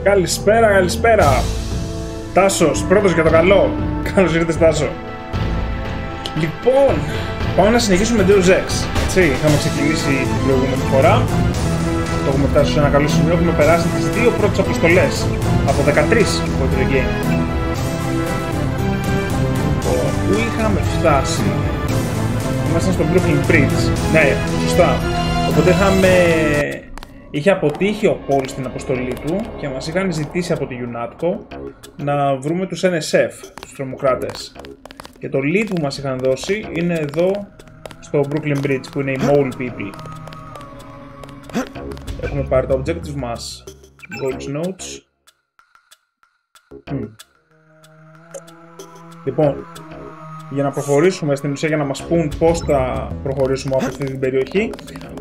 Καλησπέρα, καλησπέρα. Τάσος, πρώτος για το καλό. Καλώς ήρθες, Τάσο. Λοιπόν, πάμε να συνεχίσουμε με Deus Ex. Έτσι, είχαμε ξεκινήσει την προηγούμενη φορά. Το έχουμε φτάσει σε ένα καλό σημείο. Έχουμε περάσει τις δύο πρώτες αποστολές από 13 από το game. Πού είχαμε φτάσει? Ήμασταν στο Brooklyn Bridge. Ναι, σωστά. Οπότε είχε αποτύχει ο Paul στην αποστολή του και μας είχαν ζητήσει από τη UNATCO να βρούμε τους NSF, τους τρομοκράτες. Και το lead που μας είχαν δώσει είναι εδώ στο Brooklyn Bridge, που είναι οι Mole People. Έχουμε πάρει τα objectives μας. Goals notes. Λοιπόν, για να προχωρήσουμε στην ουσία, για να μας πούν πώς θα προχωρήσουμε από αυτή την περιοχή,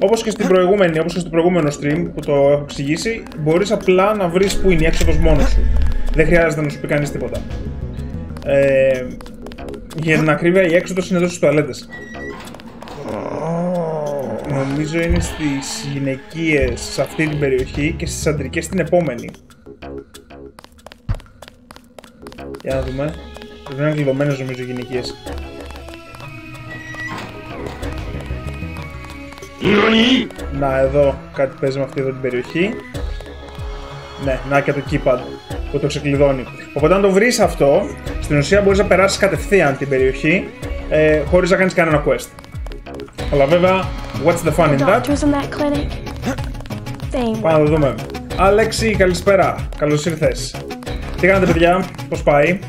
όπως και στο προηγούμενο stream που το έχω εξηγήσει, μπορείς απλά να βρεις που είναι η έξοδος μόνος σου. Δεν χρειάζεται να σου πει κανείς τίποτα. Για την ακρίβεια, η έξοδος είναι εδώ στις τουαλέτες. Νομίζω είναι στις γυναικείες σε αυτή την περιοχή και στις αντρικές στην επόμενη. Για να δούμε. Πρέπει να είναι κλειδωμένες νομίζω οι γυναικείες. Να, εδώ κάτι παίζει με αυτή εδώ την περιοχή. Ναι, να και το keypad που το ξεκλειδώνει. Οπότε αν το βρεις αυτό, στην ουσία μπορείς να περάσεις κατευθείαν την περιοχή χωρίς να κάνεις κανένα quest. Αλλά βέβαια, what's the fun in that? Πάμε να το δούμε. Αλέξη, καλησπέρα. Καλώς ήρθες. Τι κάνετε, παιδιά, πώς πάει?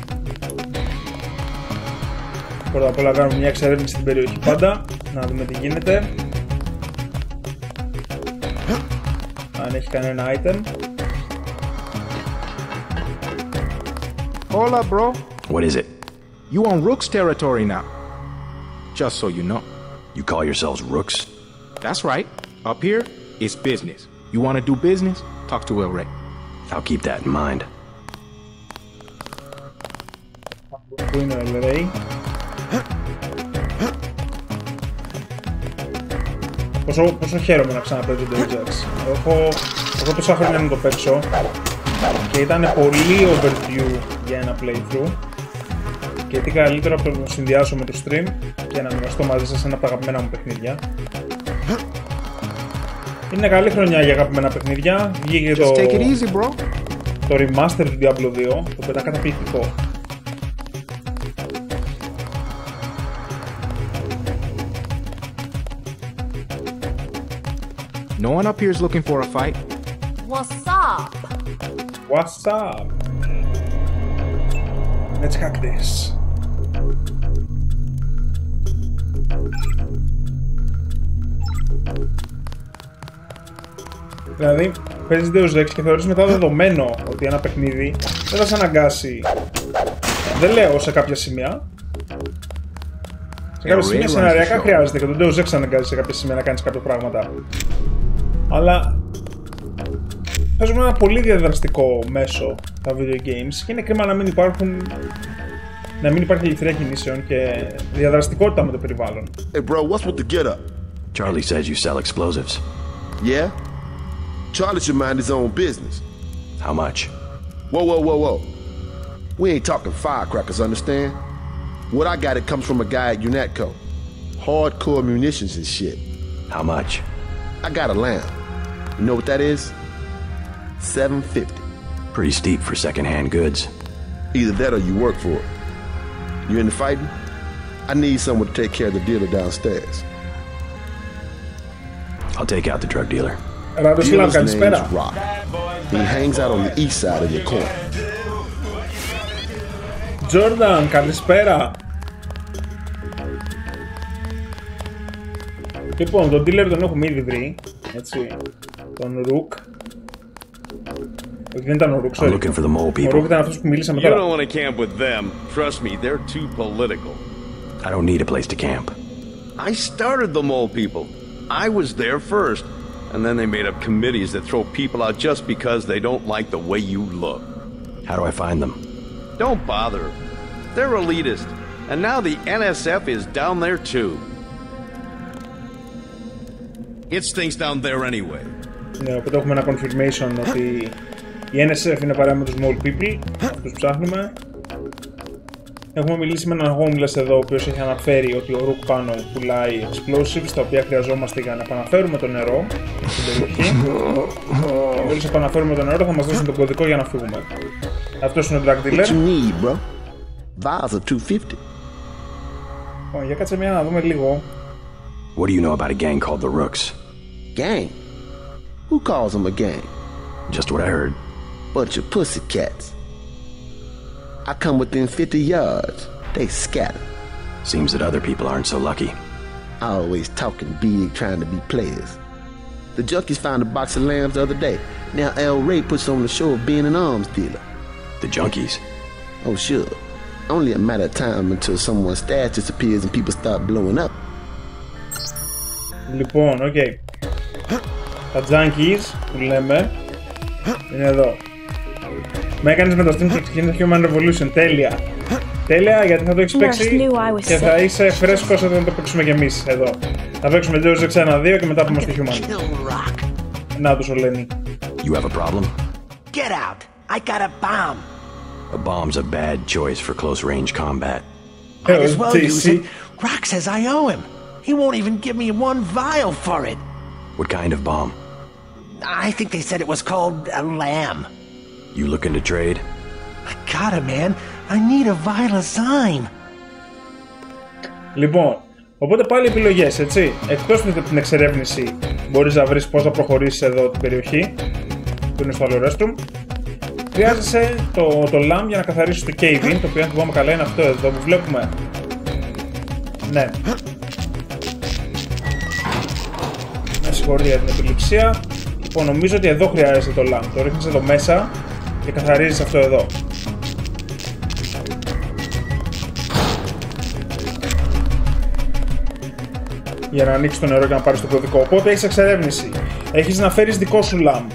Πρώτα απ' όλα κάνουμε μια εξερεύνηση στην περιοχή πάντα, να δούμε τι γίνεται. Αν έχει κανένα item. Hola, bro. What is it? You on Rook's territory now. Just so you know. You call yourselves Rooks? That's right. Up here, it's business. You want to do business? Talk to El Rey. I'll keep that in mind. Πού είναι ο El Rey? Πόσο χαίρομαι να ξαναπαίζω το Deus Ex. Έχω τόσα χρόνια να το παίξω και ήταν πολύ overdue για ένα playthrough. Και τι καλύτερο από το να συνδυάσω με το stream και να μοιραστώ μαζί σας ένα από τα αγαπημένα μου παιχνίδια. Είναι καλή χρονιά για αγαπημένα παιχνίδια. Βγήκε το remaster του Diablo 2, το οποίο ήταν καταπληκτικό. No one up here is looking for a fight. What's up? What's up? Let's hack this. Δηλαδή, παίζεις Deus Ex και θεωρείς μετά δεδομένο ότι ένα παιχνίδι δεν θα σε αναγκάσει. Δεν λέω σε κάποια σημεία. Σε κάποια σημεία σεναριακά χρειάζεται και το Deus Ex αναγκάζει σε κάποια σημεία να κάνεις κάποια πράγματα. Αλλά παίζουμε ένα πολύ διαδραστικό μέσο τα video games και είναι κρίμα να μην υπάρχει ελευθερία κινήσεων και διαδραστικότητα με το περιβάλλον. Hey bro, what's with the get up? Charlie says you sell explosives. Yeah? Charlie should mind his own business. How much? Whoa. We ain't talking firecrackers, understand? What I got, it comes from a guy at UNATCO. Hardcore munitions and shit. How much? I got a lamb. You know what that is? $7.50. Pretty steep for second-hand goods. Either that or you work for it. You into fighting? I need someone to take care of the dealer downstairs. I'll take out the drug dealer. Dealer's name's Rock. He hangs out on the east side of your corner. Jordan, καλησπέρα. Λοιπόν, τον dealer τον έχουμε ήδη βρει, έτσι, τον Rook. Όχι, δεν ήταν ο Rook, I'm looking for the mole people. Ο Rook ήταν αυτός που μίλησαμε You τώρα. don't want to camp with them. Trust me, they're too political. I don't need a place to camp. I started the mole people. I was there first. And then they made up committees that throw people out just because they don't like the way you look. How do I find them? Don't bother. They're elitist. And now the NSF is down there too. It stinks down there anyway. Ναι, οπότε έχουμε ένα confirmation ότι Η NSF είναι παρέα με τους Small People, τους ψάχνουμε. Έχουμε μιλήσει με έναν homeless εδώ, ο οποίος έχει αναφέρει ότι ο Rook πάνω πουλάει explosives, τα οποία χρειαζόμαστε για να επαναφέρουμε το νερό στην περιοχή. Μόλις επαναφέρουμε το νερό θα μας δώσουν τον κωδικό για να φύγουμε. Αυτός είναι ο drug dealer. What you need, bro? Vials are $2.50. Λοιπόν, για κάτσε μια να δούμε λίγο. What do you know about a gang called the Rooks? Gang? Who calls them a gang? Just what I heard. Bunch of pussycats. I come within 50 yards. They scatter. Seems that other people aren't so lucky. Always talking big, trying to be players. The junkies found a box of lambs the other day. Now El Ray puts on the show of being an arms dealer. The junkies? Oh, sure. Only a matter of time until someone's stash disappears and people start blowing up. Λοιπόν, οκ. Τα junkies που λέμε είναι εδώ. Με έκανες με το stream και ξεκίνησε Human Revolution. Τέλεια. Τέλεια, γιατί θα το έχεις παίξει και θα είσαι φρέσκος όταν το παίξουμε κι εμείς εδώ. Θα παίξουμε Deus Ex 1-2 και μετά πούμε στο Human. Να τους ο Lenny. You have a problem? Get out! I got a bomb! A bomb's a bad choice for close-range combat. Might as well use it. Rock says I owe him. He won't even give me one vial for it. What kind of bomb? I think they said it was called a lamb. You looking to trade? I gotta, man. I need a vial of Zyme. Λοιπόν, οπότε πάλι επιλογές, έτσι. Εκτός από την εξερεύνηση, μπορείς να βρεις πώς θα προχωρήσεις εδώ την περιοχή, που είναι στο άλλο restroom. Χρειάζεσαι το lamp για να καθαρίσεις το cave-in, το οποίο αν θυμάμαι καλά είναι αυτό εδώ που βλέπουμε. Ναι. Με συγχωρείτε για την επιληψία. Λοιπόν, νομίζω ότι εδώ χρειάζεται το lamp. Το ρίχνεις εδώ μέσα και καθαρίζεις αυτό εδώ. Για να ανοίξεις το νερό και να πάρεις το κωδικό. Οπότε έχεις εξερεύνηση. Έχεις να φέρεις δικό σου lamp.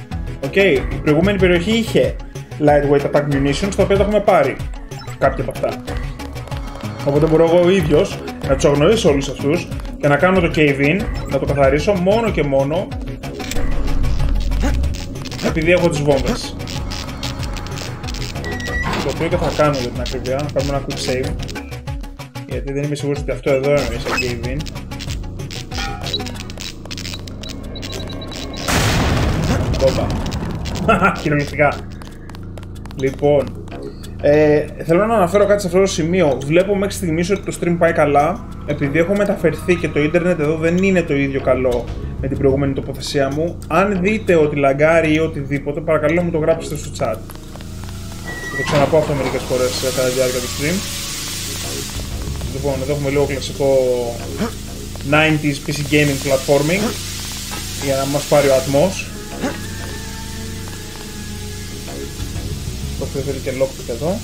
Okay. Η προηγούμενη περιοχή είχε lightweight attack munitions, τα οποία τα έχουμε πάρει. Κάποια από αυτά. Οπότε μπορώ εγώ ο ίδιος να τους αγνοήσω όλους αυτούς και να κάνω το cave-in, να το καθαρίσω μόνο και μόνο επειδή έχω τις βόμβες. Το οποίο και θα κάνω για την ακρίβεια, να κάνουμε ένα quick save. Γιατί δεν είμαι σίγουρος ότι αυτό εδώ είναι σε cave-in. Κόμπα. Κυριολεκτικά. Λοιπόν, θέλω να αναφέρω κάτι σε αυτό το σημείο. Βλέπω μέχρι στιγμής ότι το stream πάει καλά. Επειδή έχω μεταφερθεί και το ίντερνετ εδώ δεν είναι το ίδιο καλό με την προηγούμενη τοποθεσία μου. Αν δείτε ότι λαγκάρει ή οτιδήποτε, παρακαλώ μου το γράψετε στο chat. Θα το ξαναπώ αυτό μερικές φορές κατά τη διάρκεια του stream. Λοιπόν, εδώ έχουμε λίγο κλασικό 90s PC gaming platforming για να μας πάρει ο ατμός. Το οποίο θέλει και lockpick εδώ.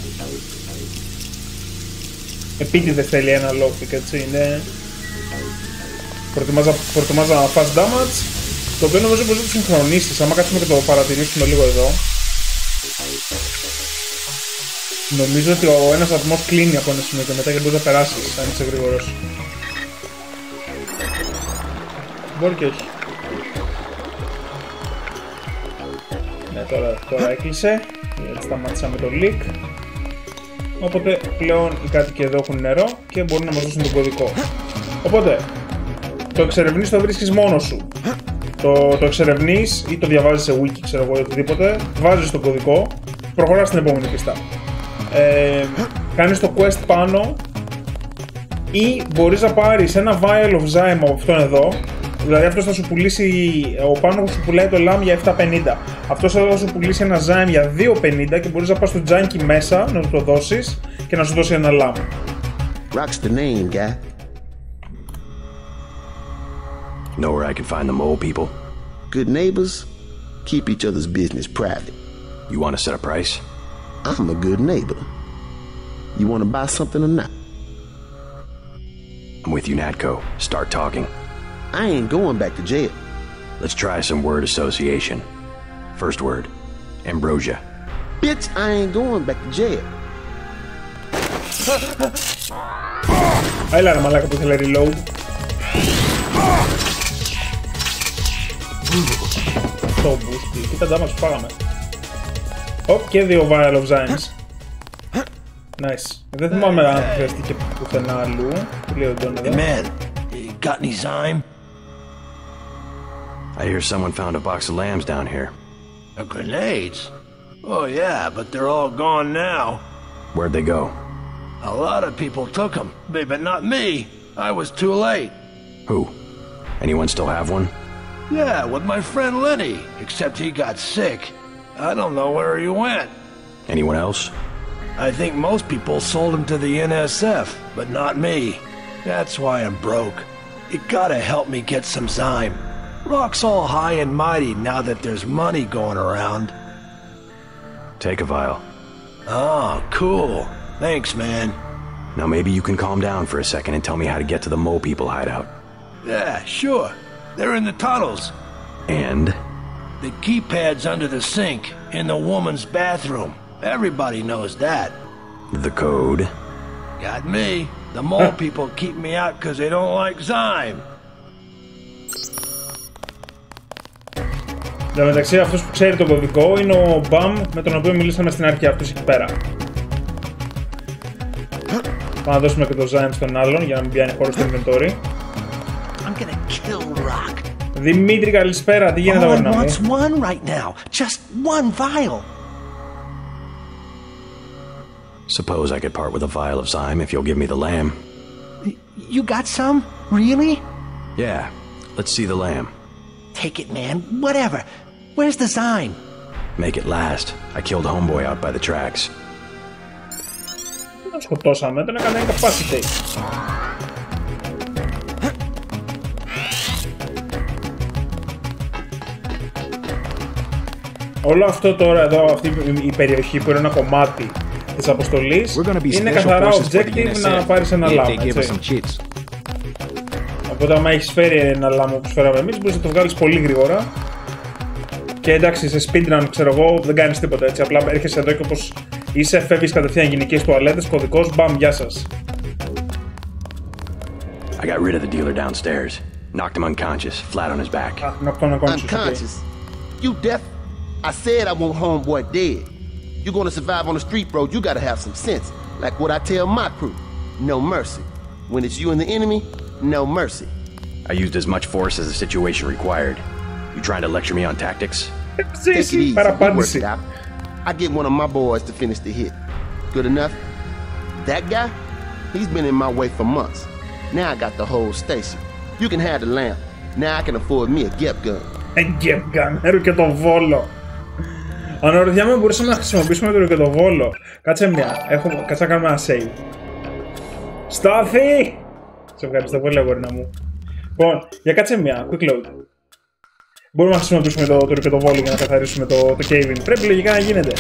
Επίτηδες θέλει ένα lockpick, έτσι, είναι... Προτιμάζα fast damage, το οποίο νομίζω μπορείς να το συγχρονίσεις. Άμα κάτσουμε και το παρατηρήσουμε λίγο εδώ, νομίζω ότι ο ένας ατμός κλείνει από ένα σημείο και μετά και μπορείς να περάσεις, αν είσαι γρήγορος. Μπορεί και όχι. Ναι, τώρα έκλεισε, γιατί σταμάτησαμε το leak. Οπότε πλέον οι κάτοικοι εδώ έχουν νερό και μπορούν να μας δώσουν τον κωδικό. Οπότε, το εξερευνείς το βρίσκεις μόνος σου. Το εξερευνείς ή το διαβάζεις σε wiki, ξέρω εγώ ή οτιδήποτε. Βάζεις τον κωδικό, προχωράς στην επόμενη πίστα. Κάνεις το quest πάνω ή μπορείς να πάρεις ένα vial of Zyme από αυτόν εδώ. Δηλαδή αυτός θα σου πουλήσει, ο πάνω σου πουλάει το lamp για 7,50. Αυτός εδώ θα σου πουλήσει ένα Zyme για 2,50 και μπορείς να πας στο junkie μέσα, να του το δώσεις και να σου δώσει ένα lamp. Rock's the name, guy. Know where I can find the mole people? Good neighbors keep each other's business private. You want to set a price? I'm a good neighbor. You want to buy something or not? I'm with you, Natco. Start talking. I ain't going back to jail. Let's try some word association. First word, ambrosia. Bitch, I ain't going back to jail. Έλα ρε μαλάκα που ήθελε reload. Το μπούστι, κοίτα damage που φάγαμε. Και 2 vial of zymes. Nice. Δεν θυμάμαι αν χρειαστήκε πουθενά αλλού. Λέω τον εδώ. Man, you got any zyme? I hear someone found a box of lambs down here. Grenades? Oh yeah, but they're all gone now. Where'd they go? A lot of people took them, but not me. I was too late. Who? Anyone still have one? Yeah, with my friend Lenny, except he got sick. I don't know where he went. Anyone else? I think most people sold him to the NSF, but not me. That's why I'm broke. You gotta help me get some zyme. Rock's all high and mighty now that there's money going around. Take a vial. Oh, cool. Thanks, man. Now maybe you can calm down for a second and tell me how to get to the mole people hideout. Yeah, sure. They're in the tunnels. And? The keypad's under the sink, in the woman's bathroom. Everybody knows that. The code? Got me. The mole people keep me out because they don't like zyme. Εν τω μεταξύ, αυτός που ξέρει τον κωδικό είναι ο Μπαμ με τον οποίο μιλήσαμε στην αρχή, αυτός εκεί πέρα. Πάμε να δώσουμε και το Zyme στον άλλον για να μην πιάνει χώρο στο inventory. I'm gonna kill Rock. Δημήτρη, καλησπέρα, τι γίνεται αγόρι μου? Wants one right now. Just one vial. Suppose I could part with a vial of Zyme if you'll give me the lamb. You got some? Really? Yeah, let's see the lamb. Take it, man. Whatever. Where's the Zyme? Make it last. I killed homeboy out by the tracks. Δεν τον σκοτώσαμε, τον έκανε incapacity. Όλο αυτό τώρα εδώ, αυτή η περιοχή που είναι ένα κομμάτι της αποστολής, είναι καθαρά objective να πάρεις ένα λάμο, έτσι. Οπότε άμα έχεις φέρει ένα λάμο που φέραμε εμείς, μπορείς να το βγάλεις πολύ γρήγορα. Και εντάξει, σε speedrun, ξέρω εγώ, δεν κάνεις τίποτα έτσι. Απλά έρχεσαι εδώ και όπως είσαι, φεύγεις κατευθείαν γυναικείες τουαλέτες, κωδικός, μπαμ, γεια σας. I got rid of the dealer downstairs. Knocked him unconscious, flat on his back. Knocked him Unconscious? You deaf? I said I want homeboy dead. You're gonna survive on the street, bro. You gotta have some sense. Like what I tell my crew. No mercy. When it's you and the enemy, no mercy. I used as much force as the situation required. You trying to lecture me on tactics? Take it easy. We work it out. I get one of my boys to finish the hit. Good enough? That guy? He's been in my way for months. Now I got the whole station. You can have the lamp. Now I can afford me a GEP gun. GEP gun, και το βόλο. Αναρωτιάμαι αν μπορούσαμε να χρησιμοποιήσουμε το ροκετοβόλο. Κάτσε να κάνουμε ένα save. Στάθη! Σε ευχαριστώ πολύ, αγόρινα μου. Λοιπόν, για κάτσε μια, quick load. Μπορούμε να χρησιμοποιήσουμε το ροκετοβόλο για να καθαρίσουμε το cave-in. Πρέπει λογικά να γίνεται.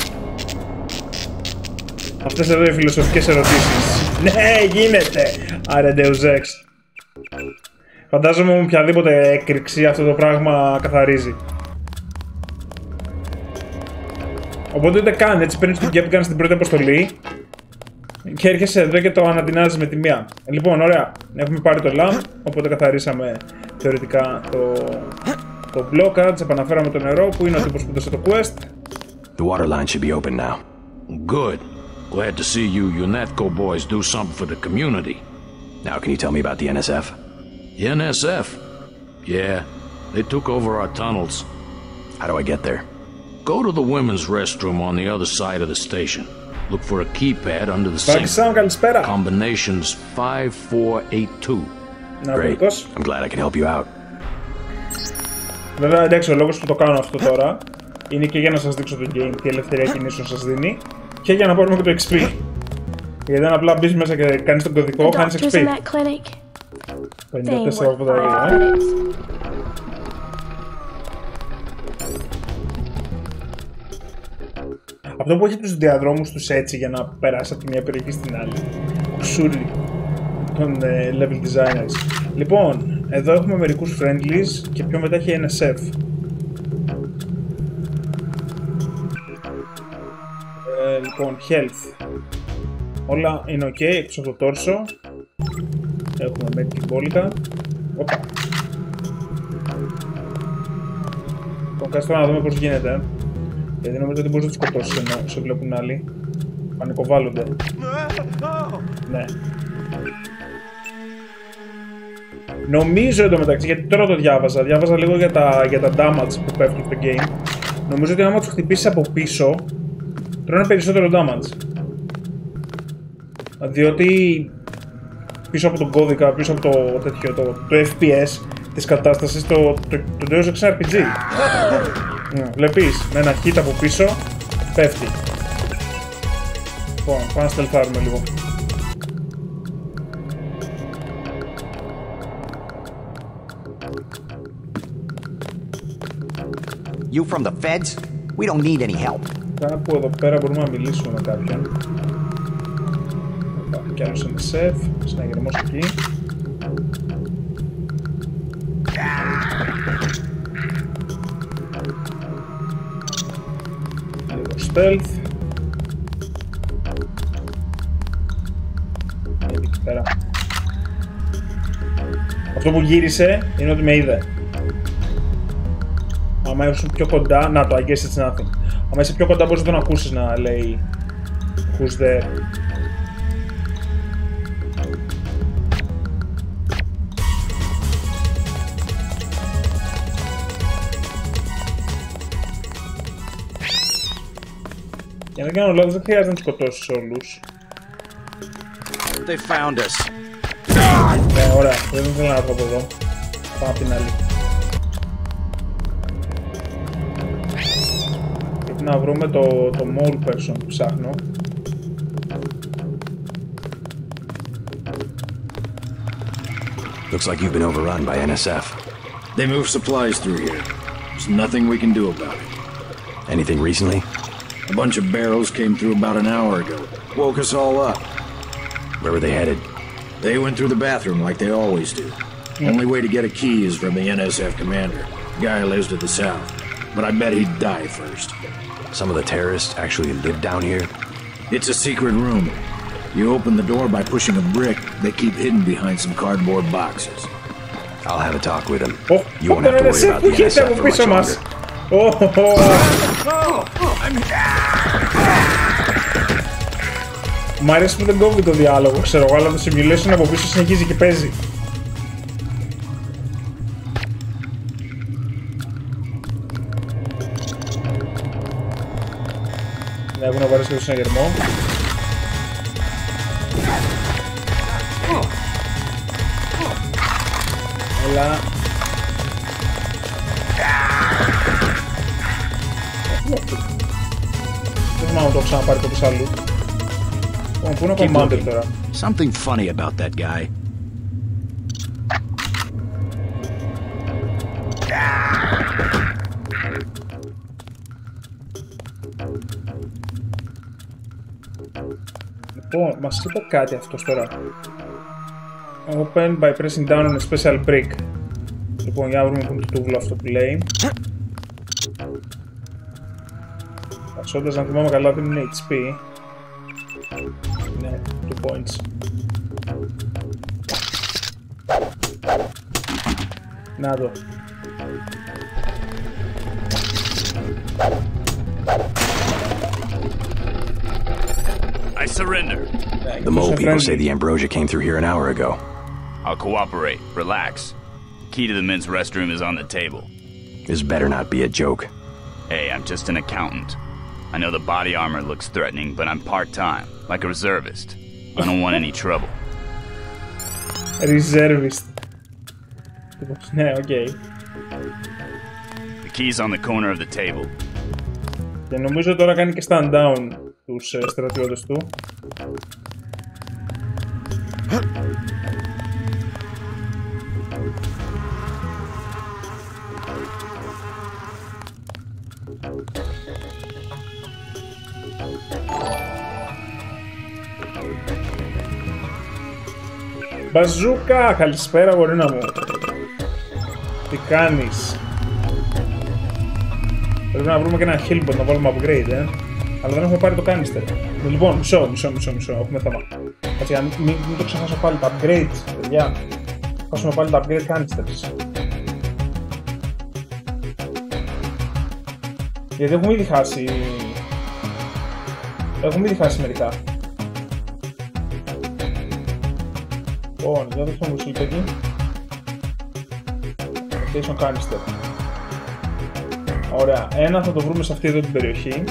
Αυτές εδώ οι φιλοσοφικές ερωτήσεις. Ναι, γίνεται! Άρα Deus Ex. Φαντάζομαι με οποιαδήποτε έκρηξη αυτό το πράγμα καθαρίζει. Οπότε ούτε καν, έτσι παίρνεις το GEP gun στην πρώτη αποστολή και έρχεσαι εδώ και το ανατινάζεις με τη μία. Λοιπόν, ωραία, έχουμε πάρει το lamp, οπότε καθαρίσαμε θεωρητικά το blockage, επαναφέραμε το νερό που είναι ο τύπος που δώσε το quest. The water line should be open now. Good. Glad to see you UNATCO boys do something for the community. Now can you tell me about the NSF? The NSF? Yeah, they took over our tunnels. How do I get there? Go to the women's restroom on the other side of the station. Look for a keypad under the sink. Combinations 5482. Great. I'm glad I can help you out. Βέβαια, εντάξει, ο λόγος που το κάνω αυτό τώρα είναι και για να σας δείξω το game, τι ελευθερία κινήσεων σας δίνει και για να πάρουμε και το XP. Γιατί αν απλά μπεις μέσα και κάνεις τον κωδικό, χάνεις XP. 54 από τα ίδια, Αυτό που έχει τους διαδρόμους τους έτσι για να περάσει από τη μια περιοχή στην άλλη. Ξούρι των level designers. Λοιπόν, εδώ έχουμε μερικούς friendlies και πιο μετά έχει NSF. Λοιπόν, health. Όλα είναι ok εκτός από το τόρσο. Έχουμε medic μπόλικα. Οπα. Λοιπόν, κάτσε τώρα να δούμε πώς γίνεται. Γιατί νομίζω ότι μπορείς να τους σκοτώσεις ενώ σε βλέπουν άλλοι. Πανικοβάλλονται. Ναι. Νομίζω εντωμεταξύ, γιατί τώρα το διάβαζα λίγο για τα damage που πέφτουν στο game. Νομίζω ότι άμα τους χτυπήσεις από πίσω, τρώνε περισσότερο damage. Διότι πίσω από τον κώδικα, πίσω από το FPS της κατάστασης, το Deus Ex RPG. Βλέπεις, με ένα hit από πίσω, πέφτει. Λοιπόν, πάμε να στελθάρουμε λίγο. You from the feds? We don't need any help. Κάπου εδώ πέρα μπορούμε να μιλήσουμε με κάποιον. Υπάρχει κι άλλος NSF, συναγερμός εκεί. Λίγο stealth. Εκεί πέρα. Αυτό που γύρισε είναι ότι με είδε. Άμα είσαι πιο κοντά, να το I guess it's nothing. Άμα είσαι πιο κοντά μπορείς να τον ακούσεις να λέει who's there. Για να κάνω λάθος δεν χρειάζεται να τους σκοτώσεις όλους. They found us. Ωραία, δεν θέλω να έρθω από εδώ. Πάμε απ' την άλλη. Πρέπει να βρούμε το mole person που ψάχνω. Looks like you've been overrun by NSF. They move supplies through here. There's nothing we can do about it. Anything recently? A bunch of barrels came through about an hour ago. Woke us all up. Where were they headed? They went through the bathroom like they always do. Only way to get a key is from the NSF commander. The guy lives to the south. But I bet he'd die first. Some of the terrorists actually live down here? It's a secret room. You open the door by pushing a brick they keep hidden behind some cardboard boxes. I'll have a talk with him. Oh, you won't have to worry about the NSF for much longer. Μ' αρέσει που δεν κόβει το διάλογο, ξέρω εγώ, αλλά το simulation από πίσω συνεχίζει και παίζει. Ναι, έχουν βαρέσει και το συναγερμό. Έλα. Δεν θυμάμαι να το ξαναπάρει κάποιος αλλού. Πού είναι ο Commander τώρα? Something funny about that guy. Λοιπόν, μας είπε κάτι αυτός τώρα. Open by pressing down on a special brick. Λοιπόν, για να βρούμε που είναι το τούβλο αυτό που λέει. Πασώντας να θυμάμαι καλά δεν είναι HP. Ναι, 2 points. Να το. I surrender. The mole people say the ambrosia came through here an hour ago. I'll cooperate. Relax. The key to the men's restroom is on the table. This better not be a joke. Hey, I'm just an accountant. I know the body armor looks threatening, but I'm part-time, like a reservist. I don't want any trouble. Reservist. Ναι, okay. The key's on the corner of the table. Και νομίζω τώρα κάνει και stand down τους στρατιώτες του. Μπαζούκα! Καλησπέρα γορίνα μου. Τι κάνεις? Πρέπει να βρούμε και ένα hillbot να βάλουμε upgrade, αλλά δεν έχουμε πάρει το canister. Λοιπόν, μισό, έχουμε θέμα. Έτσι, μην το ξεχάσω πάλι τα upgrades, παιδιά. Χάσουμε πάλι τα upgrade canisters. Γιατί έχουμε ήδη χάσει... Έχουμε ήδη χάσει μερικά. Λοιπόν, για το έχουμε εκεί. Station canister. Ωραία, ένα θα το βρούμε σε αυτή εδώ την περιοχή.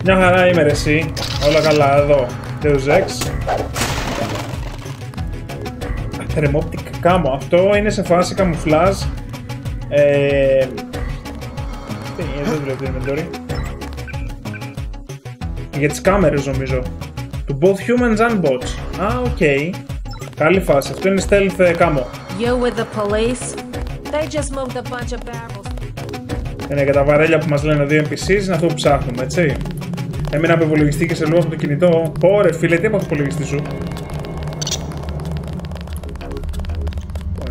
Μια χαρά είμαι ρε εσύ. Όλα καλά εδώ. Deus Ex. Thermoptic κάμω. Αυτό είναι σε φάση καμουφλάζ. Δεν δουλεύει το inventory. Για τις κάμερες νομίζω. To both humans and bots. Α, οκ. Καλή φάση. Αυτό είναι stealth κάμω. You with the police? They just moved a bunch of barrels. Είναι για τα βαρέλια που μας λένε δύο NPCs, είναι αυτό που ψάχνουμε, έτσι. Έμεινα από υπολογιστή και σε λίγο από το κινητό. Πόρε φίλε, τι από το υπολογιστή σου.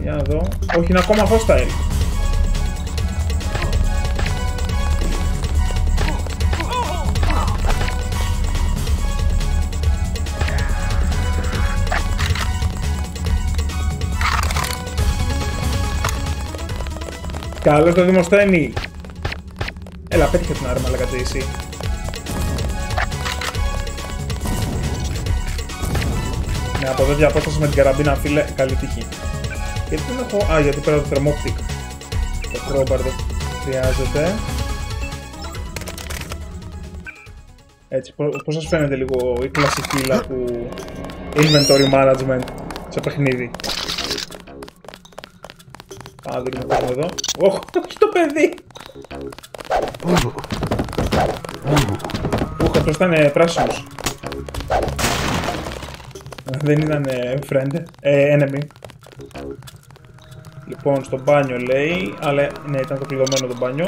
Για να δω. Όχι, είναι ακόμα hostile. Καλό το Δημοσθένη. Έλα, πέτυχε την άρμα, λέγατε εσύ. Ναι, από εδώ διαπόσταση με την καραμπίνα, φίλε, καλή τύχη. Γιατί δεν έχω... Α, γιατί πέρα το Thermoptic. Το crowbar δεν χρειάζεται. Έτσι, πώς σας φαίνεται λίγο η κλασική του inventory management σε παιχνίδι. Α, δείχνω κόσμο εδώ. Ωχ, όχι το παιδί! Ούχ, αυτός ήταν πράσινος. Δεν ήταν friend, enemy. Λοιπόν, στο μπάνιο λέει, αλλά ναι, ήταν το κλειδωμένο το μπάνιο.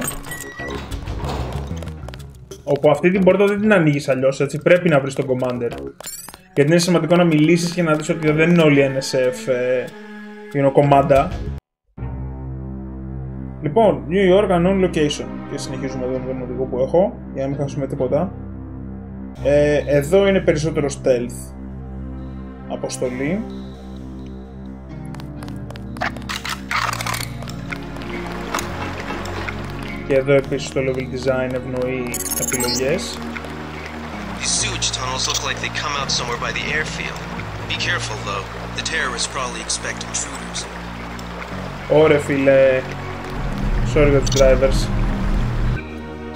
Όπου αυτή την πόρτα δεν την ανοίγεις αλλιώς, έτσι, πρέπει να βρεις τον commander. Γιατί είναι σημαντικό να μιλήσεις και να δεις ότι δεν είναι όλοι NSF, είναι ο commander. Λοιπόν, New York unknown location. Και συνεχίζουμε εδώ με τον οδηγό που έχω, για να μην χάσουμε τίποτα. Εδώ είναι περισσότερο stealth. Αποστολή. Και εδώ επίσης το level design ευνοεί επιλογές. These sewage tunnels look like they come out somewhere by the airfield. Be careful though. The terrorists probably expect intruders. Ωραία φίλε. Sorry για τους drivers.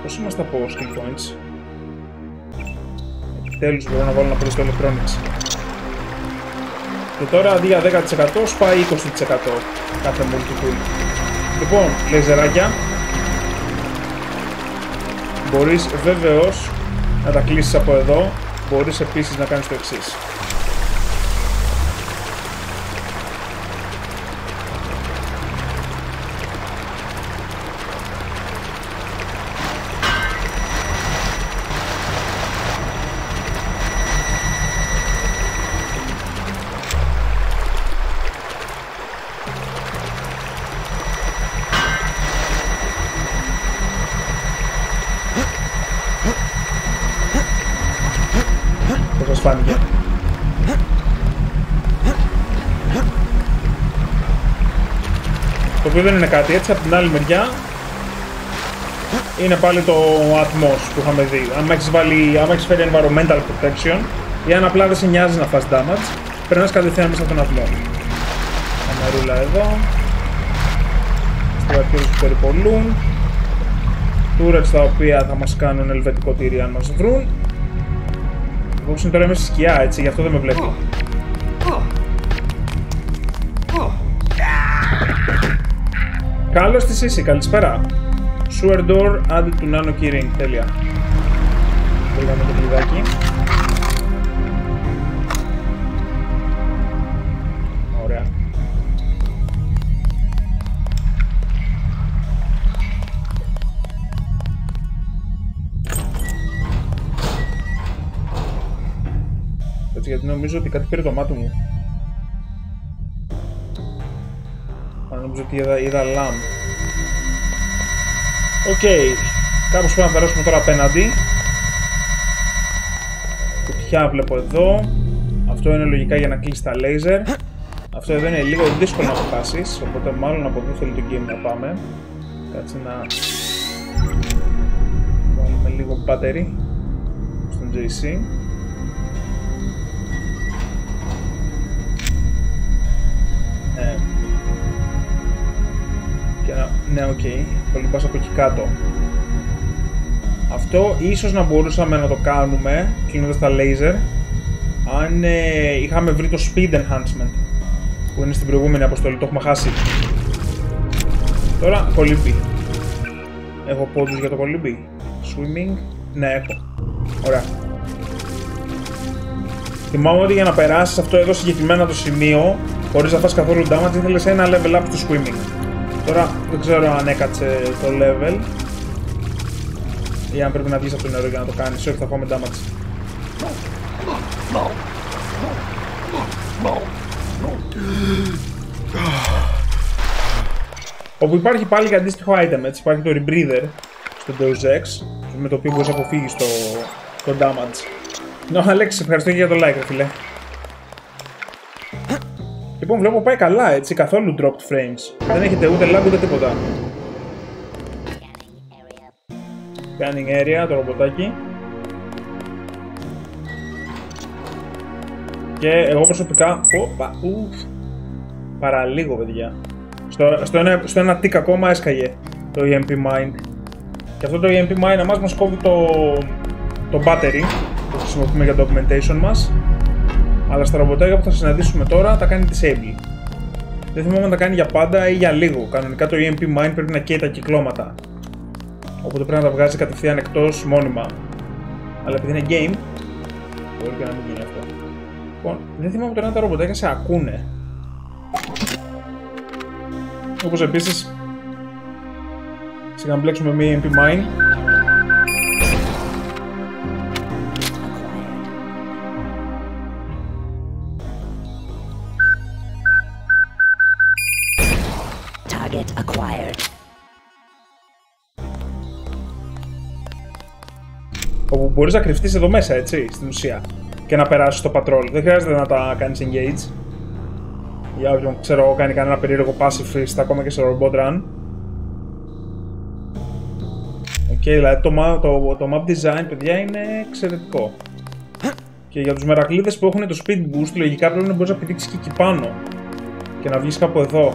Πώς είμαστε από skill points? Επιτέλους μπορώ να βάλω να πω στο electronics. Και τώρα αντί για 10% σπάει 20% κάθε multi-tool. Λοιπόν, λέιζεράκια. Μπορείς βεβαίως να τα κλείσεις από εδώ. Μπορείς επίσης να κάνεις το εξής. Φάνηκε. Το οποίο δεν είναι κάτι έτσι, από την άλλη μεριά είναι πάλι το atmos που είχαμε δει. Αν έχεις φέρει environmental protection ή αν απλά δεν σε νοιάζει να φας damage, περνάς κατευθείαν μέσα από τον ατμό. Καμερούλα εδώ. Στρατιώτες που περιπολούν. Turrets τα οποία θα μας κάνουν ελβετικό τύρι αν μας βρουν. Όπως είναι τώρα μέσα στη σκιά, έτσι, γι' αυτό δεν με βλέπει. Καλώς τη Σύση, καλησπέρα. Sewer door added to nano keyring, τέλεια. Πήγαμε το κλειδάκι. Ωραία. Έτσι, γιατί νομίζω ότι κάτι πήρε το μάτι μου. Νομίζω ότι είδα λάμ. Οκ. Κάπως πρέπει να περάσουμε τώρα απέναντι. Κουτιά βλέπω εδώ. Αυτό είναι λογικά για να κλείσει τα λέιζερ. Αυτό εδώ είναι λίγο δύσκολο να το χάσεις, οπότε μάλλον από εδώ θέλει το game να πάμε. Κάτσε να βάλουμε λίγο battery στον JC. Ναι, οκ. Πολύ πας από εκεί κάτω. Αυτό ίσως να μπορούσαμε να το κάνουμε κλείνοντας τα laser αν είχαμε βρει το speed enhancement που είναι στην προηγούμενη αποστολή, το έχουμε χάσει. Τώρα κολύμπι. Έχω πόντους για το κολύμπι. Swimming. Ναι, έχω. Ωραία. Θυμάμαι ότι για να περάσεις αυτό εδώ συγκεκριμένα το σημείο χωρίς να φας καθόλου damage ήθελες ένα level up του swimming. Τώρα δεν ξέρω αν έκατσε το level ή αν πρέπει να βγεις από το νερό για να το κάνεις. Όχι, θα φάμε damage. Όπου υπάρχει πάλι και αντίστοιχο item, έτσι, υπάρχει το rebreather στο Deus Ex με το οποίο μπορείς να αποφύγεις το damage. Αλέξη, ευχαριστώ και για το like, φίλε. Λοιπόν, βλέπω πάει καλά, έτσι, καθόλου dropped frames. Δεν έχετε ούτε lag ούτε τίποτα. Scanning area, το ρομποτάκι. Και εγώ προσωπικά... παραλίγο, παιδιά. Στο ένα tick ακόμα έσκαγε το EMP Mine. Και αυτό το EMP Mine μας κόβει το battery που χρησιμοποιούμε για το augmentation μας. Αλλά στα ρομποτάκια που θα συναντήσουμε τώρα τα κάνει disable. Δεν θυμάμαι αν τα κάνει για πάντα ή για λίγο. Κανονικά το EMP Mine πρέπει να καίει τα κυκλώματα. Οπότε πρέπει να τα βγάζει κατευθείαν εκτός μόνιμα. Αλλά επειδή είναι game, μπορεί και να μην γίνει αυτό. Λοιπόν, δεν θυμάμαι τώρα αν τα ρομποτάκια σε ακούνε. Όπως επίσης, σιγά να μπλέξουμε με EMP Mine. Όπου μπορείς να κρυφτείς εδώ μέσα, έτσι, στην ουσία, και να περάσεις το patrol. Δεν χρειάζεται να τα κάνεις engage. Για όποιον ξέρω κάνει κανένα περίεργο passive freeze, ακόμα και σε robot run. Οκ, δηλαδή το map design, παιδιά, είναι εξαιρετικό. Και για τους μερακλείδες που έχουν το speed boost, λογικά πρέπει να μπορείς να πηδήξεις και εκεί πάνω και να βγεις κάπου εδώ.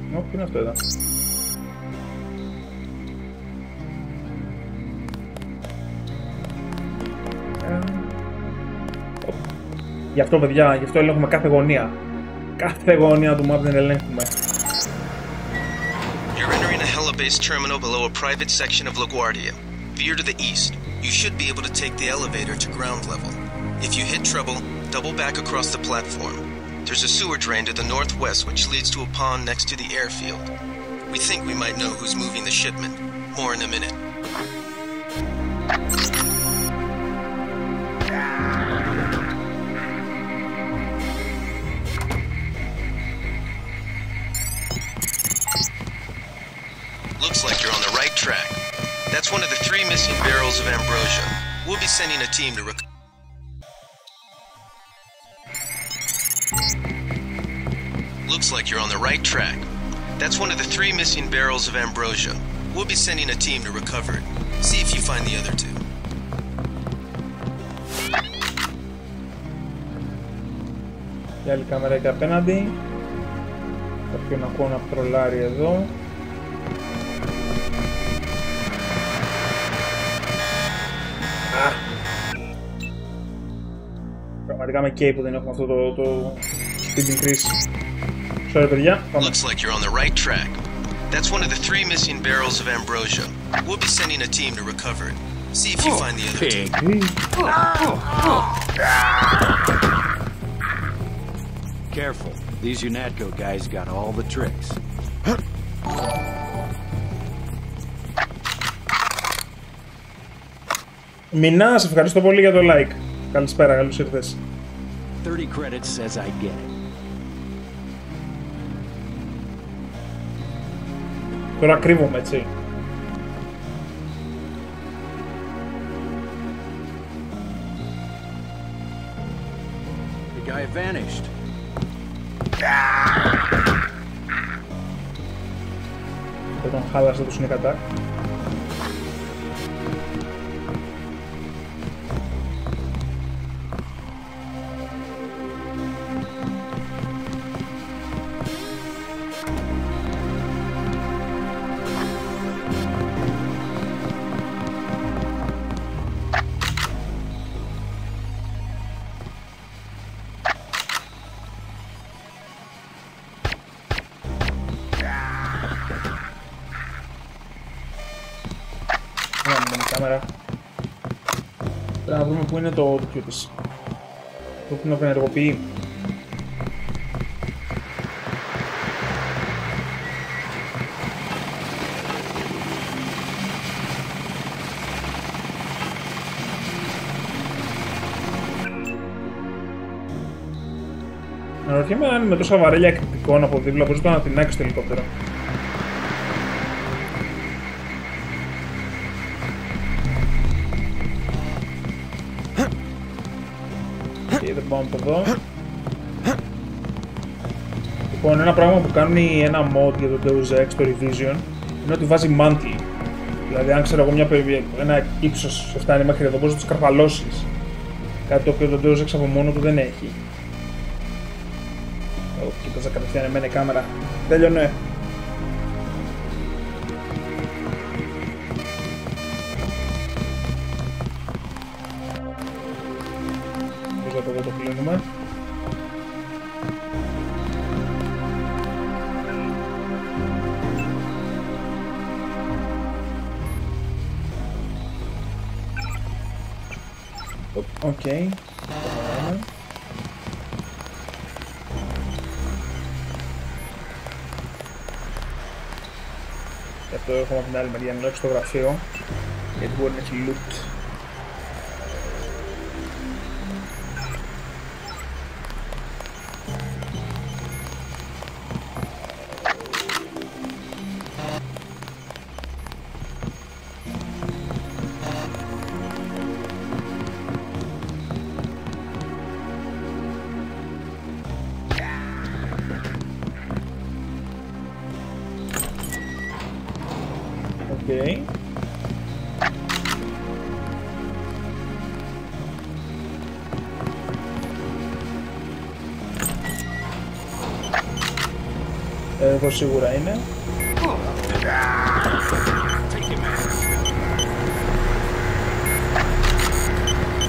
Ποιο είναι αυτό εδώ? Γι' αυτό, παιδιά, γι' αυτό ελέγχουμε κάθε γωνία. Κάθε γωνία του map δεν ελέγχουμε. You're entering a Hella-based terminal below a private section of LaGuardia. Veer to the east. You should be able to take the elevator to ground level. If you hit trouble, double back across the platform. There's a sewer drain to the northwest which leads to a pond next to the airfield. We think we might know who's moving the shipment. More in a minute. Looks like you're on the right track. That's one of the 3 missing barrels of ambrosia. We'll be sending a team to Looks like you're on the right track. That's one of the 3 missing barrels of ambrosia. We'll be sending a team to recover it. See if you find the other 2. Η άλλη κάμερα εκεί απέναντι. Κάποιον ακούω να τρολάρει εδώ. Πραγματικά με καίει που δεν έχουμε αυτό το speed increase. Sorry, παιδιά. Looks like you're on the right track. That's one of the 3 missing barrels of ambrosia. We'll be sending a team to recover it. See if you find the other 2. Careful. These UNATCO guys got all the tricks. Μινά, σε ευχαριστώ πολύ για το like. Καλησπέρα, καλώς ήρθες. 30 credits says I get it. Τώρα κρύβομαι, έτσι. guy vanished. Τον χάλασε το sneak attack. Πρέπει να βρούμε πού είναι το τέτοιο της. Πού να ενεργοποιεί. Αναρωτιέμαι αν με τόσα βαρέλια εκρηκτικών από δίπλα μπορείς να την άκουσεις το ελικόπτερο. Δεν πάμε από εδώ. Λοιπόν, ένα πράγμα που κάνει ένα mod για το Deus Ex, το Revision, είναι ότι βάζει mantle. Δηλαδή, αν ξέρω εγώ ένα ύψος φτάνει μέχρι εδώ, μπορείς να το σκαρφαλώσεις. Κάτι το οποίο το Deus Ex από μόνο του δεν έχει. Κοίταζα κατευθείαν εμένα η κάμερα. Τέλειωνε. Από εδώ το κλείνουμε. Οκ. Και αυτό έχουμε από την άλλη μεριά, να αλλάξω στο γραφείο, γιατί μπορεί να έχει loot. Okay. Εδώ σίγουρα είναι.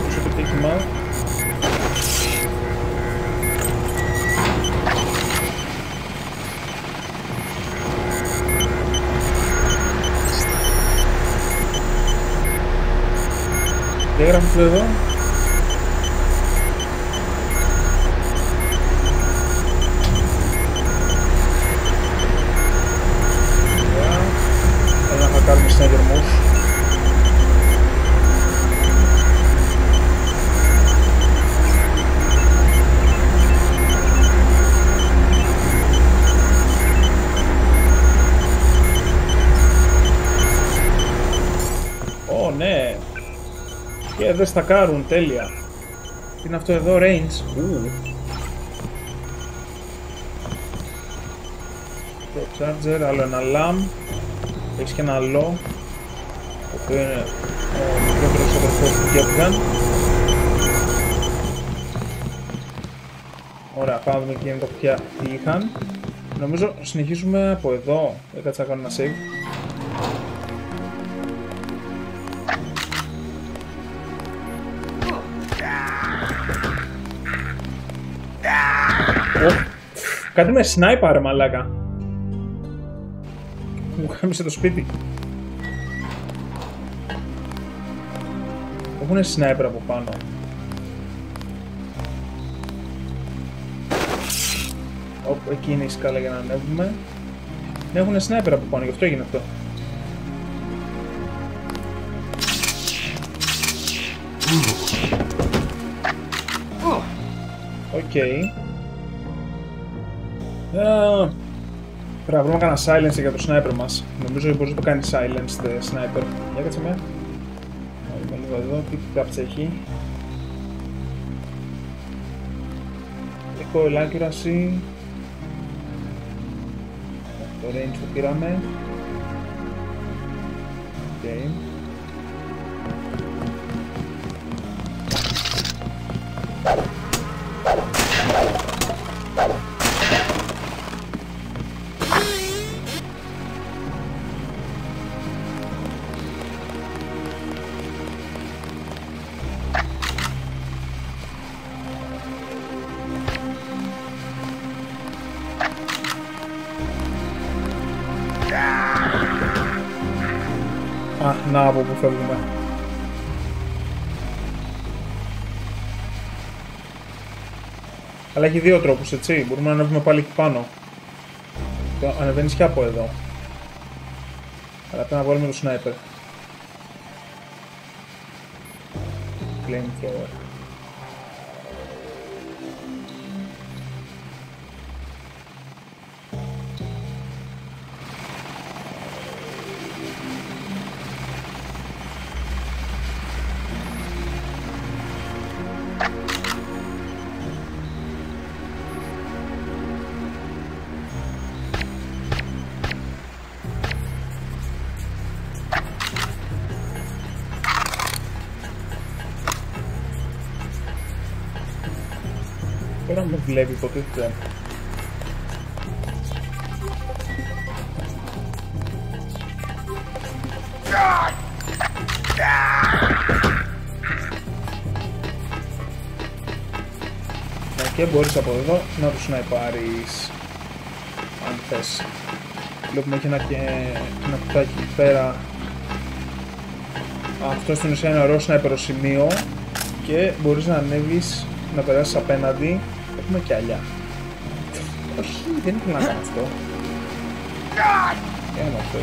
Πόσο επιτύχημα. Τι έγραφε εδώ. Θέλω να κάνουμε συνεδερμούς. Ω, ναι. Και δεν στακάρουν, τέλεια. Τι είναι αυτό εδώ, range. Το charger, άλλο ένα lamp. Έχεις και ένα low. Το οποίο είναι ο μικρότερος αδερφός του Gatgun. Ωραία, πάμε να δούμε και το πια τι είχαν. Νομίζω συνεχίζουμε από εδώ. Κάτσε να κάνω ένα save. Κάτι με σνάιπα ρε μαλάκα. Μου χάμισε το σπίτι. Έχουν σνάιπερ από πάνω. Εκεί είναι η σκάλα για να ανέβουμε. Ναι, έχουν σνάιπερ από πάνω, γι' αυτό έγινε αυτό. Οκ. Πρέπει να βρούμε κανένα silence για το sniper μας. Νομίζω ότι μπορεί να το κάνει silence the sniper. Για κάτσε με. Λίγο εδώ, τι caps έχει. Recoil accuracy. Το range το πήραμε. Okay. Να από που φεύγουμε. Αλλά έχει δύο τρόπους, έτσι. Μπορούμε να ανέβουμε πάλι εκεί πάνω. Το ανεβαίνεις και από εδώ. Αλλά πρέπει να βάλουμε το sniper. Flamethrower. Τώρα με βλέπει υποτίθεται. Και μπορείς από εδώ να τους σναϊπάρεις αν θες. Βλέπουμε έχει ένα κουτάκι εκεί πέρα. Αυτό στην ουσία είναι ωραίο σνάιπερο σημείο και μπορείς να ανέβεις, να περάσεις απέναντι. Έχουμε και αλλιά. Όχι, δεν ήθελα να κάνω αυτό. Ένα αυτό.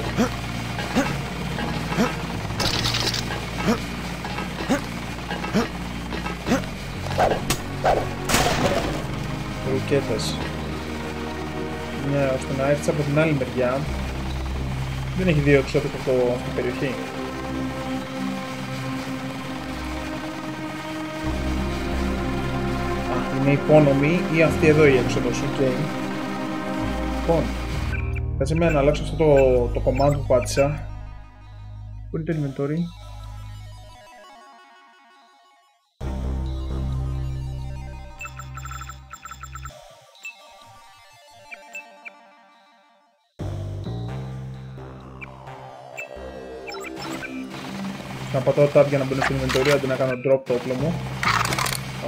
Ρουκέτες. Μια ώστε να έρθεις από την άλλη μεριά. Δεν έχει δύο εξώδικο αυτή την περιοχή. Είναι υπόνομη ή αυτή εδώ η έξοδος, ok. Λοιπόν, κάτσε με να αλλάξω αυτό το command που πάτησα. Πού είναι το inventory? Να πατάω tab για να μπαίνω στο inventory αντί να κάνω drop το όπλο μου.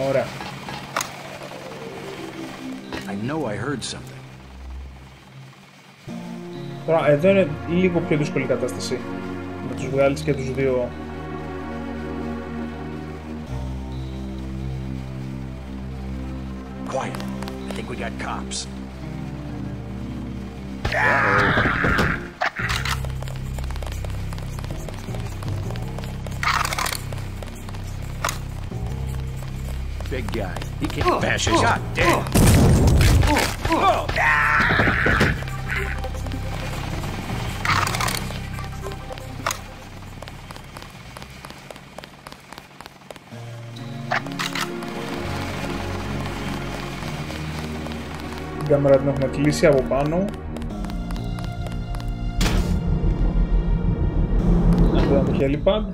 Ωραία. Τώρα εδώ είναι λίγο πιο δύσκολη κατάσταση. Να τους βγάλεις και τους δύο. Quiet. I think we got cops. Big guy. He can't bash his. God damn. Την κάμερα την έχουμε κλείσει από πάνω. Αυτό ήταν το helipad.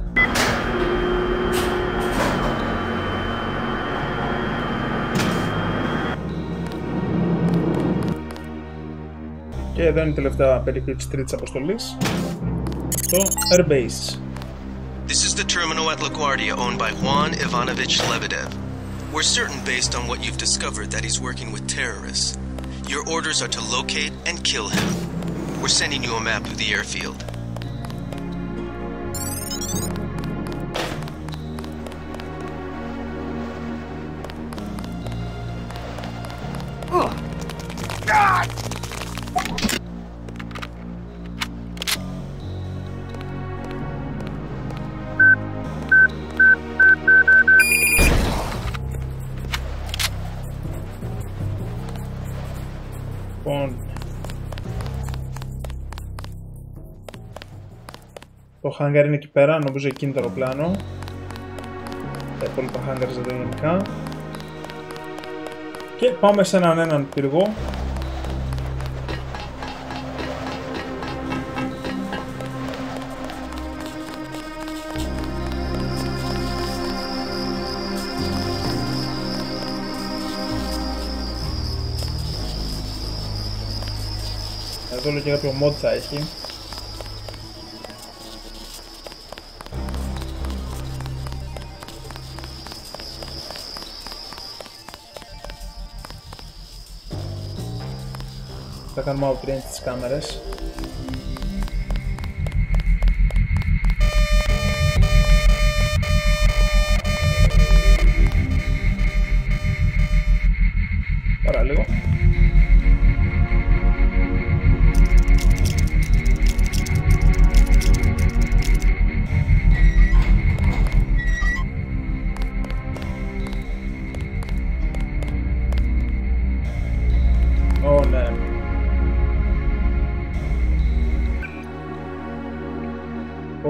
Και εδώ είναι η τελευταία περιοχή της τρίτης αποστολής. Το Airbase. This is the terminal at LaGuardia owned by Juan Ivanovich Lebedev. We're certain based on what you've discovered that he's working with terrorists. Your orders are to locate and kill him. We're sending you a map of the airfield. Το hangar είναι εκεί πέρα, νομίζω εκεί είναι το αεροπλάνο. Τα υπόλοιπα hangars εδώ γενικά. Και πάμε σε έναν πύργο. Εδώ λέω και κάποιο mod θα έχει. Θα κάνουμε outrange τις κάμερες. Παρά λίγο. Ναι.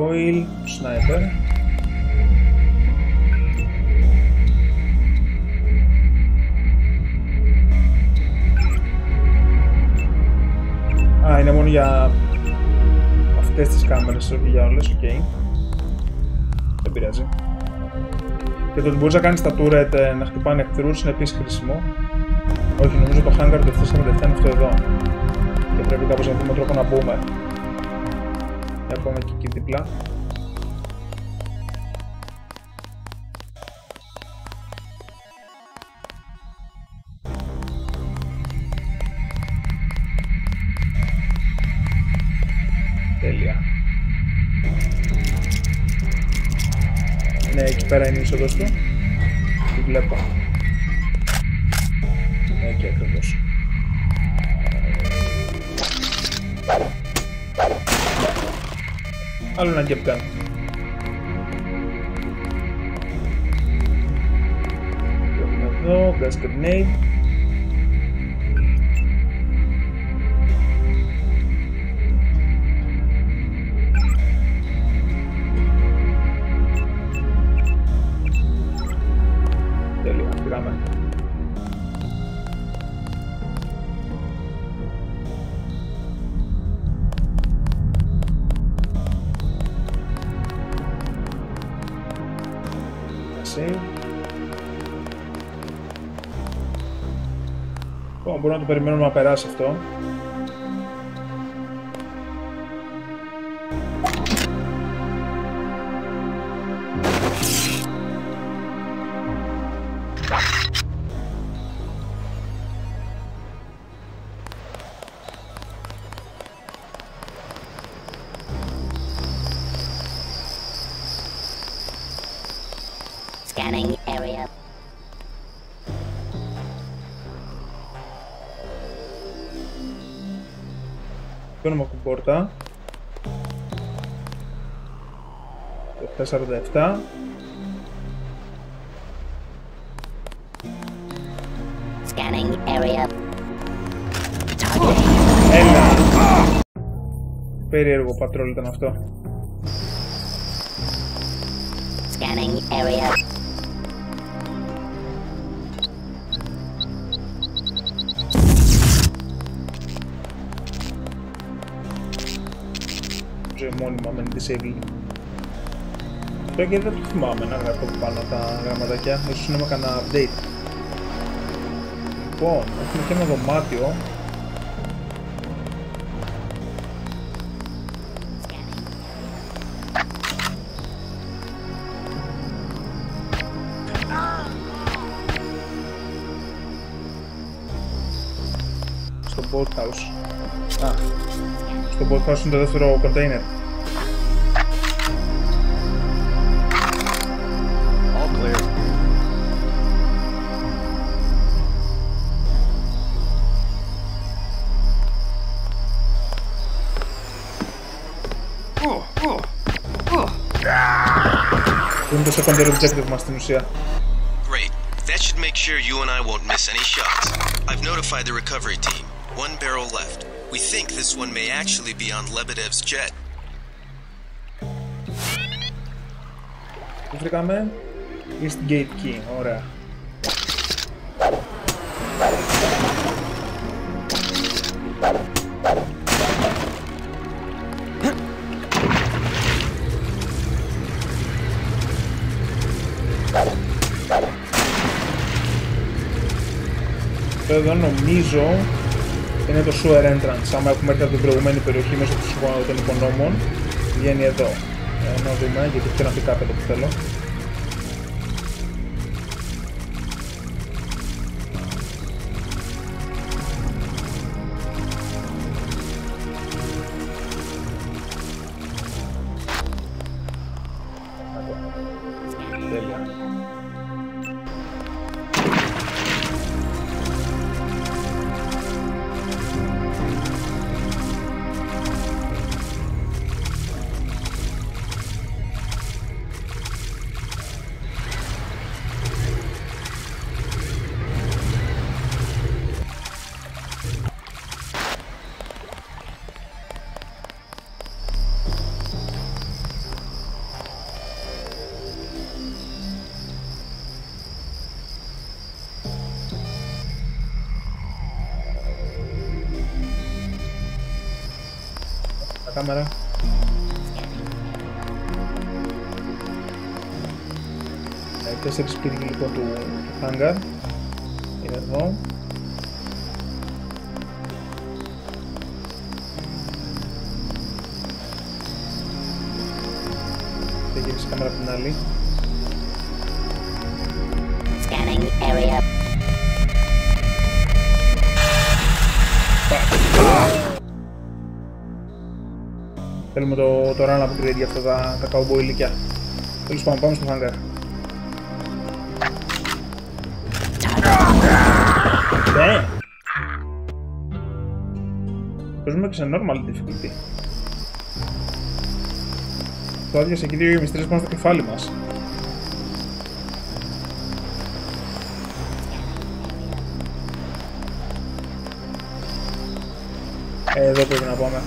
Oil, sniper. Α, είναι μόνο για αυτές τις κάμερες, όχι για όλες, οκ. Δεν πειράζει. Και το ότι μπορείς να κάνεις τα turret να χτυπάνε εχθρούς είναι επίσης χρήσιμο. Όχι, νομίζω το hangar του 747 είναι αυτό εδώ. Και πρέπει κάπως να βρούμε τρόπο να μπούμε. Ακόμα και εκεί δίπλα. Τέλεια. Ναι, εκεί πέρα είναι η είσοδος του. Τη βλέπω. Εκεί ακριβώς. Άλλο ένα gap gun. Εδώ, gas grenade. Τέλεια, πήγαμε. Μπορούμε να το περιμένουμε να περάσει αυτό. Scanning area. Παίρνουμε από την πόρτα. Το 747. Scanning area. Έλα! Περίεργο πατρόλ ήταν αυτό. Scanning area. Μόνιμα με disable. Το και δεν το θυμάμαι να γράφω πάνω τα γραμματάκια, ίσως είναι με κανένα update. Λοιπόν, έχουμε και ένα δωμάτιο. Στο boathouse. Α, στο boathouse είναι το δεύτερο container. Είναι το secondary objective μας στην ουσία. Great. That should make sure you and I won't miss any shots. I've notified the recovery team. One barrel left. We think this one may actually be on Lebedev's jet. Τι βρήκαμε? East Gate Key. Ωραία. Εδώ νομίζω είναι το sewer entrance. Άμα έχουμε έρθει από την προηγούμενη περιοχή μέσω των υπονόμων, βγαίνει εδώ. Να δούμε, γιατί θέλω να πει κάπου που θέλω. Κάμερα. Τέσσερις πύργοι λοιπόν του hangar. Είναι εδώ. Θα γυρίσει κάμερα από την άλλη. Scanning area. Θέλουμε το run upgrade για αυτά τα cowboy ηλικιά. Τέλος πάντων, πάμε στο hangar. Ναι! Παίζουμε και σε normal difficulty. Το άδειασε εκεί δύο γεμιστρίες πάνω στο κεφάλι μας. Εδώ πρέπει να πάμε.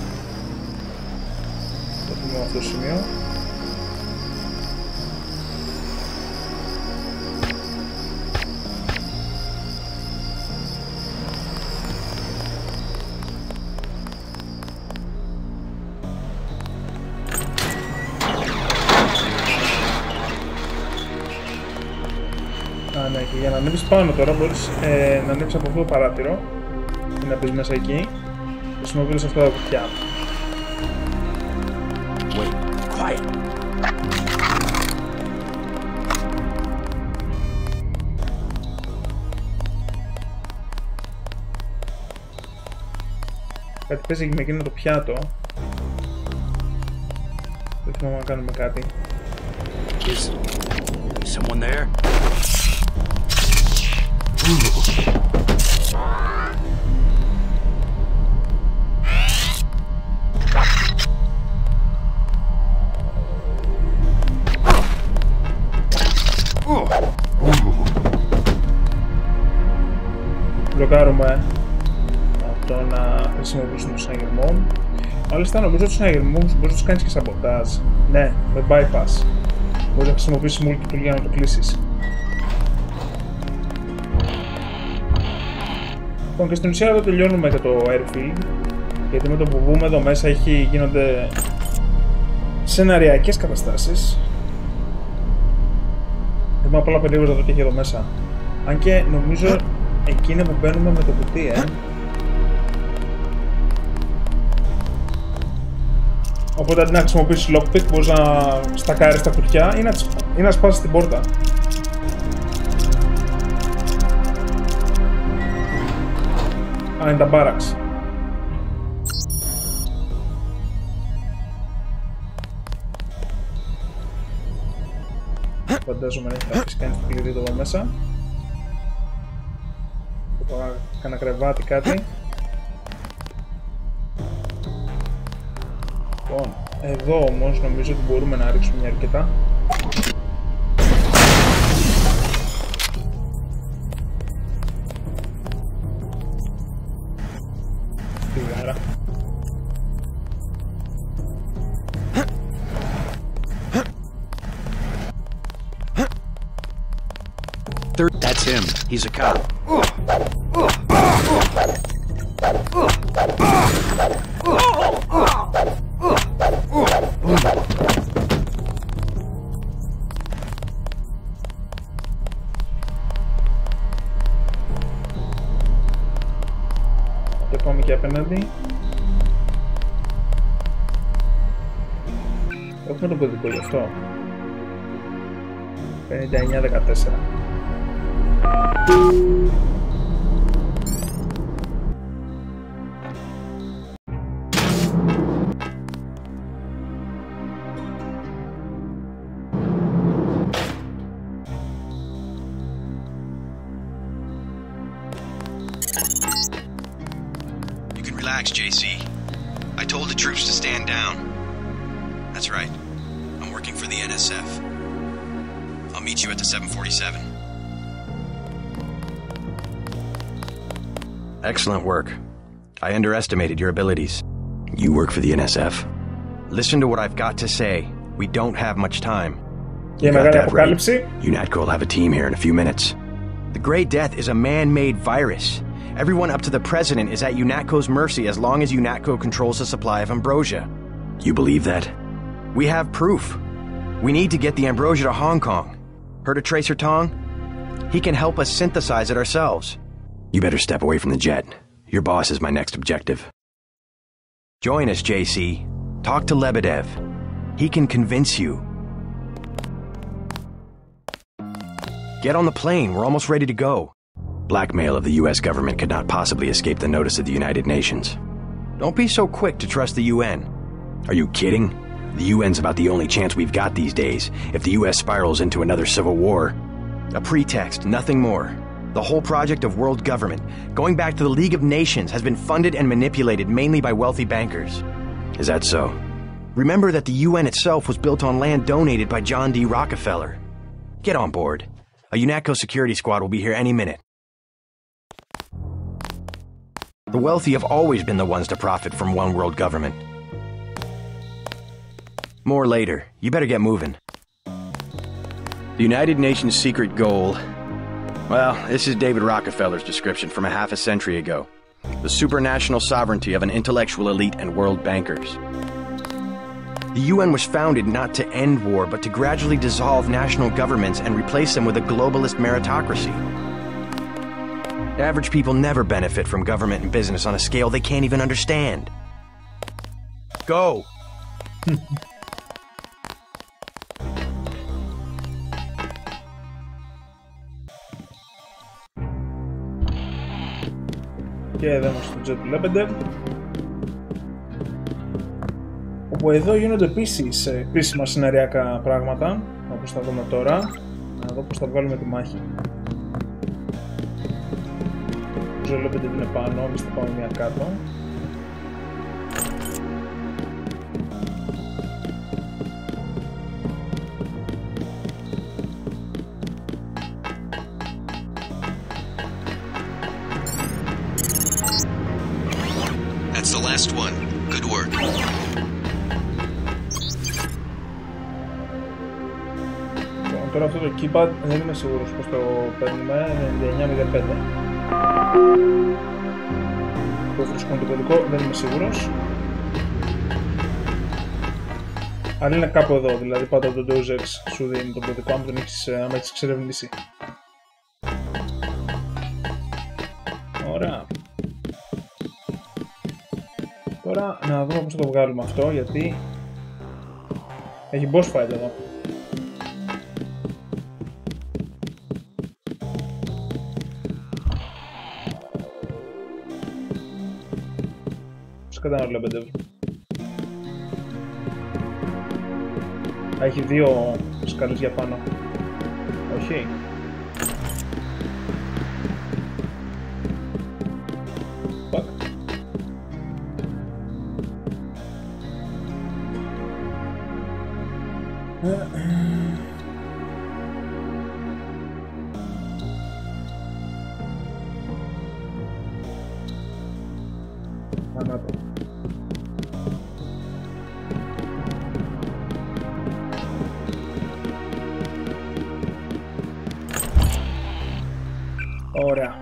Αυτό το σημείο. Α, ναι, και για να ανέβεις πάνω τώρα μπορείς να ανέβεις από αυτό το παράθυρο και να μπεις μέσα εκεί. Χρησιμοποιείς αυτά τα κουτιά. Κάτι παίζει με εκείνο το πιάτο. Δεν θυμάμαι να κάνουμε κάτι. Someone there? Μπλοκάρουμε αυτό να χρησιμοποιήσουμε το συναγερμό. Μάλιστα νομίζω ότι τους συναγερμούς μπορείς να τους κάνεις και σαμποτάζ. Ναι, με bypass. Μπορείς να χρησιμοποιήσεις multi-tool για να το κλείσεις. Λοιπόν, και στην ουσία εδώ τελειώνουμε και το airfield. Γιατί με το που βγούμε εδώ μέσα γίνονται σεναριακές καταστάσεις. Είμαι απλά περίεργος να δω τι έχει εδώ μέσα. Αν και νομίζω εκεί είναι που μπαίνουμε με το κουτί, Οπότε αντί να χρησιμοποιήσεις lockpick μπορείς να στακάρεις τα κουτιά ή να σπάσεις την πόρτα. Α, είναι τα barracks. Φαντάζομαι να έχει κάποιος κάνει το κλειδί εδώ μέσα. Κάνα κρεβάτι κάτι. Λοιπόν, εδώ όμως νομίζω ότι μπορούμε να ρίξουμε μια αρκετά. Φιγάρα. That's him. He's a cop. Και πάμε και απέναντι. Έχουμε το κωδικό γι' αυτό. 59-14. You can relax, JC. I told the troops to stand down. That's right. I'm working for the NSF. I'll meet you at the 747. Excellent work. I underestimated your abilities. You work for the NSF? Listen to what I've got to say. We don't have much time. You got that right. UNATCO will have a team here in a few minutes. The Great Death is a man-made virus. Everyone up to the President is at UNATCO's mercy as long as UNATCO controls the supply of ambrosia. You believe that? We have proof. We need to get the ambrosia to Hong Kong. Heard of Tracer Tong? He can help us synthesize it ourselves. You better step away from the jet. Your boss is my next objective. Join us, JC. Talk to Lebedev. He can convince you. Get on the plane. We're almost ready to go. Blackmail of the U.S. government could not possibly escape the notice of the United Nations. Don't be so quick to trust the UN. Are you kidding? The UN's about the only chance we've got these days. If the US spirals into another civil war. A pretext, nothing more. The whole project of world government, going back to the League of Nations, has been funded and manipulated mainly by wealthy bankers. Is that so? Remember that the UN itself was built on land donated by John D. Rockefeller. Get on board. A UNATCO security squad will be here any minute. The wealthy have always been the ones to profit from one world government. More later. You better get moving. The United Nations' secret goal... Well, this is David Rockefeller's description from a half a century ago. The supranational sovereignty of an intellectual elite and world bankers. The UN was founded not to end war, but to gradually dissolve national governments and replace them with a globalist meritocracy. Average people never benefit from government and business on a scale they can't even understand. Go! Και εδώ είμαστε στο jet του Lebedev, όπου εδώ γίνονται επίσης επίσημα σεναριακά πράγματα, όπως θα δούμε τώρα. Να δω πώς θα βγάλουμε τη μάχη. Ο Lebedev είναι πάνω, εμείς θα πάμε μια κάτω. That's the last one. Good work. Τώρα αυτό το keypad δεν είμαι σίγουρος πως το παίρνουμε. 9905. Το βρίσκουμε το κωδικό, δεν είμαι σίγουρος. Αλλά είναι κάπου εδώ, δηλαδή πάντα το Deus Ex σου δίνει τον κωδικό αν έχεις εξερευνήσει. Ωραία. Τώρα να δούμε πώς θα το βγάλουμε αυτό, γιατί έχει boss fight εδώ. Πώς κατάλαβα το Lebedev. Έχει δύο σκάλες για πάνω. Όχι. Ωραία.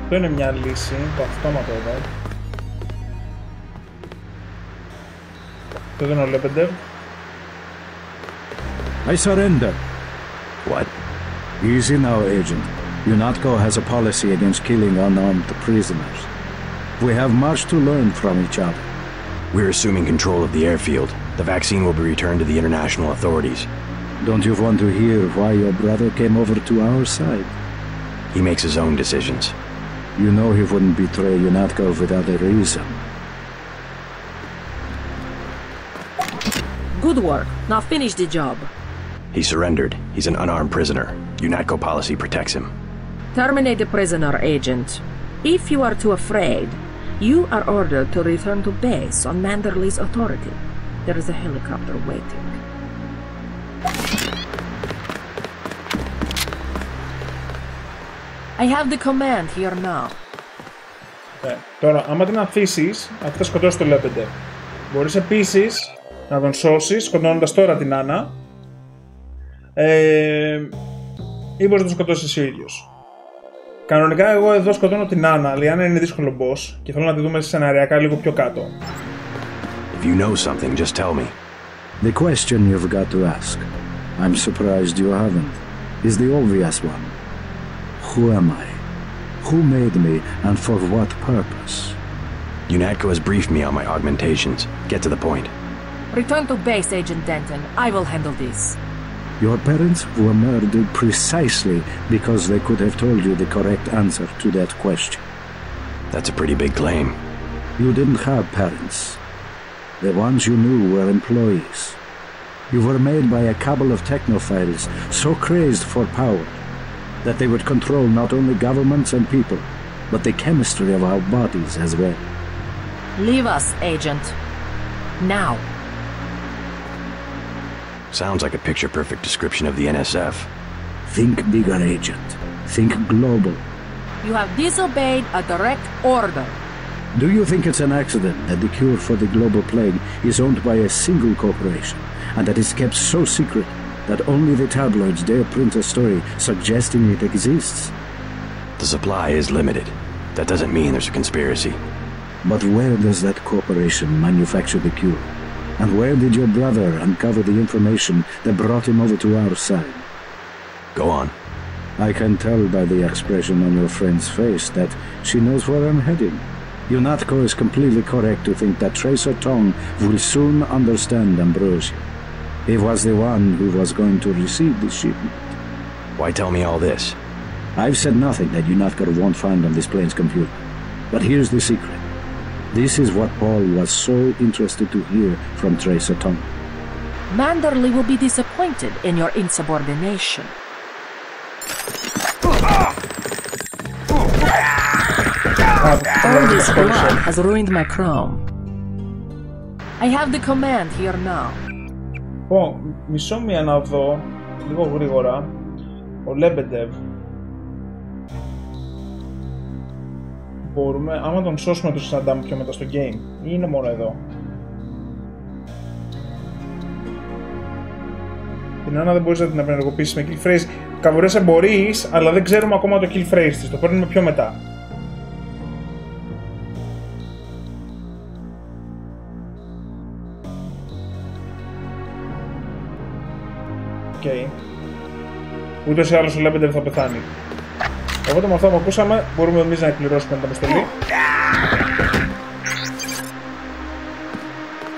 Αυτό είναι μια λύση, το αυτόματο εδώ. Το δίνω ο Alexbeav. I surrender. What? Easy now, Agent. UNATCO has a policy against killing unarmed prisoners. We have much to learn from each other. We're assuming control of the airfield. The vaccine will be returned to the international authorities. Don't you want to hear why your brother came over to our side? He makes his own decisions. You know he wouldn't betray UNATCO without a reason. Good work. Now finish the job. He surrendered. He's an unarmed prisoner. UNATCO policy protects him. Terminate the prisoner, Agent. If you are too afraid, you are ordered to return to base on Manderley's authority. There is a helicopter waiting. I have the command here now. Τώρα, άμα την αφήσεις, αυτή θα σκοτώσει το Alexbeav. Μπορείς επίσης να τον σώσεις, σκοτώνοντας τώρα την Άννα. Ή μπορείς να τον σκοτώσεις εσύ ο ίδιος. Κανονικά εγώ εδώ σκοτώνω την Άννα, αλλά η Άννα είναι δύσκολο boss και θέλω να τη δούμε σεναριακά λίγο πιο κάτω. If you know something, just tell me. The question you've got to ask, I'm surprised you haven't, is the obvious one. Who am I? Who made me, and for what purpose? UNATCO has briefed me on my augmentations. Get to the point. Return to base, Agent Denton. I will handle this. Your parents were murdered precisely because they could have told you the correct answer to that question. That's a pretty big claim. You didn't have parents. The ones you knew were employees. You were made by a cabal of technophiles so crazed for power that they would control not only governments and people, but the chemistry of our bodies as well. Leave us, Agent. Now. Sounds like a picture-perfect description of the NSF. Think bigger, Agent. Think global. You have disobeyed a direct order. Do you think it's an accident that the cure for the global plague is owned by a single corporation, and that it's kept so secret that only the tabloids dare print a story suggesting it exists? The supply is limited. That doesn't mean there's a conspiracy. But where does that corporation manufacture the cure? And where did your brother uncover the information that brought him over to our side? Go on. I can tell by the expression on your friend's face that she knows where I'm heading. UNATCO is completely correct to think that Tracer Tong will soon understand Ambrosia. He was the one who was going to receive the shipment. Why tell me all this? I've said nothing that UNATCO won't find on this plane's computer. But here's the secret. This is what Paul was so interested to hear from Tracer Tong. Manderley will be disappointed in your insubordination. All this blood has ruined my chrome. I have the command here now. Μισό μία να δω, λίγο γρήγορα, ο Alexbeav. Μπορούμε, άμα τον σώσουμε το συναντάμε πιο μετά στο game, ή είναι μόνο εδώ? Την Άννα δεν μπορείς να την απενεργοποιήσεις με kill phrase. Καβουρέσα μπορείς, αλλά δεν ξέρουμε ακόμα το kill phrase της, το παίρνουμε πιο μετά. Okay. Ούτως ή άλλως ο Alexbeav θα πεθάνει. Οπότε με αυτό που ακούσαμε μπορούμε εμείς να εκπληρώσουμε την αποστολή.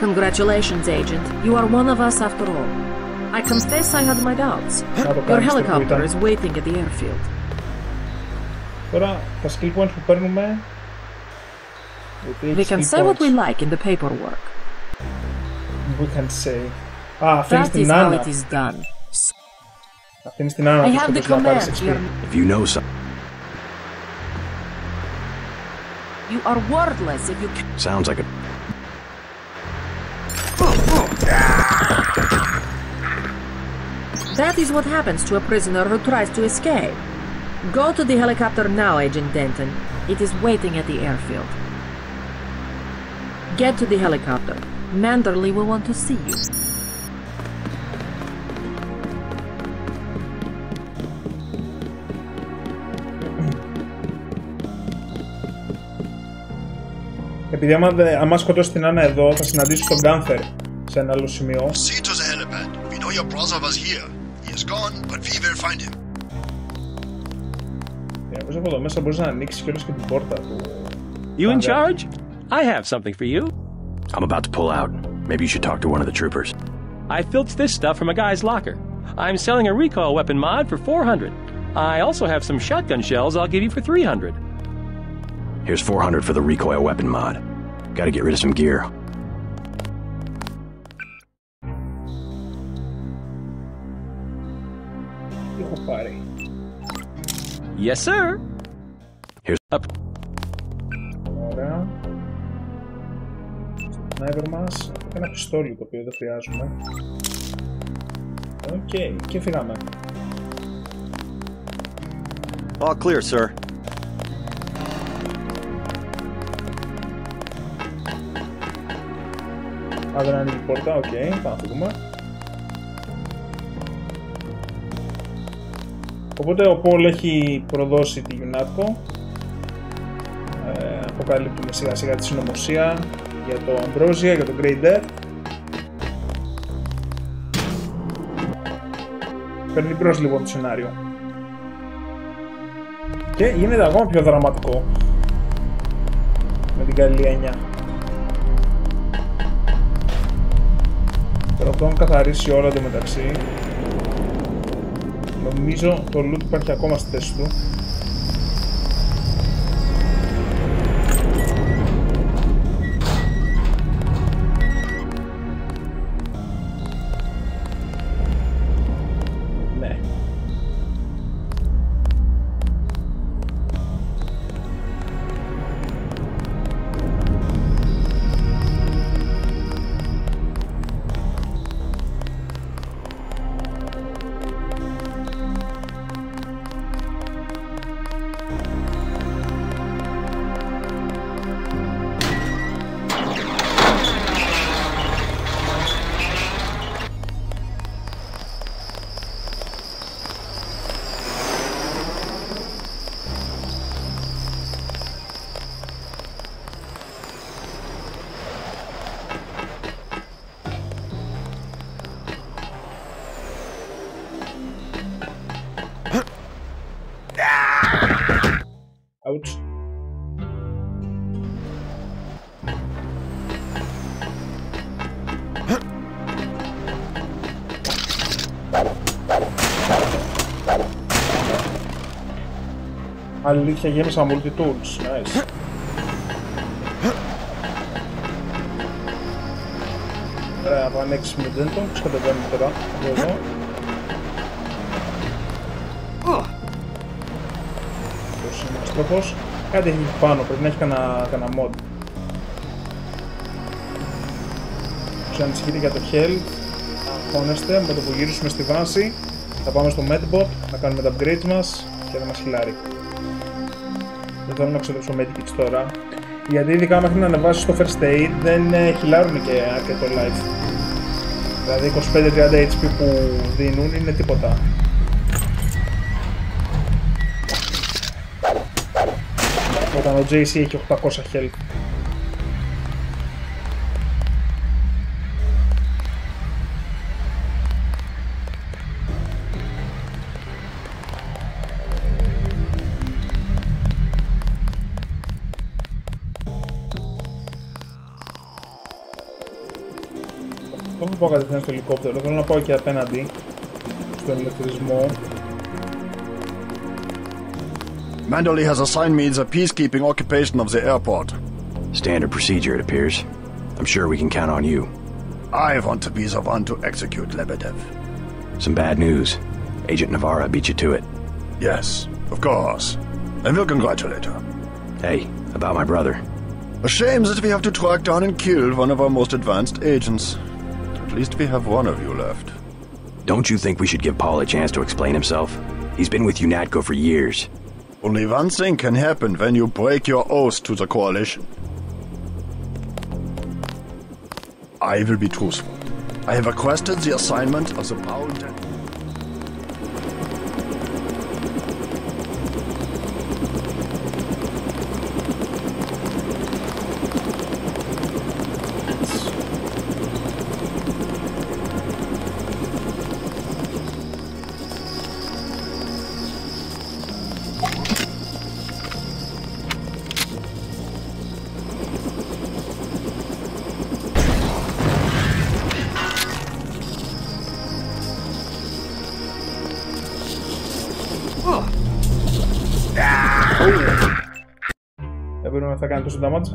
Congratulations, Agent. You are one of us after all. I confess I had my doubts. Your helicopter is waiting at the airfield. Τώρα τα skill points που παίρνουμε. We can say what we like in the paperwork. We can say. Αφήνεις την Άννα. That is how it is done. Αφήνεις την Άννα. I have the command here. If you know something. You are worthless if you can. Sounds like a. That is what happens to a prisoner who tries to escape. Go to the helicopter now, Agent Denton. It is waiting at the airfield. Get to the helicopter. Manderley will want to see you. Επειδή άμα σκοτώσει την Άννα εδώ, θα συναντήσω τον Γκάνθερ σε ένα άλλο σημείο. See to the helipad. We know your brother was here. He is gone, but we will find him. Πώς από εδώ μέσα μπορείς να ανοίξεις κιόλας και την πόρτα του. You in charge? I have something for you. I'm about to pull out. Maybe you should talk to one of the troopers. I filched this stuff from a guy's locker. I'm selling a recoil weapon mod for 400. I also have some shotgun shells I'll give you for 300. Here's 400 for the recoil weapon mod. Gotta get rid of some gear. Τι έχω πάρει? Yes, sir. Here's up. Ωραία. Σνάιπερ μας. Ένα πιστόλι το οποίο δεν χρειάζομαι. Οκ, και φύγαμε. All clear, sir. Δεν ανοίγει η πόρτα, οκ, πάμε να φύγουμε. Οπότε ο Πολ έχει προδώσει τη UNATCO. Αποκαλύπτουμε σιγά σιγά τη συνωμοσία για το Ambrosia, για το Great Death. Παίρνει μπρος λοιπόν το σενάριο. Και γίνεται ακόμα πιο δραματικό. Με την καλή έννοια. Τώρα αυτό έχουν καθαρίσει όλα το μεταξύ. Νομίζω το loot υπάρχει ακόμα στη θέση του. Ναι. Ouch. Αλήθεια, γέμισα multi-tools. Nice. Ωραία, από ανέξι με δεν τον κατεβαίνουμε τώρα από εδώ. Πώς είναι ο τρόπος. Κάτι έχει πάνω, πρέπει να έχει κανένα mod. Τους ανησυχείτε για το health. Αγχώνεστε, με το που γυρίσουμε στη βάση θα πάμε στο medbot, να κάνουμε τα upgrades μας και θα μας χιλάρει. Δεν θέλω να ξοδέψω medkits τώρα, γιατί ειδικά μέχρι να ανεβάσεις το first aid δεν χιλάρουν και αρκετό life. Δηλαδή 25-30 HP που δίνουν είναι τίποτα. Όταν ο JC έχει 800 health. Δεν θα πάω κατευθείαν στο ελικόπτερο, θέλω να πάω και απέναντι στον ηλεκτρισμό. Manderley has assigned me the peacekeeping occupation of the airport. Standard procedure, it appears. I'm sure we can count on you. I want to be the one to execute Lebedev. Some bad news. Agent Navarra beat you to it. Yes, of course. I will congratulate her. Hey, about my brother. A shame that we have to track down and kill one of our most advanced agents. At least we have one of you left. Don't you think we should give Paul a chance to explain himself? He's been with UNATCO for years. Only one thing can happen when you break your oath to the Coalition. I will be truthful. I have requested the assignment of the Paul... Δεν μπορούμε να θα κάνει τόσο damage.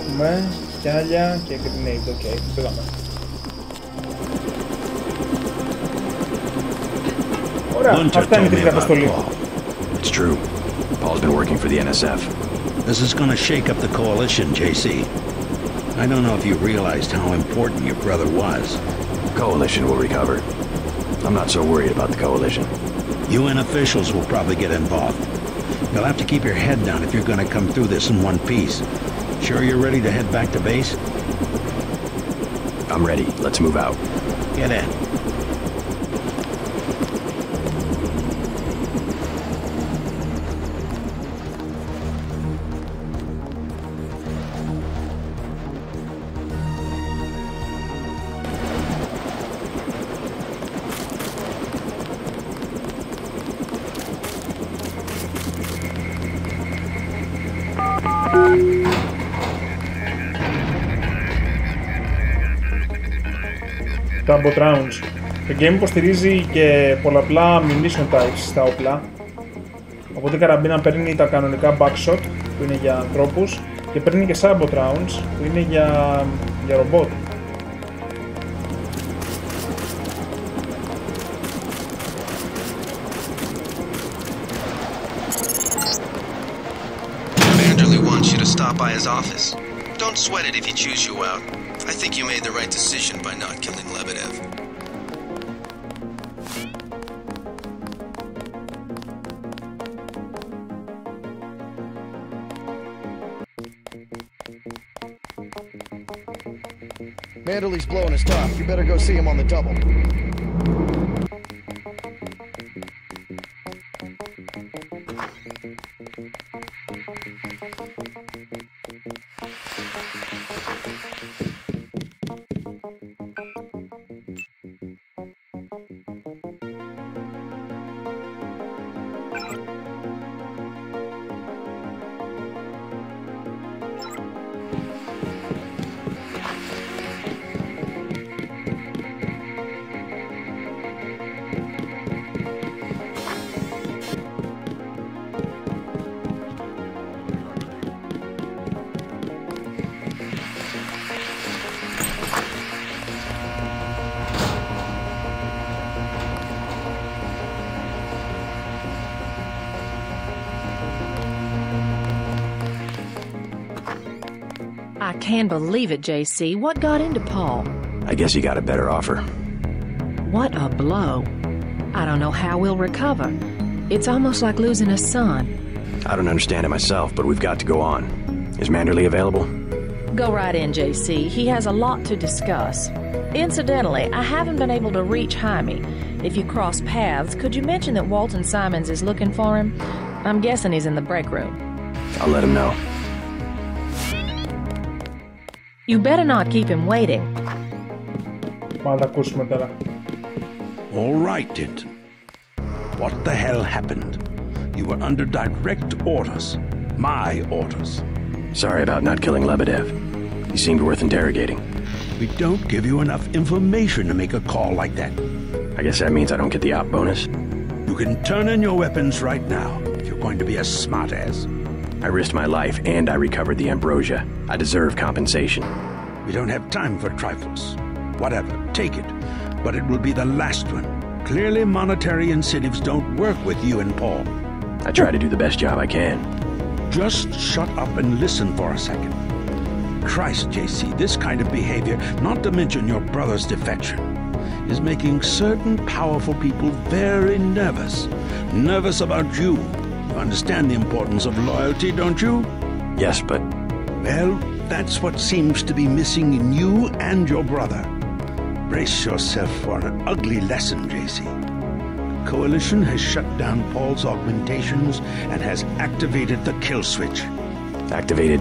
Έχουμε κιάλια και grenade, ok, πήγαμε. Ωραία, αυτά είναι την αποστολή. It's true. Paul's been working for the NSF. This is gonna shake up the coalition, JC. I don't know if you realized how important your brother was. Coalition will recover. I'm not so worried about the coalition. UN officials will probably get involved. You'll have to keep your head down if you're gonna come through this in one piece. Sure you're ready to head back to base? I'm ready. Let's move out. Get in. Turbo rounds. Το game υποστηρίζει και πολλαπλά munition types στα όπλα. Οπότε η καραμπίνα παίρνει τα κανονικά backshot που είναι για ανθρώπους και παίρνει και sabot rounds που είναι για ρομπότ. Manderley wants you to stop by his office. Don't sweat it if he chews you out. I think you made the right decision by not killing Lebedev. Manderley's blowing his top. You better go see him on the double. I can't believe it, JC. What got into Paul? I guess he got a better offer. What a blow. I don't know how we'll recover. It's almost like losing a son. I don't understand it myself, but we've got to go on. Is Manderley available? Go right in, JC. He has a lot to discuss. Incidentally, I haven't been able to reach Jaime. If you cross paths, could you mention that Walton Simons is looking for him? I'm guessing he's in the break room. I'll let him know. You better not keep him waiting. All right, Denton. What the hell happened? You were under direct orders. My orders. Sorry about not killing Lebedev. He seemed worth interrogating. We don't give you enough information to make a call like that. I guess that means I don't get the op bonus. You can turn in your weapons right now. If you going to be a smartass. I risked my life and I recovered the ambrosia. I deserve compensation. We don't have time for trifles. Whatever, take it. But it will be the last one. Clearly monetary incentives don't work with you and Paul. I try to do the best job I can. Just shut up and listen for a second. Christ, JC, this kind of behavior, not to mention your brother's defection, is making certain powerful people very nervous. Nervous about you. You understand the importance of loyalty, don't you? Yes, but... Well, that's what seems to be missing in you and your brother. Brace yourself for an ugly lesson, JC. The Coalition has shut down Paul's augmentations and has activated the kill switch. Activated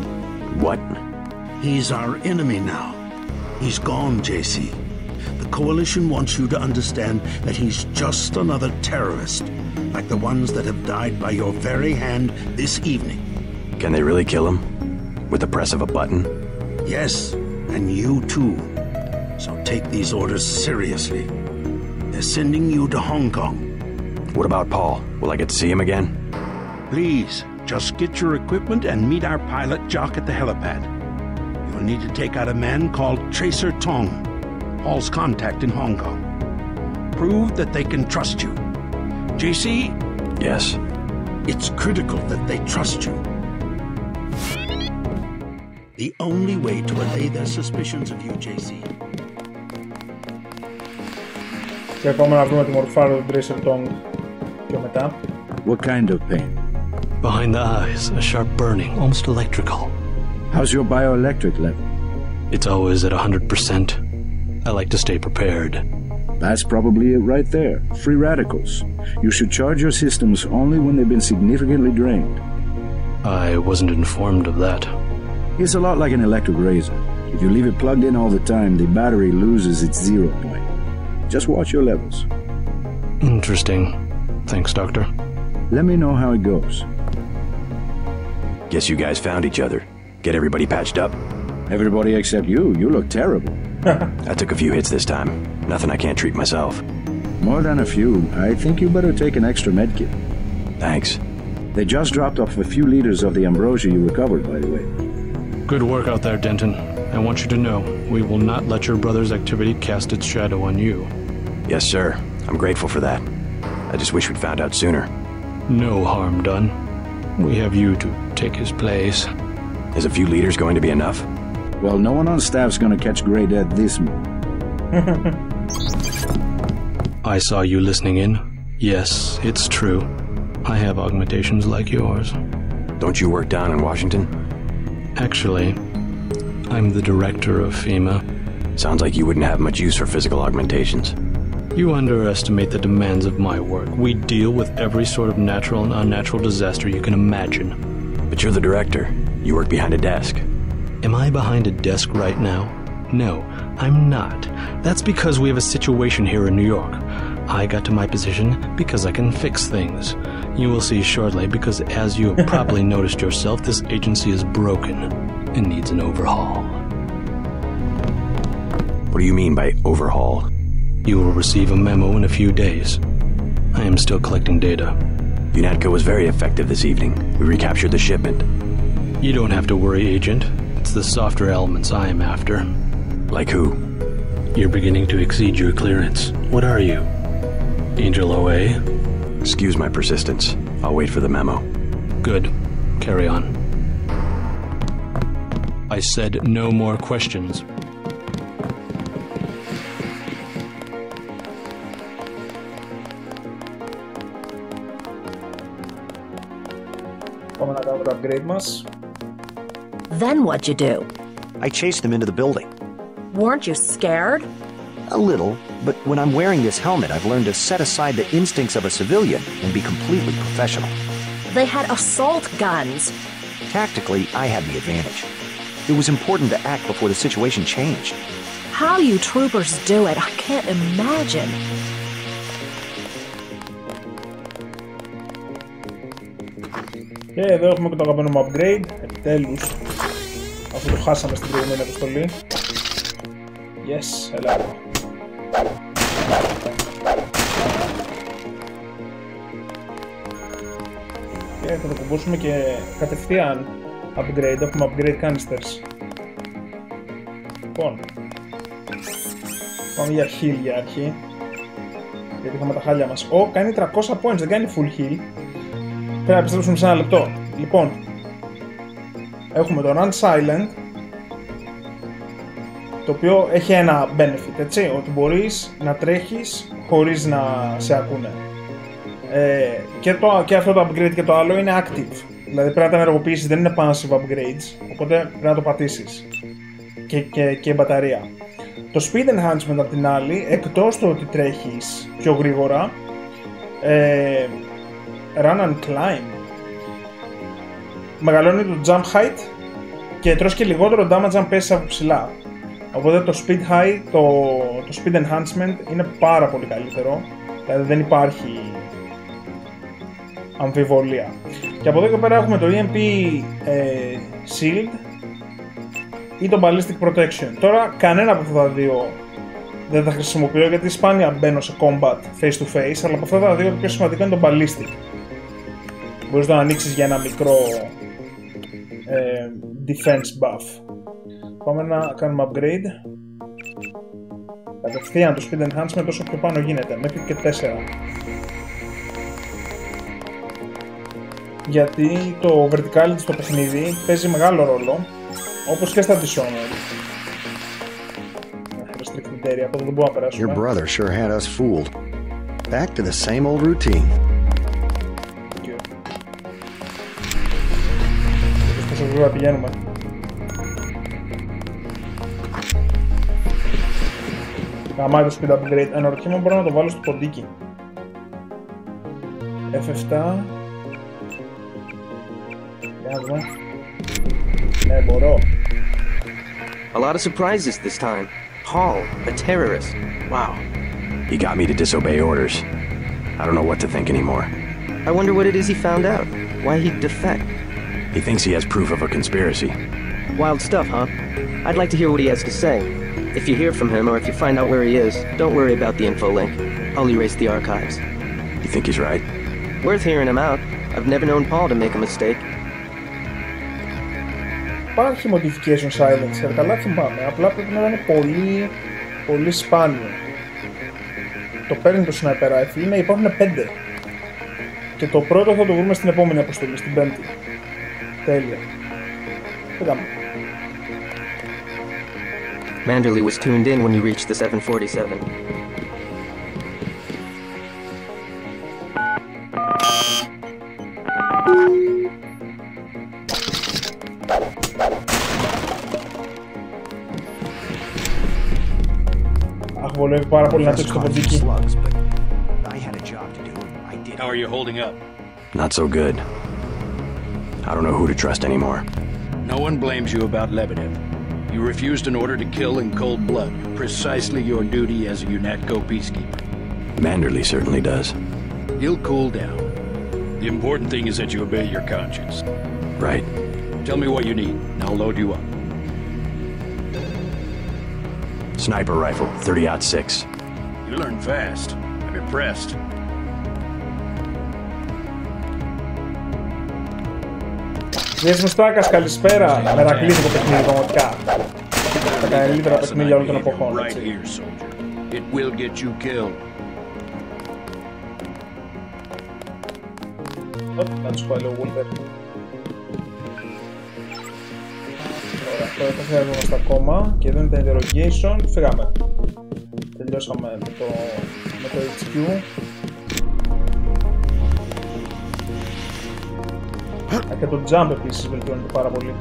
what? He's our enemy now. He's gone, JC. The Coalition wants you to understand that he's just another terrorist, like the ones that have died by your very hand this evening. Can they really kill him? With the press of a button? Yes, and you too. So take these orders seriously. They're sending you to Hong Kong. What about Paul? Will I get to see him again? Please, just get your equipment and meet our pilot Jock at the helipad. You'll need to take out a man called Tracer Tong, Paul's contact in Hong Kong. Prove that they can trust you. JC? Yes. It's critical that they trust you. The only way to allay their suspicions of you, JC. Και πάμε να βρούμε τη μορφάρα του Tracer Tong πιο μετά. What kind of pain? Behind the eyes, a sharp burning, almost electrical. How's your bioelectric level? It's always at 100%. I like to stay prepared. That's probably it right there. Free radicals. You should charge your systems only when they've been significantly drained. I wasn't informed of that. It's a lot like an electric razor. If you leave it plugged in all the time, the battery loses its 0 point. Just watch your levels. Interesting. Thanks, Doctor. Let me know how it goes. Guess you guys found each other. Get everybody patched up? Everybody except you. You look terrible. I took a few hits this time. Nothing I can't treat myself. More than a few. I think you better take an extra medkit. Thanks. They just dropped off a few liters of the ambrosia you recovered, by the way. Good work out there, Denton. I want you to know, we will not let your brother's activity cast its shadow on you. Yes, sir. I'm grateful for that. I just wish we'd found out sooner. No harm done. We have you to take his place. Is a few liters going to be enough? Well, no one on staff's gonna catch Grey Death this morning. I saw you listening in. Yes, it's true. I have augmentations like yours. Don't you work down in Washington? Actually, I'm the director of FEMA. Sounds like you wouldn't have much use for physical augmentations. You underestimate the demands of my work. We deal with every sort of natural and unnatural disaster you can imagine. But you're the director. You work behind a desk. Am I behind a desk right now? No, I'm not. That's because we have a situation here in New York. I got to my position because I can fix things. You will see shortly because, as you have probably noticed yourself, this agency is broken and needs an overhaul. What do you mean by overhaul? You will receive a memo in a few days. I am still collecting data. UNATCO was very effective this evening. We recaptured the shipment. You don't have to worry, Agent. It's the softer elements I am after. Like who? You're beginning to exceed your clearance. What are you? Angel OA? Excuse my persistence. I'll wait for the memo. Good. Carry on. I said no more questions. Πάμε να κάνουμε το upgrade μας. Then what'd you do? I chased them into the building. Weren't you scared? A little, but when I'm wearing this helmet, I've learned to set aside the instincts of a civilian and be completely professional. They had assault guns. Tactically, I had the advantage. It was important to act before the situation changed. How you troopers do it, I can't imagine. Και εδώ έχουμε και το αγαπημένο μου upgrade, επιτέλους, αφού το χάσαμε στην προηγούμενη αποστολή. Yes, έλα εδώ. Και θα το κουμπώσουμε και κατευθείαν upgrade. Έχουμε upgrade canisters. Λοιπόν, πάμε για heal για αρχή. Γιατί είχαμε τα χάλια μας. Κάνει 300 points, δεν κάνει full heal. Πρέπει να επιστρέψουμε σε ένα λεπτό. Λοιπόν, έχουμε το Run Silent, το οποίο έχει ένα benefit, έτσι, ότι μπορείς να τρέχεις χωρίς να σε ακούνε. Και αυτό το upgrade και το άλλο είναι active. Δηλαδή πρέπει να τα ενεργοποιήσεις, δεν είναι passive upgrades, οπότε πρέπει να το πατήσεις. Και μπαταρία. Το speed enhancement απ' την άλλη, εκτός του ότι τρέχεις πιο γρήγορα, run and climb, μεγαλώνει το jump height και τρως και λιγότερο damage αν πέσεις από ψηλά. Οπότε το speed high, το speed enhancement είναι πάρα πολύ καλύτερο, δηλαδή δεν υπάρχει αμφιβολία. Και από εδώ και πέρα έχουμε το EMP shield ή το ballistic protection. Τώρα κανένα από αυτά τα δύο δεν τα χρησιμοποιώ γιατί σπάνια μπαίνω σε combat face to face, αλλά από αυτά τα δύο το πιο σημαντικό είναι το ballistic. Μπορείς να το ανοίξεις για ένα μικρό defense buff. Πάμε να κάνουμε upgrade. Κατευθείαν το speed enhancement όσο πιο πάνω γίνεται, μέχρι και 4. Γιατί το verticality στο παιχνίδι παίζει μεγάλο ρόλο, όπως και στα Dishonored. Restricted area, από εδώ δεν μπορούμε να περάσουμε. Your brother sure had us fooled. Back to the same old routine. Πόσο γρήγορα πηγαίνουμε. Γαμάει το speed upgrade. Αναρωτιέμαι μπορώ να το βάλω στο ποντίκι. F7. Για να δούμε. Ναι, μπορώ. A lot of surprises this time. Paul, a terrorist. Wow. He got me to disobey orders. I don't know what to think anymore. I wonder what it is he found out. Why he'd defect. He thinks he has proof of a conspiracy. Wild stuff, huh? I'd like to hear what he has to say. If you hear from him or if you find out where he is, don't worry about the info link. I'll erase the archives. You think he's right? Worth hearing him out. I've never known Paul to make a mistake. Υπάρχει modification silencer, καλά θυμάμαι, απλά πρέπει να είναι πολύ, πολύ σπάνιο. Το παίρνει το sniper rifle, υπάρχουν 5. Και το πρώτο θα το βρούμε στην επόμενη αποστολή, στην 5η. Τέλεια. Πήγαμε. Manderley was tuned in when you reached the 747. Βολεύει πάρα πολύ να τρίξει το ποντίκι. How are you holding up? Not so good. I don't know who to trust anymore. No one blames you about Lebedev. You refused an order to kill in cold blood, precisely your duty as a UNATCO peacekeeper. Manderley certainly does. He'll cool down. The important thing is that you obey your conscience. Right. Tell me what you need, and I'll load you up. Sniper rifle, 30-06. You learn fast. I'm impressed. Γεια Μουστάκας, καλησπέρα. Μερακλείδη το παιχνίδι, πραγματικά. Τα καλύτερα παιχνίδια όλων των εποχών. It will get you killed. Να τους πάει λίγο Wolfer. Ωραία, τώρα θα χρειαζόμαστε ακόμα και εδώ είναι τα interrogation. Φύγαμε. Τελειώσαμε με το HQ. Και το jump επίσης βελτιώνεται πάρα πολύ.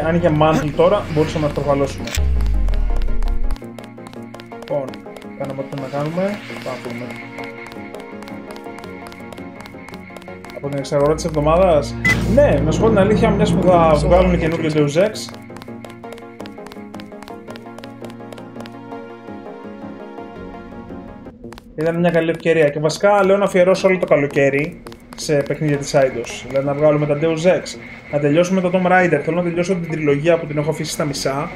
Αν είχε mantle τώρα μπορούσαμε να το προβαλώσουμε. Λοιπόν, κάναμε ό,τι να κάνουμε. Πάμε. Από την εξαγορά της εβδομάδας. Ναι, να σου πω την αλήθεια, μιας που θα βγάλουν καινούργιο Deus Ex. Ήταν μια καλή ευκαιρία και βασικά λέω να αφιερώσω όλο το καλοκαίρι σε παιχνίδια της Eidos. Δηλαδή να βγάλουμε τα Deus Ex, να τελειώσουμε το Tomb Raider. Θέλω να τελειώσω την τριλογία που την έχω αφήσει στα μισά.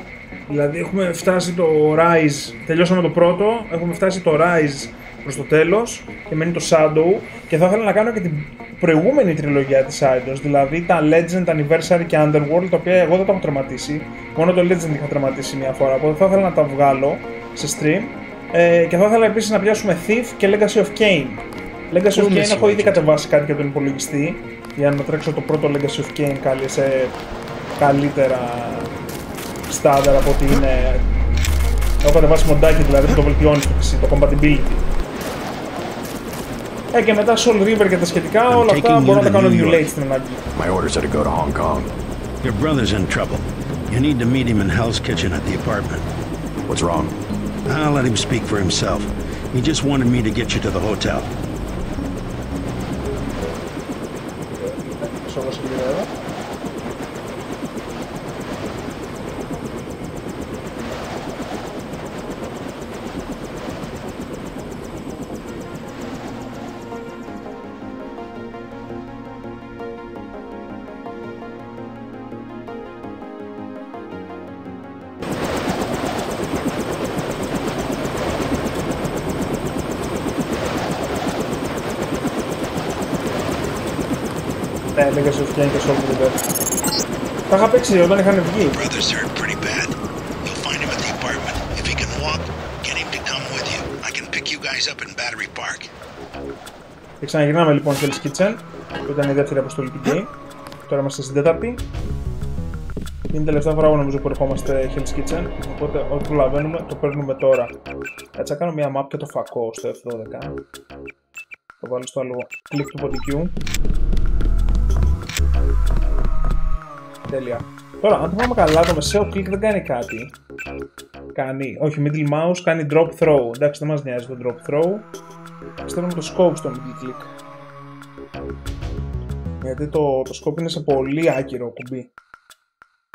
Δηλαδή έχουμε φτάσει το Rise, τελειώσαμε το πρώτο, έχουμε φτάσει το Rise προς το τέλος και μένει το Shadow, και θα ήθελα να κάνω και την προηγούμενη τριλογία της Eidos, δηλαδή τα Legend, Anniversary και Underworld, τα οποία εγώ δεν τα έχω τερματίσει, μόνο το Legend είχα τερματίσει μια φορά, οπότε θα ήθελα να τα βγάλω σε stream, και θα ήθελα επίσης να πιάσουμε Thief και Legacy of Kain. Legacy of Kain έχω ήδη κατεβάσει κάτι για τον υπολογιστή, για να τρέξω το πρώτο Legacy of Kain σε καλύτερα στάνταρ από ότι είναι. Έχω κατεβάσει μοντάκι δηλαδή που το βελτιώνει στο PC, το compatibility. Και μετά Soul River και τα σχετικά, όλα αυτά μπορώ να τα κάνω emulate στην ανάγκη. My orders are to go to Hong Kong. Your brother's in trouble. You need to meet him in Hell's Kitchen at the apartment. What's wrong? I'll let him speak for himself. He just wanted me to get you to the hotel. Legacy of Kain και Soul River. Τα είχα παίξει όταν είχαν βγει. Και ξαναγυρνάμε λοιπόν Hell's Kitchen, που ήταν η δεύτερη αποστολή του game. Τώρα είμαστε στην τέταρτη. Είναι η τελευταία φορά που νομίζω που ερχόμαστε Hell's Kitchen, οπότε ό,τι προλαβαίνουμε το παίρνουμε τώρα. Έτσι θα κάνω μια map και το φακό στο F12. Το βάλω στο άλλο κλικ του ποντικού. Τέλεια. Τώρα, αν το πάμε καλά, το μεσαίο κλικ δεν κάνει κάτι. Κάνει, όχι, middle mouse κάνει drop throw. Εντάξει, δεν μας νοιάζει το drop throw. Στέλνουμε το scope στο middle click. Γιατί το scope είναι σε πολύ άκυρο κουμπί.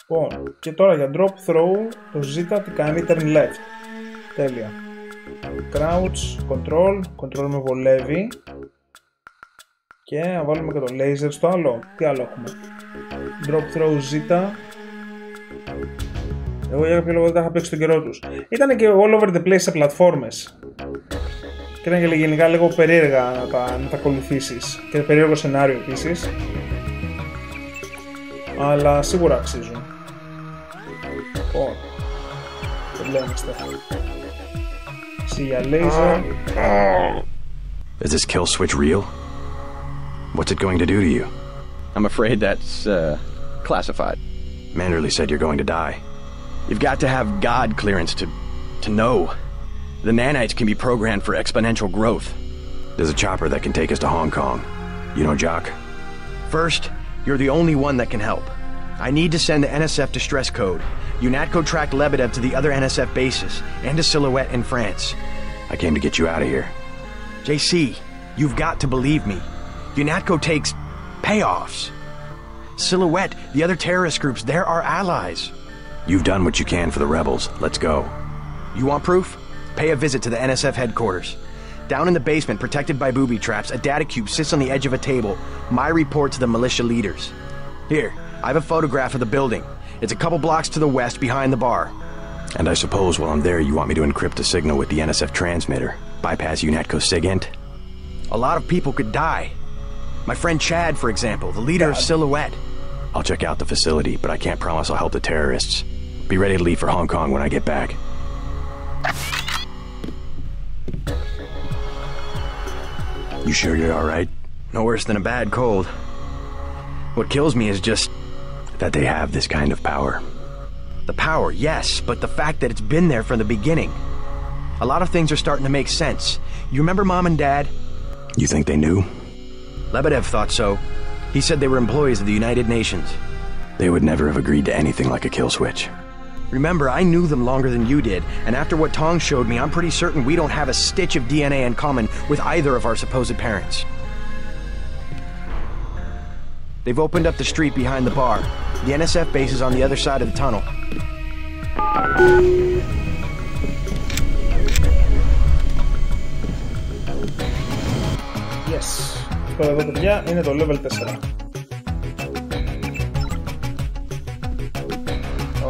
Λοιπόν, και τώρα για drop throw, το Z τι κάνει, turn left. Τέλεια. Crouch, control με βολεύει. Και να βάλουμε και το laser στο άλλο. Τι άλλο έχουμε? Drop throw Z. Εγώ για κάποιο λόγο δεν τα είχα παίξει τον καιρό τους. Ήταν και all over the place σε πλατφόρμες. Και ήταν και γενικά λίγο περίεργα να τα ακολουθήσεις. Και περίεργο σενάριο επίσης. Αλλά σίγουρα αξίζουν. Λοιπόν, το βλέπετε. Σιγά laser. Is this kill switch real? What's it going to do to you? I'm afraid that's, classified. Manderley said you're going to die. You've got to have God clearance to know. The nanites can be programmed for exponential growth. There's a chopper that can take us to Hong Kong. You know Jock? First, you're the only one that can help. I need to send the NSF distress code. UNATCO tracked Lebedev to the other NSF bases, and to Silhouette in France. I came to get you out of here. JC, you've got to believe me. UNATCO takes payoffs. Silhouette, the other terrorist groups, they're our allies. You've done what you can for the rebels. Let's go. You want proof? Pay a visit to the NSF headquarters. Down in the basement, protected by booby traps, a data cube sits on the edge of a table. My report to the militia leaders. Here, I have a photograph of the building. It's a couple blocks to the west behind the bar. And I suppose while I'm there you want me to encrypt a signal with the NSF transmitter. Bypass UNATCO SIGINT? A lot of people could die. My friend Chad, for example, the leader of Silhouette. I'll check out the facility, but I can't promise I'll help the terrorists. Be ready to leave for Hong Kong when I get back. You sure you're alright? No worse than a bad cold. What kills me is just that they have this kind of power. The power, yes, but the fact that it's been there from the beginning. A lot of things are starting to make sense. You remember Mom and Dad? You think they knew? Lebedev thought so. He said they were employees of the United Nations. They would never have agreed to anything like a kill switch. Remember, I knew them longer than you did, and after what Tong showed me, I'm pretty certain we don't have a stitch of DNA in common with either of our supposed parents. They've opened up the street behind the bar. The NSF base is on the other side of the tunnel. Yes. Αυτό εδώ, παιδιά, είναι το level 4.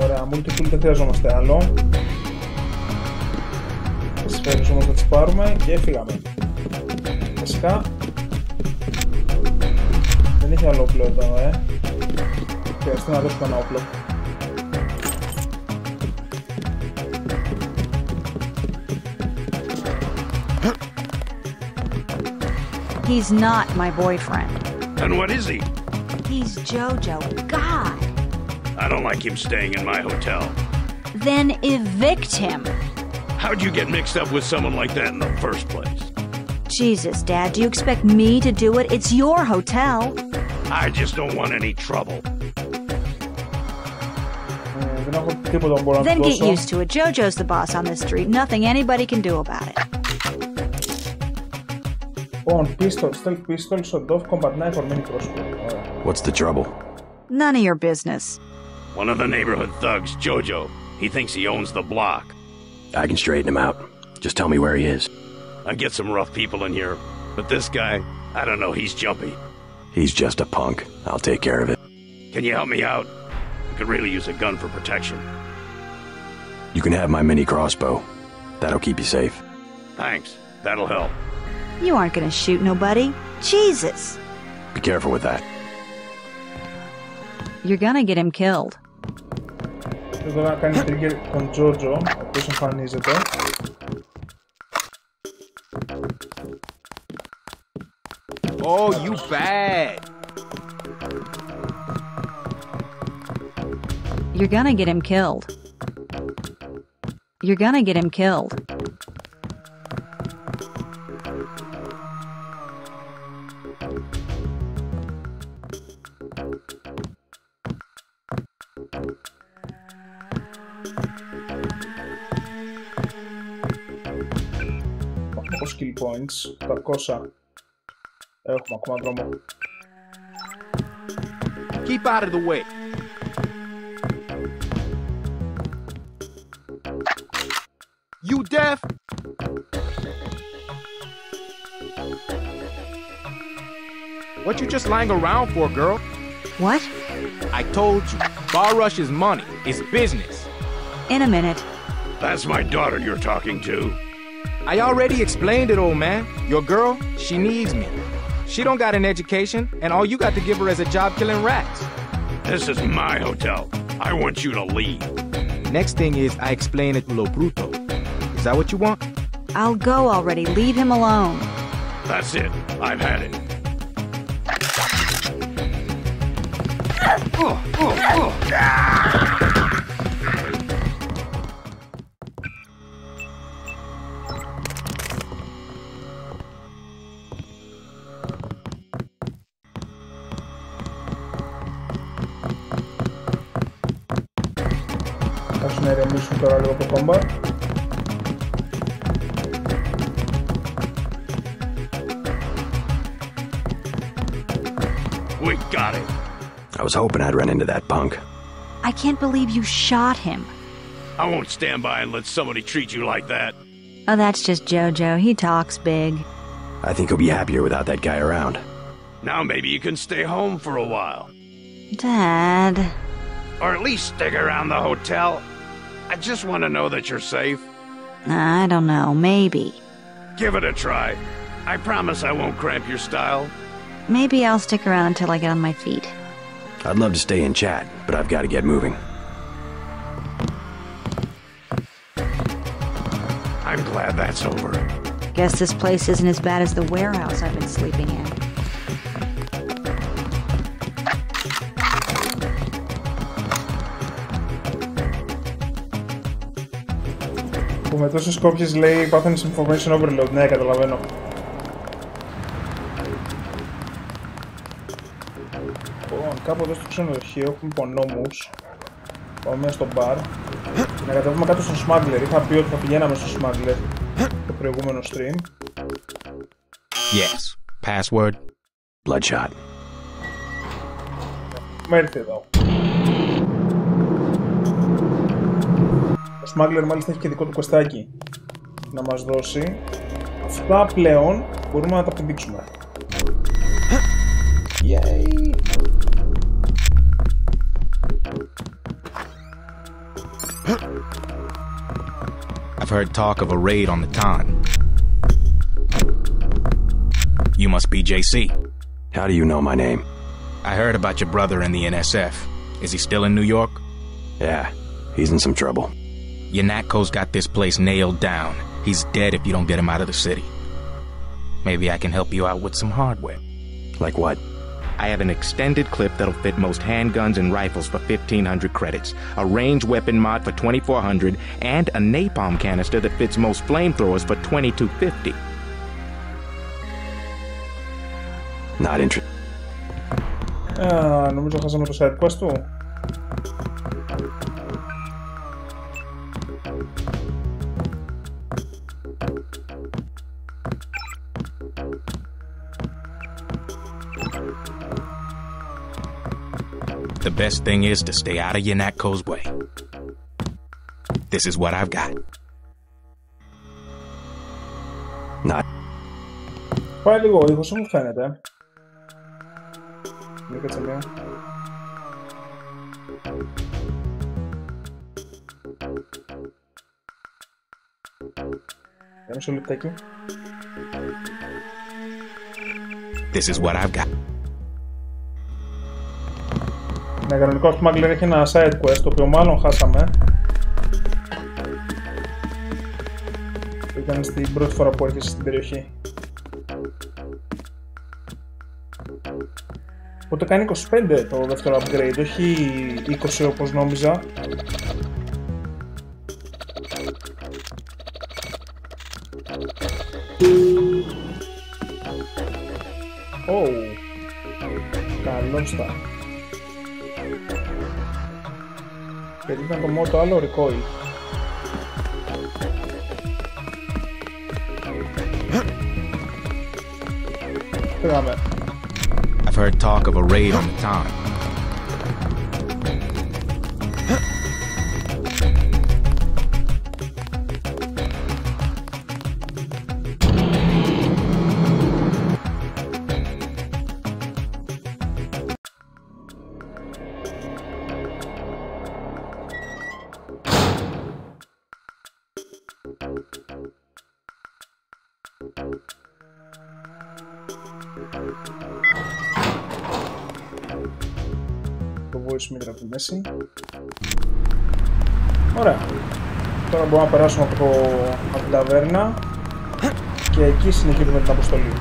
Ωραία, multi-tool δεν χρειαζόμαστε άλλο. Τέλος όμως θα τις πάρουμε και φύγαμε. Φυσικά δεν έχει άλλο όπλο εδώ, χρειαστεί να δώσουμε ένα όπλο. He's not my boyfriend. Then what is he? He's Jojo. God! I don't like him staying in my hotel. Then evict him. How'd you get mixed up with someone like that in the first place? Jesus, Dad, do you expect me to do it? It's your hotel. I just don't want any trouble. Then get used to it. Jojo's the boss on this street. Nothing anybody can do about it. Pistol, stealth pistol, shot off, combat knife, or mini crossbow. What's the trouble? None of your business. One of the neighborhood thugs, Jojo. He thinks he owns the block. I can straighten him out. Just tell me where he is. I get some rough people in here, but this guy, I don't know, he's jumpy. He's just a punk. I'll take care of it. Can you help me out? I could really use a gun for protection. You can have my mini crossbow. That'll keep you safe. Thanks. That'll help. You aren't gonna shoot nobody. Jesus! Be careful with that. You're gonna get him killed. Εδώ να κάνει trigger τον Jojo, ο οποίος εμφανίζεται. Oh, you bad! You're gonna get him killed. You're gonna get him killed. Skill points, 800. Έχουμε ακόμα δρόμο. Keep out of the way. You deaf? What you just lying around for, girl? What? I told you, bar rush is money, it's business. In a minute. That's my daughter you're talking to. I already explained it, old man. Your girl, she needs me. She don't got an education, and all you got to give her is a job killing rats. This is my hotel. I want you to leave. Next thing is I explain it lo bruto. Is that what you want? I'll go already. Leave him alone. That's it. I've had it. Ας να ηρεμήσουμε τώρα λίγο το combat. We got it. I was hoping I'd run into that punk. I can't believe you shot him. I won't stand by and let somebody treat you like that. Oh, that's just Jojo. He talks big. I think he'll be happier without that guy around. Now maybe you can stay home for a while. Dad. Or at least stick around the hotel. I just want to know that you're safe. I don't know. Maybe. Give it a try. I promise I won't cramp your style. Maybe I'll stick around until I get on my feet. I'd love to stay and chat, but I've got to get moving. I'm glad that's over. Guess this place isn't as bad as the warehouse I've been sleeping in. Που με τόσες κόπιες λέει πάθαινες information overload. Ναι, καταλαβαίνω. Κάπου εδώ στο ξενοδοχείο έχουμε υπονόμους. Πάμε μέσα στο μπαρ. Να κατεβούμε κάτω στο Smuggler. Είχα πει ότι θα πηγαίναμε στο Smuggler το προηγούμενο stream. Yes. Password. Bloodshot. Έρθει εδώ. Ο Smuggler μάλιστα έχει και δικό του questάκι να μας δώσει. Αυτά πλέον μπορούμε να τα πηδήξουμε. Yay! I've heard talk of a raid on the Ton. You must be JC. How do you know my name? I heard about your brother in the NSF. Is he still in New York? Yeah, he's in some trouble. Yanatko's got this place nailed down. He's dead if you don't get him out of the city. Maybe I can help you out with some hardware. Like what? I have an extended clip that'll fit most handguns and rifles for 1,500 credits, a ranged weapon mod for 2,400, and a napalm canister that fits most flamethrowers for 2,250. Not interested. Νομίζω χάσαμε το side quest του. The best thing is to stay out of Yanatko's way. This is what I've got. Not. Πάει λίγο ο ήχος μου φαίνεται. Λίγο κάτσε λίγο. Για μισό λεπτάκι. This is what I've got. Ναι, κανονικό Smuggler έχει ένα side quest, το οποίο μάλλον χάσαμε. Το ήταν στην πρώτη φορά που έρχεσαι στην περιοχή. Οπότε κάνει 25 το δεύτερο upgrade, όχι 20 όπως νόμιζα. Καλώς τα. Γιατί ήταν το μόνο το άλλο recoil. Πήγαμε. I've heard talk of a raid on the Ton. Το voice meter από τη μέση. Ωραία. Τώρα μπορούμε να περάσουμε από την ταβέρνα και εκεί συνεχίζουμε την αποστολή.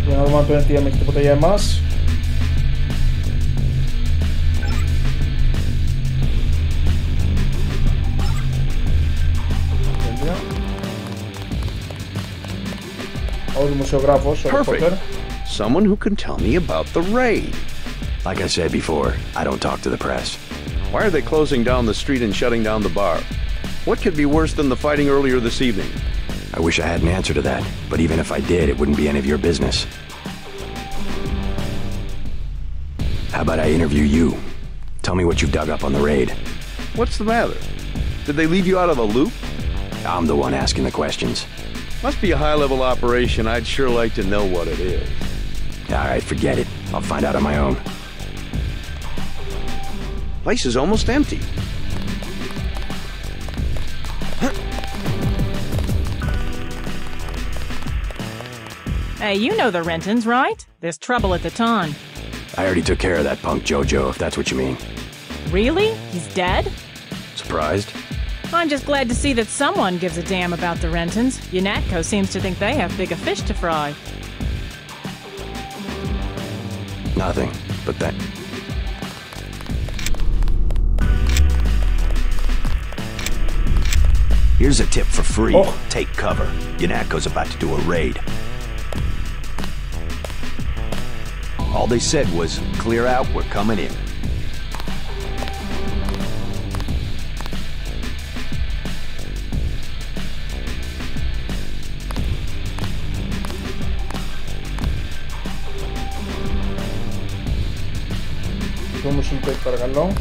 Για να δούμε αν το NTM έχει τίποτα για εμάς. Perfect. Someone who can tell me about the raid. Like I said before, I don't talk to the press. Why are they closing down the street and shutting down the bar? What could be worse than the fighting earlier this evening? I wish I had an answer to that, but even if I did, it wouldn't be any of your business. How about I interview you? Tell me what you've dug up on the raid. What's the matter? Did they leave you out of the loop? I'm the one asking the questions. Must be a high-level operation. I'd sure like to know what it is. All right, forget it. I'll find out on my own. Place is almost empty. Hey, you know the Rentons, right? There's trouble at the Ton. I already took care of that punk Jojo, if that's what you mean. Really? He's dead? Surprised? I'm just glad to see that someone gives a damn about the Rentons. Yanatko seems to think they have bigger fish to fry. Nothing, but that. Here's a tip for free. Oh. Take cover. Yanatko's about to do a raid. All they said was, clear out, we're coming in. Mission take, παρακαλώ.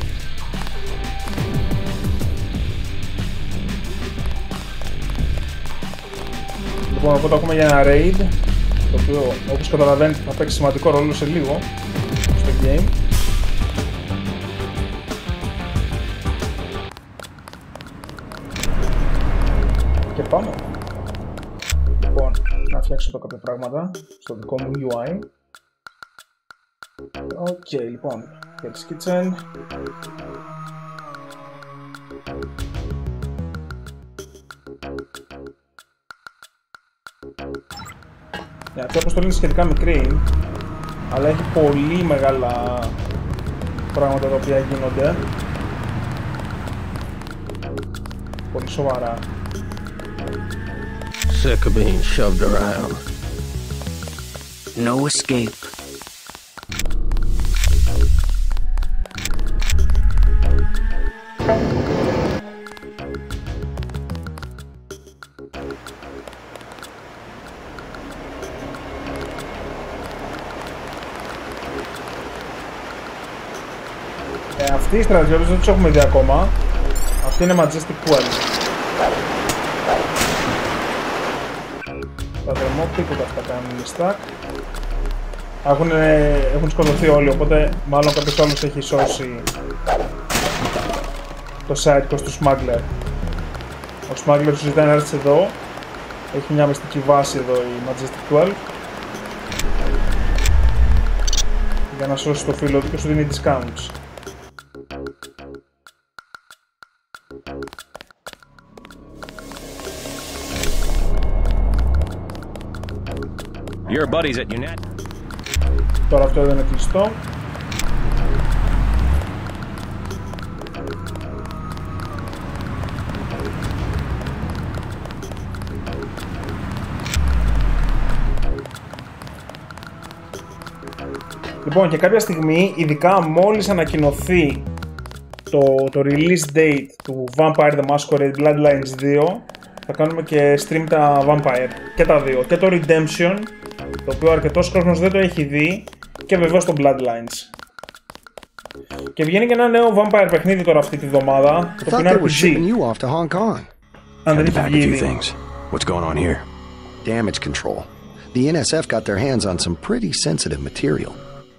Λοιπόν, οπότε έχουμε για ένα raid. το οποίο όπως καταλαβαίνετε θα παίξει σημαντικό ρόλο σε λίγο στο game. Και πάμε. Λοιπόν, να φτιάξω εδώ κάποια πράγματα στο δικό μου UI. Οκ, λοιπόν, Hell's Kitchen. Αυτή η αποστολή είναι σχετικά μικρή, αλλά έχει πολύ μεγάλα πράγματα τα οποία γίνονται. Πολύ σοβαρά. Sick of being shoved around. No escape. Αυτοί οι στρατιώτες δεν τους έχουμε δει ακόμα. Αυτή είναι Majestic 12. Τα δερμόπτικο αυτά κάνουν stack. Έχουν σκοτωθεί όλοι, οπότε μάλλον κάποιος άλλος έχει σώσει το sidequest του Smuggler. Ο Smuggler σου ζητάει να έρθεις εδώ. Έχει μια μυστική βάση εδώ η Majestic 12. Για να σώσει το φίλο του και σου δίνει discounts. Your buddies at UNET. Τώρα αυτό δεν είναι κλειστό. Λοιπόν, και κάποια στιγμή, ειδικά μόλις ανακοινωθεί το release date του Vampire the Masquerade Bloodlines 2, θα κάνουμε και stream τα Vampire, και τα δύο, και το Redemption, το οποίο αρκετός κόσμος δεν το έχει δει, και βεβαίως το Bloodlines. Και βγαίνει και ένα νέο Vampire παιχνίδι τώρα αυτή τη βδομάδα, το οποίο είναι RPG. Αν δεν έχει βγει ήδη. What's going on here? Damage control. The NSF got their hands on some pretty sensitive material.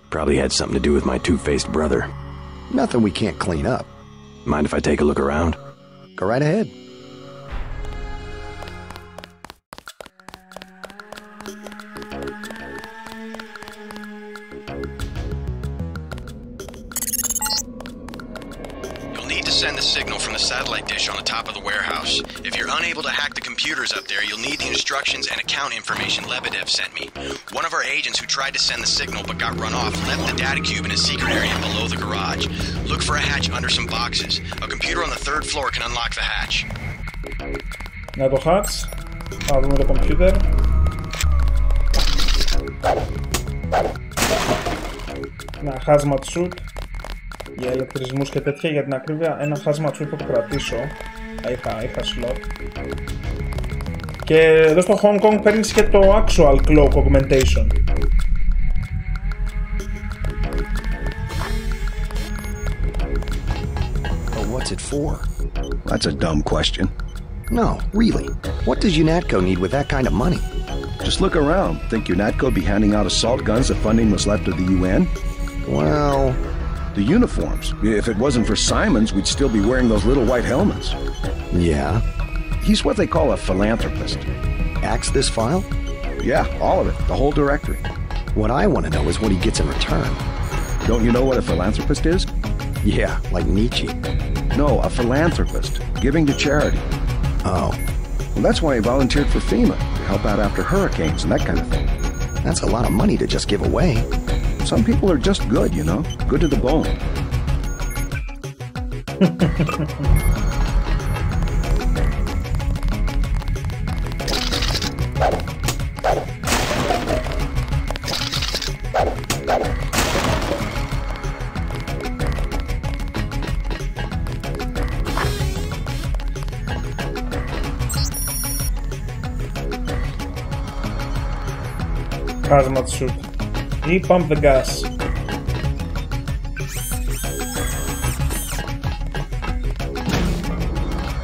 Probably had something to do with my two-faced brother. Nothing we can't clean up. Mind if I take a look around? Go right ahead. Send the signal from the satellite dish on the top of the warehouse. If you're unable to hack the computers up there, you'll need the instructions and account information Lebedev sent me. One of our agents who tried to send the signal but got run off left the data cube in a secret area below the garage. Look for a hatch under some boxes. A computer on the 3rd floor can unlock the hatch. Να το hatch. Θα δούμε το computer. Ένα hazmat suit για ηλεκτρισμούς και τέτοια, για την ακρίβεια ένα hazmat suit που θα κρατήσω. Είχα slot. Και εδώ στο Hong Kong παίρνεις και το actual cloak augmentation. What's it for? That's a dumb question. No, really. What does UNATCO need with that kind of money? Just look around. Think UNATCO would be handing out assault guns if funding was left of the UN? Well... The uniforms. If it wasn't for Simons, we'd still be wearing those little white helmets. Yeah? He's what they call a philanthropist. Axe this file? Yeah, all of it. The whole directory. What I want to know is what he gets in return. Don't you know what a philanthropist is? Yeah, like Nietzsche. No, a philanthropist. Giving to charity. Oh. Well, that's why he volunteered for FEMA, to help out after hurricanes and that kind of thing. That's a lot of money to just give away. Some people are just good, you know? Good to the bone. Hazmat suit. Ή pump the gas.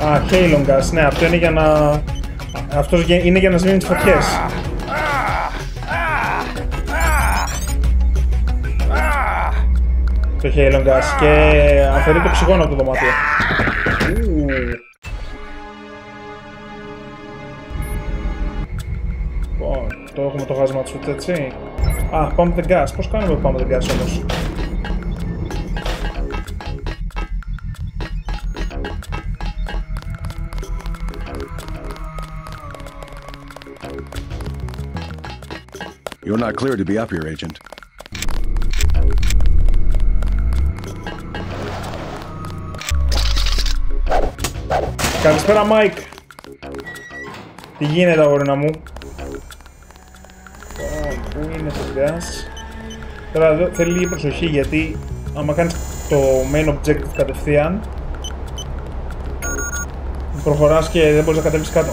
Α, Halon gas, ναι, αυτό είναι για να... Αυτός είναι για να σβήνει τις φωτιές. Το Halo Gas και αφαιρεί το οξυγόνο από το δωμάτιο. Το έχουμε το χάσμα του, έτσι. Α, pump the gas. Πώς κάνουμε pump the gas όμως? You're not cleared to be up here, Agent. Καλησπέρα, Μάικ. Τι γίνεται, αγόρινα μου? Πού είναι το gas? Τώρα εδώ θέλει λίγη προσοχή, γιατί άμα κάνεις το main objective κατευθείαν προχωράς και δεν μπορείς να κατέβεις κάτω.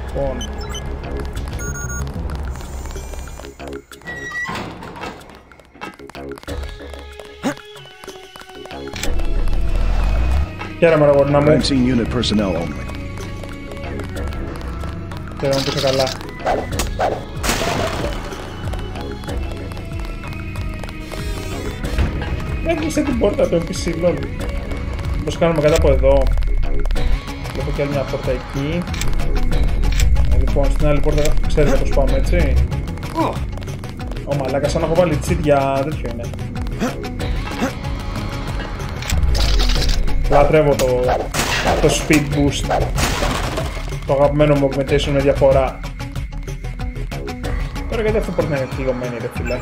Λοιπόν, χαίρομαι, αγόρινα μου. Χαίρομαι που είσαι καλά. Έκλεισε την πόρτα του NPC, λόλ. Πώς κάνουμε κατά από εδώ? Έχω και άλλη μια πόρτα εκεί. Λοιπόν, στην άλλη πόρτα ξέρετε πώς πάμε, έτσι. Ω μαλάκα, σαν να έχω βάλει cheat για τέτοιο είναι. Λατρεύω το speed boost. Το αγαπημένο μου augmentation με διαφορά. Τώρα γιατί αυτή μπορεί να είναι κλειδωμένη, ρε φίλε?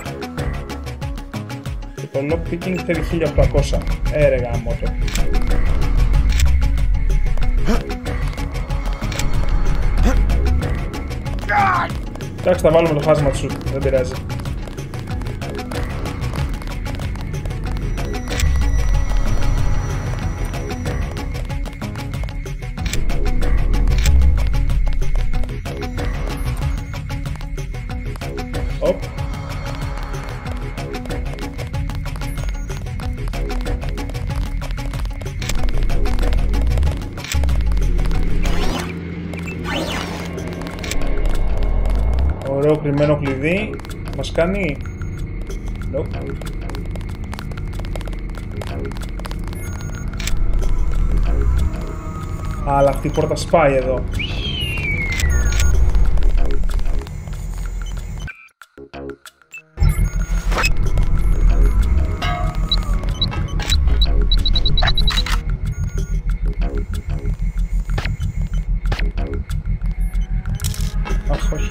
Και το lockpicking θέλει 1800. Ρε γαμώτο. Εντάξει, θα βάλουμε το χάσμα του, δεν πειράζει. Ωραίο κρυμμένο κλειδί. Μας κάνει... Nope. Αλλά αυτή η πόρτα σπάει εδώ. Αχ, όχι.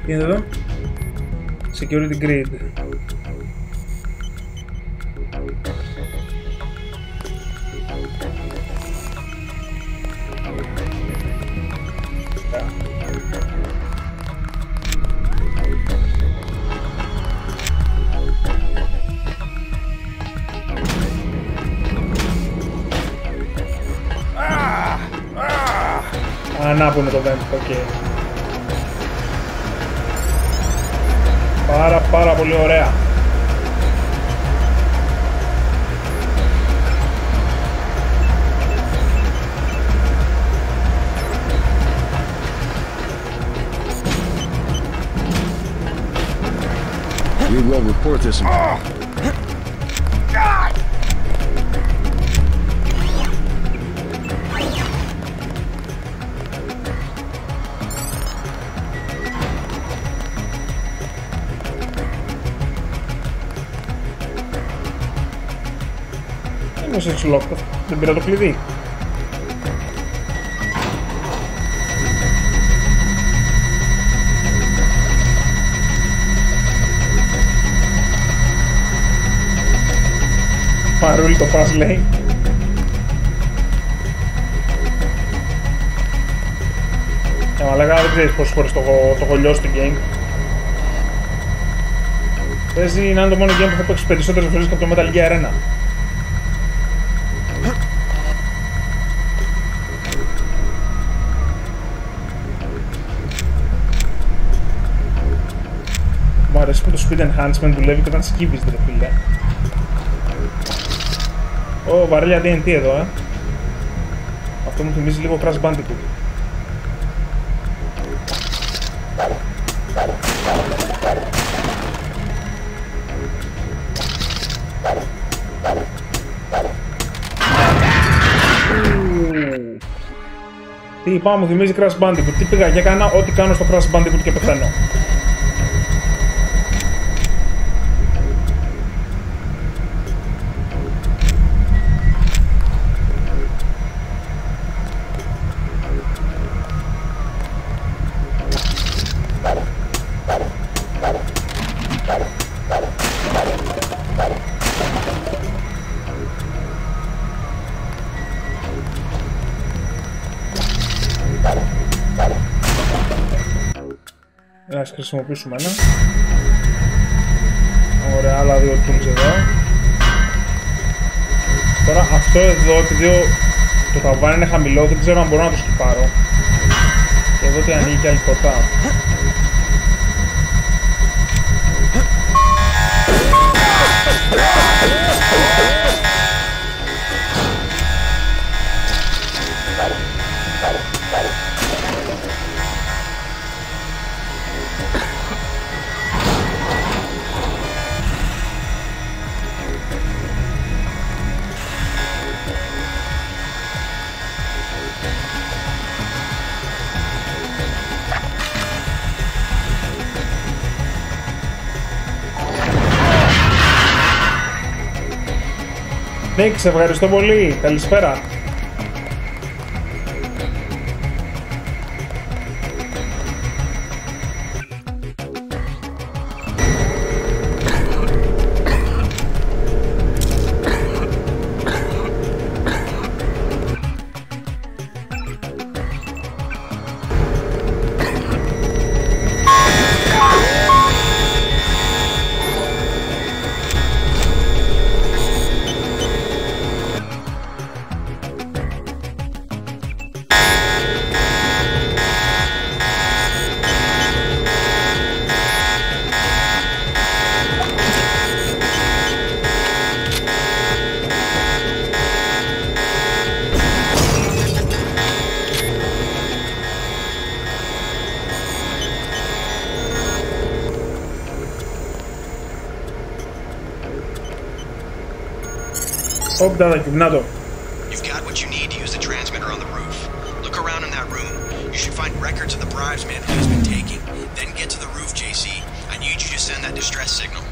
Τι είναι εδώ? Security grid. Να που είναι το vent, ok. Πάρα πολύ ωραία. We will report this. Δεν πήρα το κλειδί. Παρούλη το πας, λέει. Μαλάκα, δεν ξέρεις πόσες φορές το έχω λιώσει το game. Παίζει να είναι το μόνο game που θα παίξεις περισσότερες φορές και από το Metal Gear Arena. Μου αρέσει που το speed enhancement δουλεύει και όταν σκύβεις, ρε φίλε. Ω, βαρέλια TNT εδώ, Αυτό μου θυμίζει λίγο Crash Bandicoot. Τι είπα, μου θυμίζει Crash Bandicoot. Τι πήγα και έκανα, ό,τι κάνω στο Crash Bandicoot και πεθαίνω. Ας χρησιμοποιήσουμε ένα. Ωραία, άλλα δύο tools εδώ. Τώρα αυτό εδώ, επειδή το ταβάνι είναι χαμηλό, δεν ξέρω αν μπορώ να το σκυπάρω. Και εδώ τι ανοίγει και άλλη πόρτα. Νίκ, σε ευχαριστώ πολύ. Καλησπέρα. Όπ, να το. You've got what you need to use the transmitter on the roof. Look around in that room. You should find records of the bribes Manfred's been taking. Then get to the roof, JC. I need you to send that distress signal.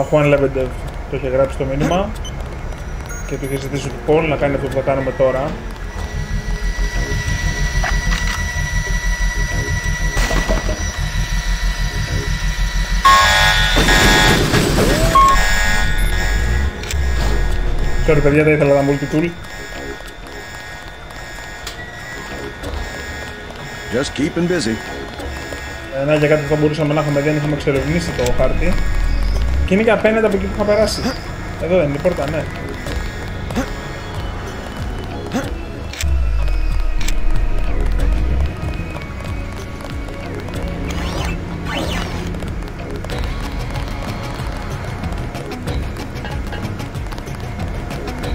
Juan Alexbeav το είχε γράψει το μήνυμα και του είχε ζητήσει του Paul να κάνει αυτό που θα κάνουμε τώρα. Sorry παιδιά, δεν ήθελα να multi-tool. Just keeping busy. Ναι, για κάτι που θα μπορούσαμε να έχουμε δει αν είχαμε εξερευνήσει το χάρτη. Και είναι και απέναντι από εκεί που είχα περάσει. Εδώ δεν είναι η πόρτα, ναι.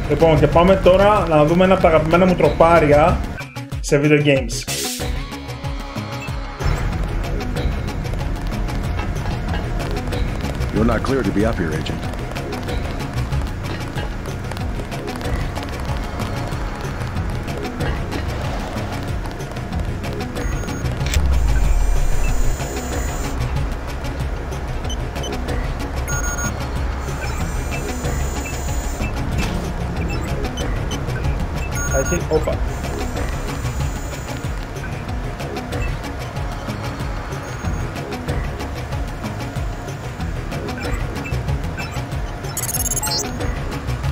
Λοιπόν, και πάμε τώρα να δούμε ένα από τα αγαπημένα μου τροπάρια σε video games. You're not clear to be up here, Agent. Έχει, όπα.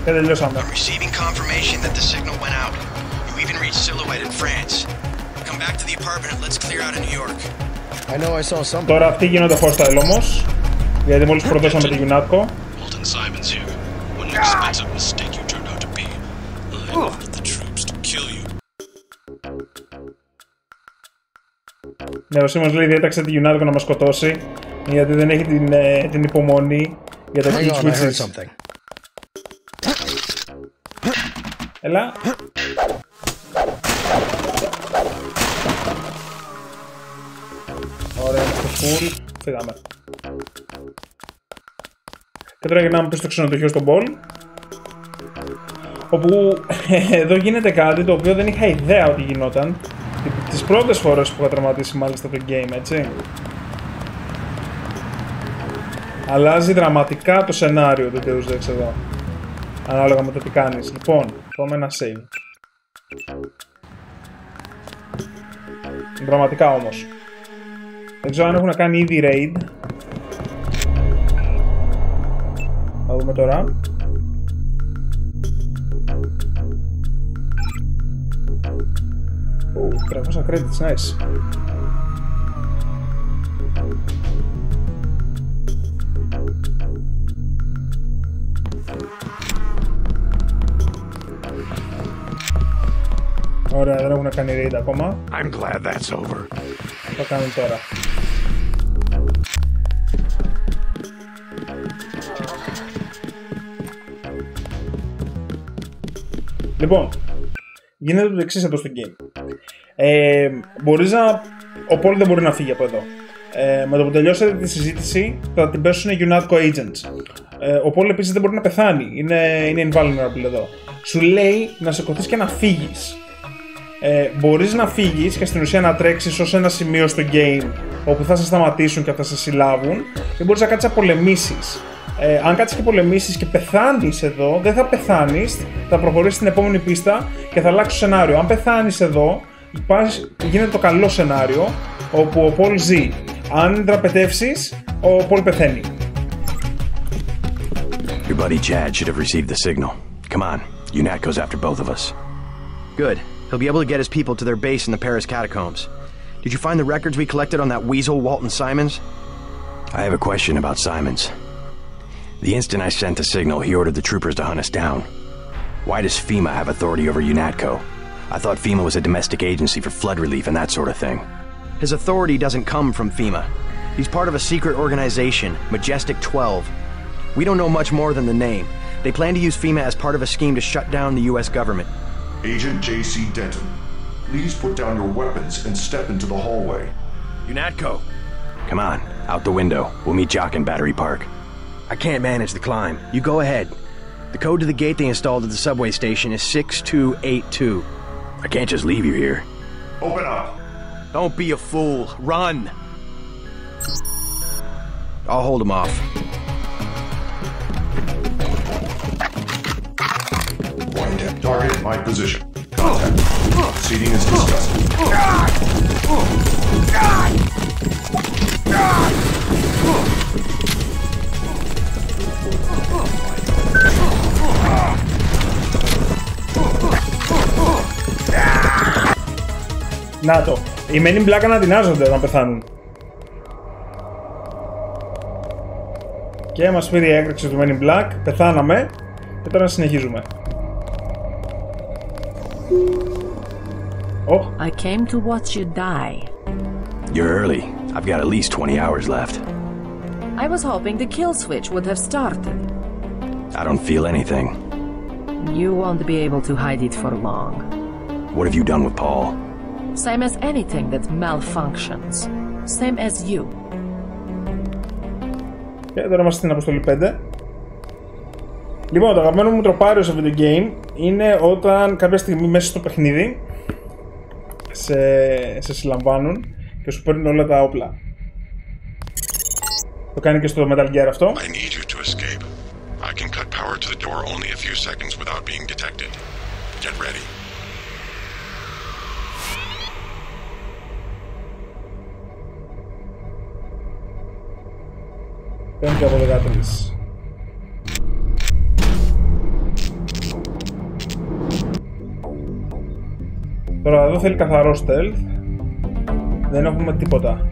Και τελειώσαμε. I'm receiving confirmation that the signal went out. You even reached Silhouette in France. Come back to the apartment and let's clear out of New York. I know I saw something. Τώρα αυτοί γίνονται hostile όμως, γιατί μόλις προδώσαμε τη UNATCO. Walton Simons here. What an expensive mistake you turned out to be. I ordered the troops to kill you. Ναι, ο Σίμος λέει διέταξε τη UNATCO να μας σκοτώσει γιατί δεν έχει την υπομονή για τα kill switches. Έλα. Ωραία, είμαστε full. Φύγαμε. Και τώρα γυρνάμε πίσω στο ξενοδοχείο στον Πολ, όπου εδώ γίνεται κάτι το οποίο δεν είχα ιδέα ότι γινόταν τις πρώτες φορές που είχα τερματίσει μάλιστα το game, έτσι. Αλλάζει δραματικά το σενάριο του Deus Ex εδώ, ανάλογα με το τι κάνεις. Λοιπόν, πάμε ένα save. Δραματικά όμως. Δεν ξέρω αν έχουν κάνει ήδη raid. Θα δούμε τώρα. Oh, 300 credits, nice. Ωραία, δεν έχουν κάνει raid ακόμα. I'm glad that's over. Θα κάνουν τώρα. Λοιπόν, γίνεται το εξής εδώ στο game. Μπορείς να... Ο Πολ δεν μπορεί να φύγει από εδώ. Με το που τελειώσετε τη συζήτηση θα την πέσουν UNATCO agents. Ο Πολ επίσης δεν μπορεί να πεθάνει. Είναι invulnerable εδώ. Σου λέει να σηκωθείς και να φύγεις. Μπορείς να φύγεις και στην ουσία να τρέξεις ως ένα σημείο στο game όπου θα σε σταματήσουν και θα σε συλλάβουν, και μπορείς να κάτσεις να πολεμήσεις. Αν κάτσεις και πολεμήσεις και πεθάνεις εδώ, δεν θα πεθάνεις, θα προχωρήσεις στην επόμενη πίστα και θα αλλάξει το σενάριο. Αν πεθάνεις εδώ, γίνεται το καλό σενάριο όπου ο Πολ ζει. Αν δραπετεύσεις, ο Πολ πεθαίνει. Your buddy Chad should have received the signal. Come on, UNATCO's after both of us. Good. He'll be able to get his people to their base in the Paris catacombs. Did you find the records we collected on that weasel, Walton Simons? I have a question about Simons. The instant I sent the signal, he ordered the troopers to hunt us down. Why does FEMA have authority over UNATCO? I thought FEMA was a domestic agency for flood relief and that sort of thing. His authority doesn't come from FEMA. He's part of a secret organization, Majestic 12. We don't know much more than the name. They plan to use FEMA as part of a scheme to shut down the US government. Agent J.C. Denton, please put down your weapons and step into the hallway. UNATCO! Come on, out the window. We'll meet Jock in Battery Park. I can't manage the climb. You go ahead. The code to the gate they installed at the subway station is 6282. I can't just leave you here. Open up! Don't be a fool. Run! I'll hold him off. Target my position. Contact. Seating is discussed. Να το. Οι Men in Black αναδυνάζονται όταν πεθάνουν. Και μας πήρε η έκρηξη του Men in Black. Πεθάναμε. Και τώρα συνεχίζουμε. Oh. I came to watch you die. You're early. I've got at least 20 hours left. I was hoping the kill switch would have started. I don't feel anything. You won't be able to hide it for long. What have you done with Paul? Same as anything that malfunctions. Same as you. Και τώρα είμαστε στην αποστολή 5. Λοιπόν, το αγαπημένο μου τροπάριο σε video game είναι όταν κάποια στιγμή μέσα στο παιχνίδι σε συλλαμβάνουν και σου παίρνουν όλα τα όπλα. Το κάνει και στο Metal Gear αυτό. I need you to escape. I can cut power to the door only a few seconds without being detected. Get ready. Παίρνει και από 13. Τώρα εδώ θέλει καθαρό stealth. Δεν έχουμε τίποτα.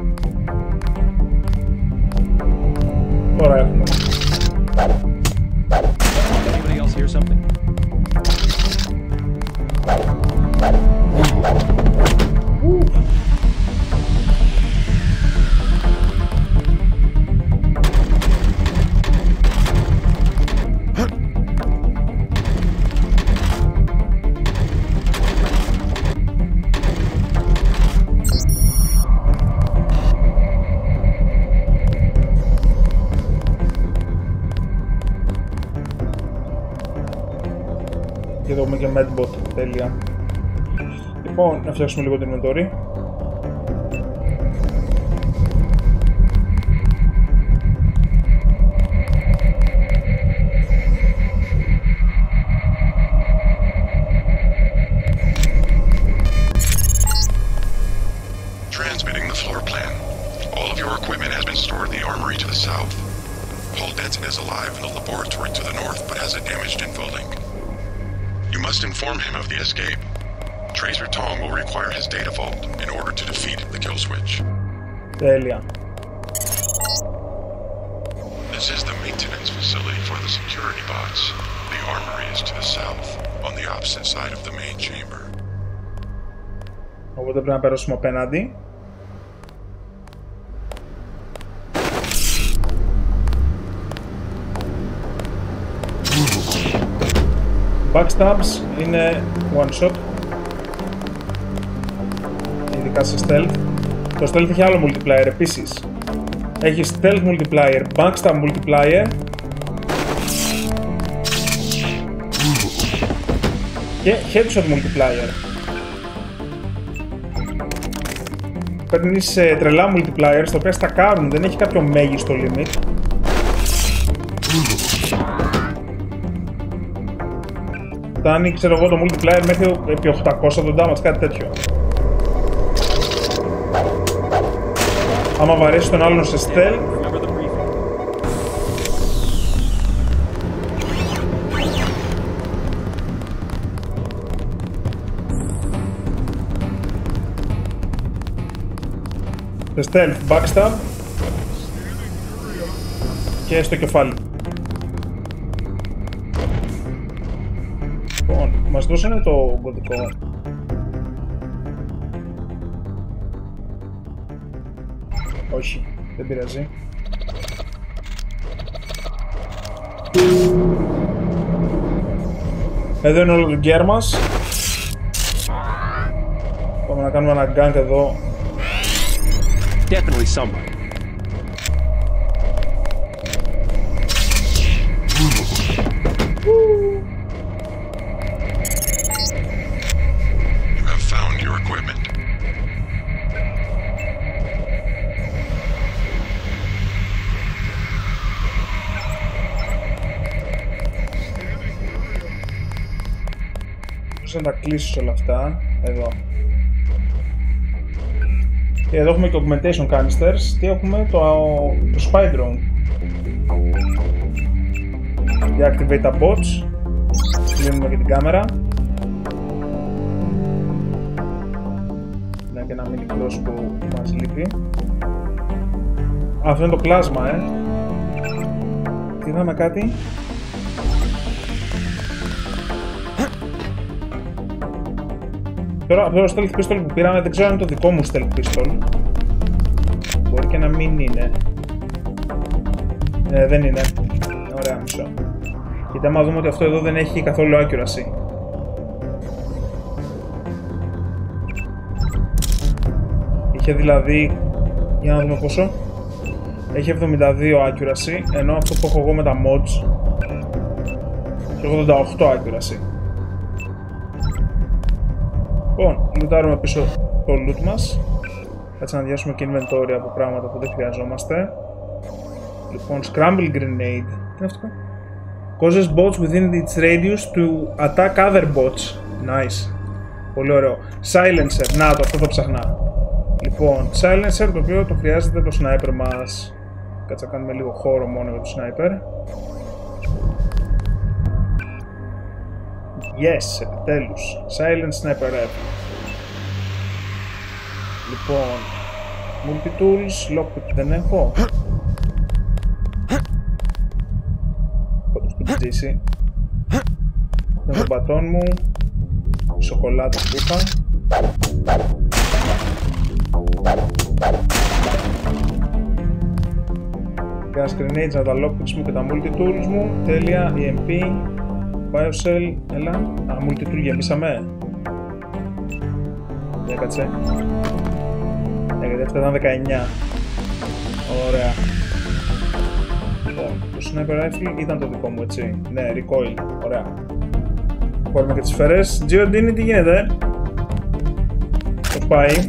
Τώρα έχουμε. Anybody else hear something? Και εδώ έχουμε και Medbot, τέλεια. Λοιπόν, να φτιάξουμε λίγο την inventory. Transmitting the floor plan. All of your equipment has been stored in the armory to the south. Paul Denton is alive in the laboratory to the north, but has a damaged infolink. You must inform him of the escape. Tracer Tong will require his data vault in order to defeat the kill switch. Τέλεια. This is the maintenance facility for the security bots. The armory is to the south, on the opposite side of the main chamber. Οπότε πρέπει να περάσουμε απέναντι. Backstabs είναι one shot. Ειδικά σε stealth. Το stealth έχει άλλο multiplier επίσης. Έχει stealth multiplier, backstab multiplier και headshot multiplier. Παίρνεις τρελά multipliers, τα οποία στακάρουν, δεν έχει κάποιο μέγιστο limit. Φτάνει, ξέρω εγώ, το multiplier μέχρι επί 800 τον damage, κάτι τέτοιο. Άμα βαρέσει τον άλλον σε stealth, σε stealth, backstab και στο κεφάλι. Λοιπόν, μας δώσανε το κωδικό. Όχι, δεν πειράζει. Εδώ είναι όλο το gear μας. Πάμε να κάνουμε ένα gank εδώ. Definitely somebody. You have found your equipment. Πώς να τα κλείσεις όλα αυτά, εδώ. Και εδώ έχουμε και augmentation canisters. Τι έχουμε, το spy drone. Deactivate τα bots. Κλείνουμε και την κάμερα. Να και ένα mini cross που μας λείπει. Αυτό είναι το πλάσμα, Τι είδαμε κάτι. Τώρα το stealth pistol που πήραμε δεν ξέρω αν είναι το δικό μου stealth pistol. Μπορεί και να μην είναι. Δεν είναι. Ωραία, μισό. Κοίτα, άμα δούμε ότι αυτό εδώ δεν έχει καθόλου accuracy. Είχε δηλαδή, για να δούμε πόσο. Έχει 72 accuracy, ενώ αυτό που έχω εγώ με τα mods έχει 88 accuracy. Λοιπόν, λουτάρουμε πίσω το loot μας. Κάτσε να διάσουμε και inventory από πράγματα που δεν χρειαζόμαστε. Λοιπόν, scramble grenade. Τι είναι αυτό? Causes bots within its radius to attack other bots. Nice. Πολύ ωραίο. Silencer. Να το, αυτό το ψαχνά. Λοιπόν, silencer, το οποίο το χρειάζεται το sniper μας. Κάτσε να κάνουμε λίγο χώρο μόνο για το sniper. Yes, επιτέλους. Silent sniper rifle. Λοιπόν, multi-tools, lockpick δεν έχω. Κόντω στο PJC. Έχω τον μπατόν μου. Σοκολάτα που είχα. Gas grenades από τα lockpicks μου και τα multi-tools μου. Τέλεια, EMP. Biocell, έλα. Α, multi-tool γεμίσαμε. Κάτσε. Γιατί αυτά ήταν 19. Ωραία. Λοιπόν, το sniper rifle ήταν το δικό μου, έτσι. Ναι, recoil. Ωραία. Πάρουμε και τις σφαίρες. Giordini, τι γίνεται? Πώς πάει?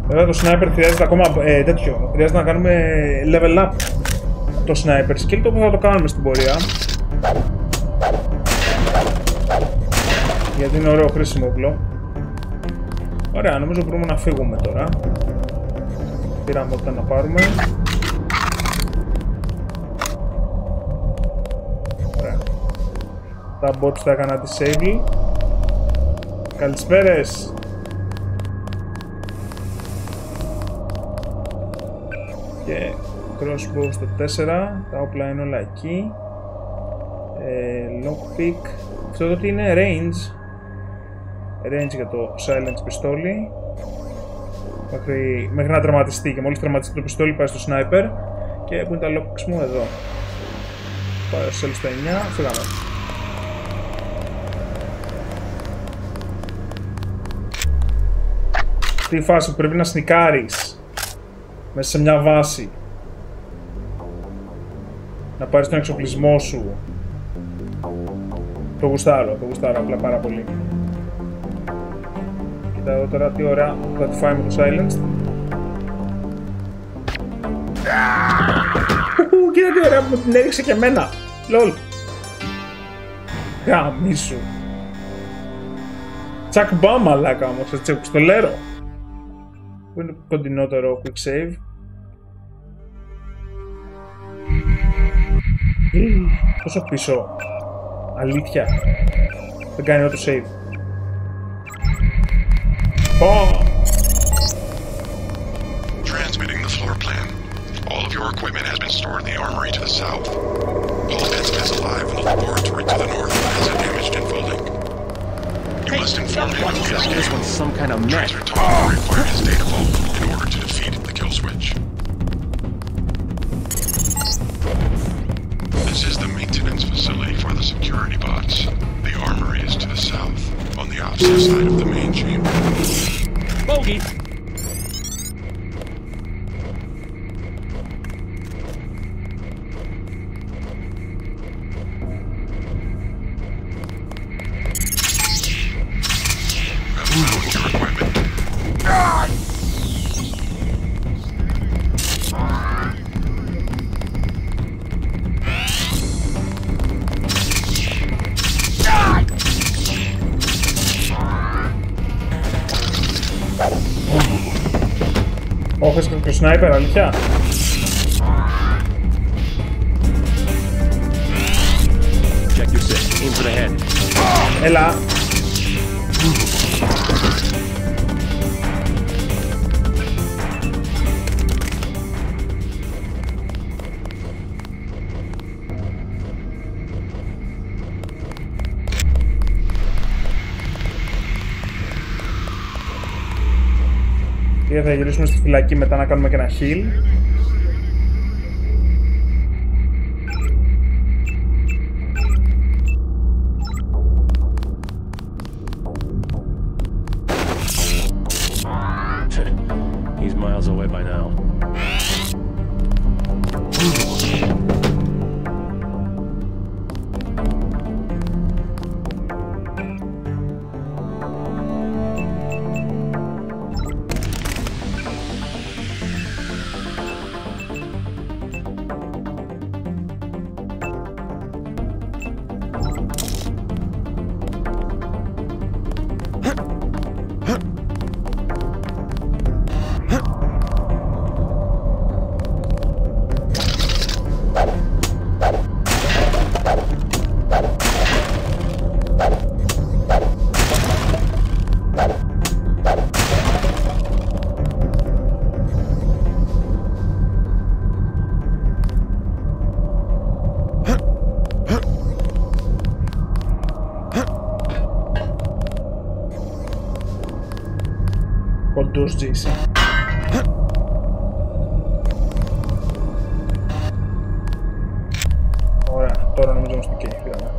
Βέβαια το sniper χρειάζεται ακόμα τέτοιο. Χρειάζεται να κάνουμε level up το sniper skill, το οποίο θα το κάνουμε στην πορεία. Γιατί είναι ωραίο χρήσιμο όπλο. Ωραία, νομίζω μπορούμε να φύγουμε τώρα. Πήραμε ό,τι να πάρουμε. Ωραία. Τα bots τα έκανα disable. Καλησπέρες. Και crossbow στο 4. Τα όπλα είναι όλα εκεί. Lockpick. Αυτό το τι είναι? Range. Range για το silence πιστόλι. Μέχρι να τερματιστεί, και μόλις τερματιστεί το πιστόλι πάει στο sniper. Και πού είναι τα lockpicks μου? Εδώ. Πάει στο στο 9. Φύγαμε. Αυτή η φάση που πρέπει να σνικάρεις μέσα σε μια βάση, να πάρεις τον εξοπλισμό σου. Το γουστάρω απλά πάρα πολύ. Κοίτα εδώ τώρα τι ωραία που θα τη φάει με το silence. Κοίτα τι ωραία που την έριξε και εμένα. Λολ. Γαμίσου. Τσακ μπαμ μαλάκα όμως, έτσι πιστολέρο. Πού είναι κοντινότερο quick save? Πόσο πίσω? Αλήθεια. Δεν κάνει auto save. Transmitting the floor plan. All of your equipment has been stored in the armory to the south. Paul Benson is alive in the laboratory to the north, but has a damaged info-link. You must inform him of the escape. This one's some kind of mess. Transfer Tom will require his data vault in order to defeat the kill switch. This is the maintenance facility for the security bots. The armory is to the south, on the opposite side of the main chamber. Bogey! Όχι, και ο sniper, αλήθεια. Check your six. Aim for the head. Έλα. Και θα γυρίσουμε στη φυλακή μετά να κάνουμε και ένα heal. He's miles away by now. Κοντός Jason. Ωραία, τώρα νομίζω είμαστε εκεί, φύγαμε.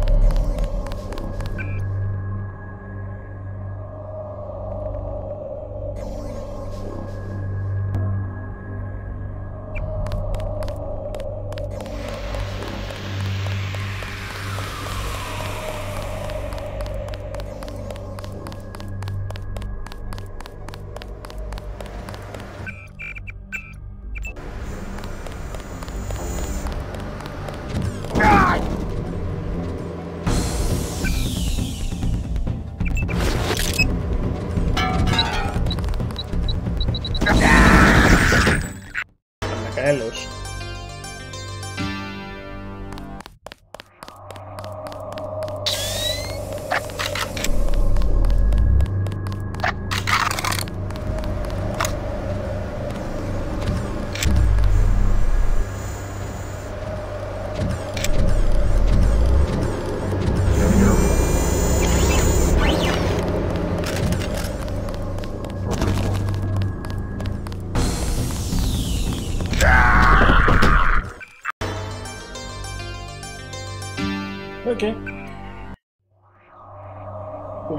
Οκ.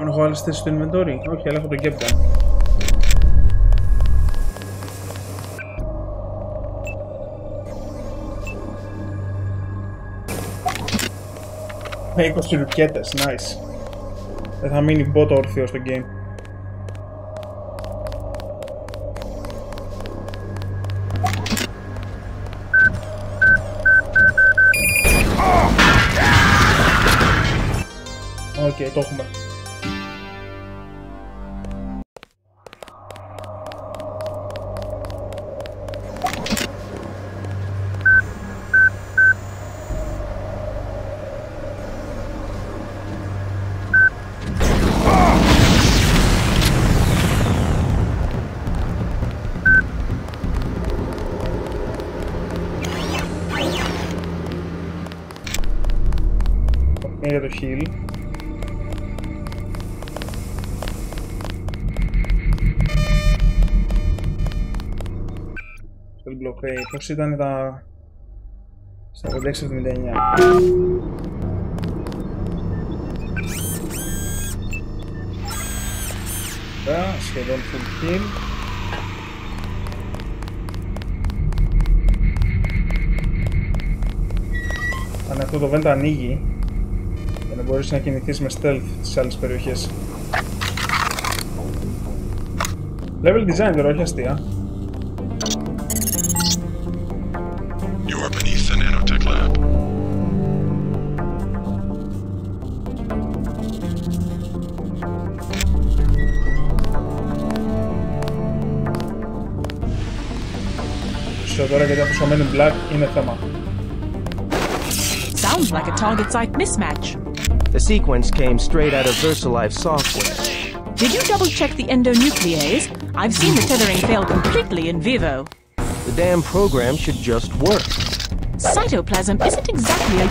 Έχω άλλες θέσεις στο inventory. Όχι, αλλά έχω τον Captain. Με 20 ρουκέτες, nice. Δεν θα μείνει μπότο ορθίο στο game. Οκ, το έχουμε. Για το heal. Στο block, πώς ήταν τα 46-79. Σχεδόν full heal. Αν αυτό το vent ανοίγει για να μπορείς να κινηθείς με stealth στις άλλες περιοχές. Level design τώρα, όχι αστεία. You are beneath the nanotech lab. So τώρα γιατί αυτό Men in Black είναι θέμα. Sounds like a target site mismatch. The sequence came straight out of VersaLife software. Did you double-check the endonuclease? I've seen the tethering fail completely in vivo. The damn program should just work. Cytoplasm isn't exactly a...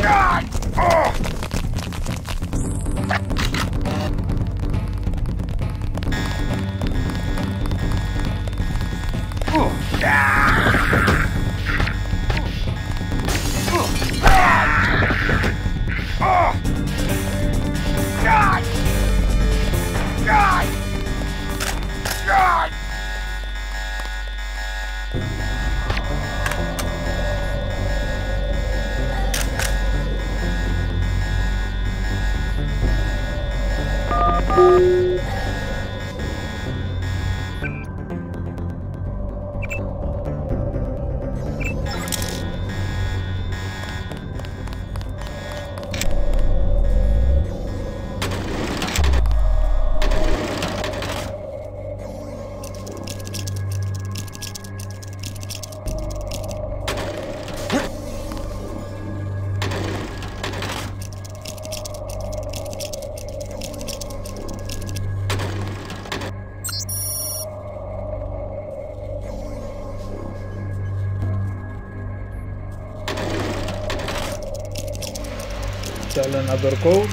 Κι άλλο ένα door code.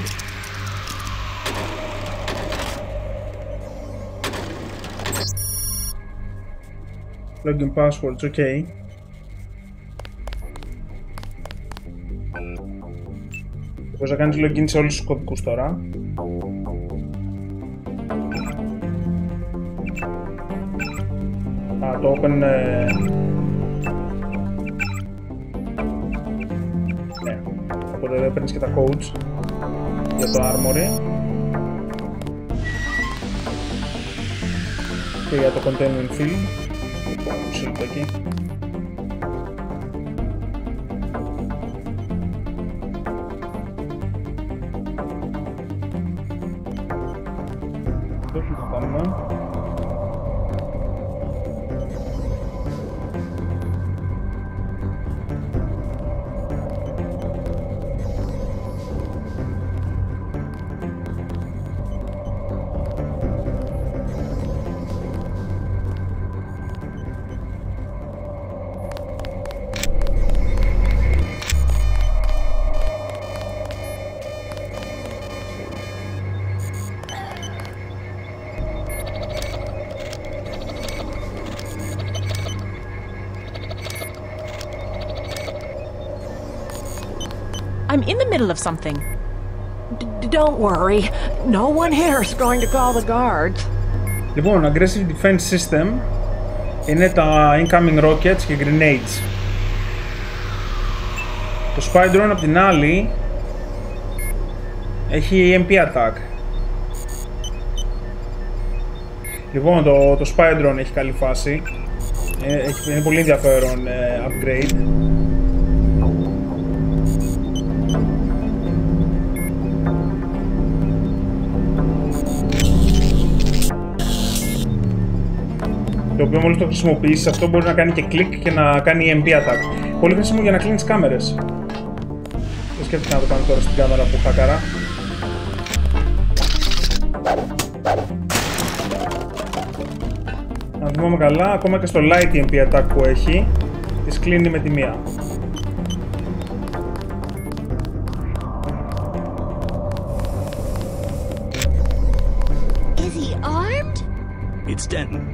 Login passwords, ok. Μπορείς να κάνεις login σε όλους τους κωδικούς τώρα. Α, το open... Ναι, οπότε δεν παίρνεις και τα codes για το armory. Και για το containment field. Λοιπόν, εκεί. Όχι θα κάνουμε. I'm in the middle of something. Don't worry. No one here is going to call the guards. Λοιπόν, Aggressive Defense System είναι τα Incoming Rockets και Grenades. Το Spy Drone απ' την άλλη έχει EMP Attack. Λοιπόν, το Spy Drone έχει καλή φάση. Είναι πολύ ενδιαφέρον upgrade. Το οποίο μόλις το χρησιμοποιήσεις, αυτό μπορεί να κάνει και κλικ και να κάνει EMP attack. Πολύ χρήσιμο για να κλείνεις κάμερες. Δεν σκέφτηκα να το κάνω τώρα στην κάμερα που χάκαρα. Να θυμάμαι καλά, ακόμα και στο light EMP attack που έχει, τις κλείνει με τη μία. Is he armed? It's Denton.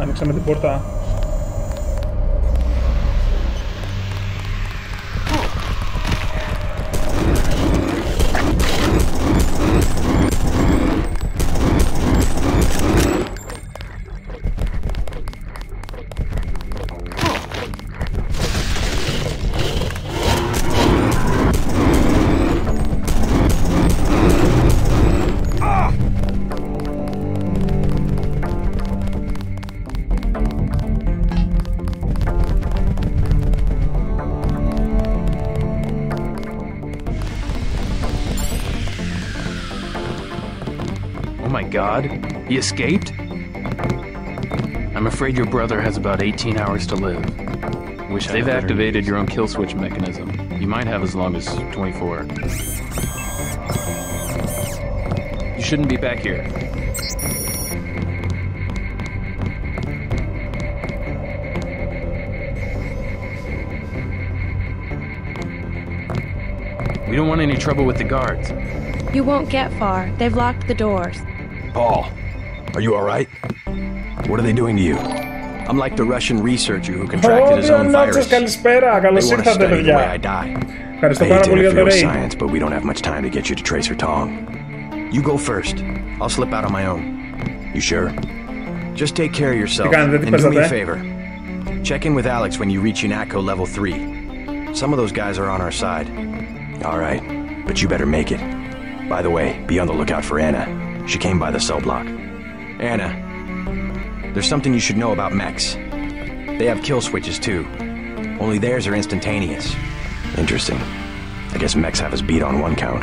Ανοίξαμε την πόρτα. God, he escaped? I'm afraid your brother has about 18 hours to live. Wish they've activated your own kill switch mechanism. You might have as long as 24. You shouldn't be back here. We don't want any trouble with the guards. You won't get far. They've locked the doors. Paul, are you alright? What are they doing to you? I'm like the Russian researcher who contracted his own virus. They want to study the way I die. I hate to interfere with science, but we don't have much time to get you to Tracer Tong. You go first. I'll slip out on my own. You sure? Just take care of yourself, and do me a favor. Check in with Alex when you reach UNATCO level 3. Some of those guys are on our side. Alright, but you better make it. By the way, be on the lookout for Anna. She came by the cell block. Anna, there's something you should know about mechs. They have kill switches too. Only theirs are instantaneous. Interesting. I guess mechs have us beat on one count.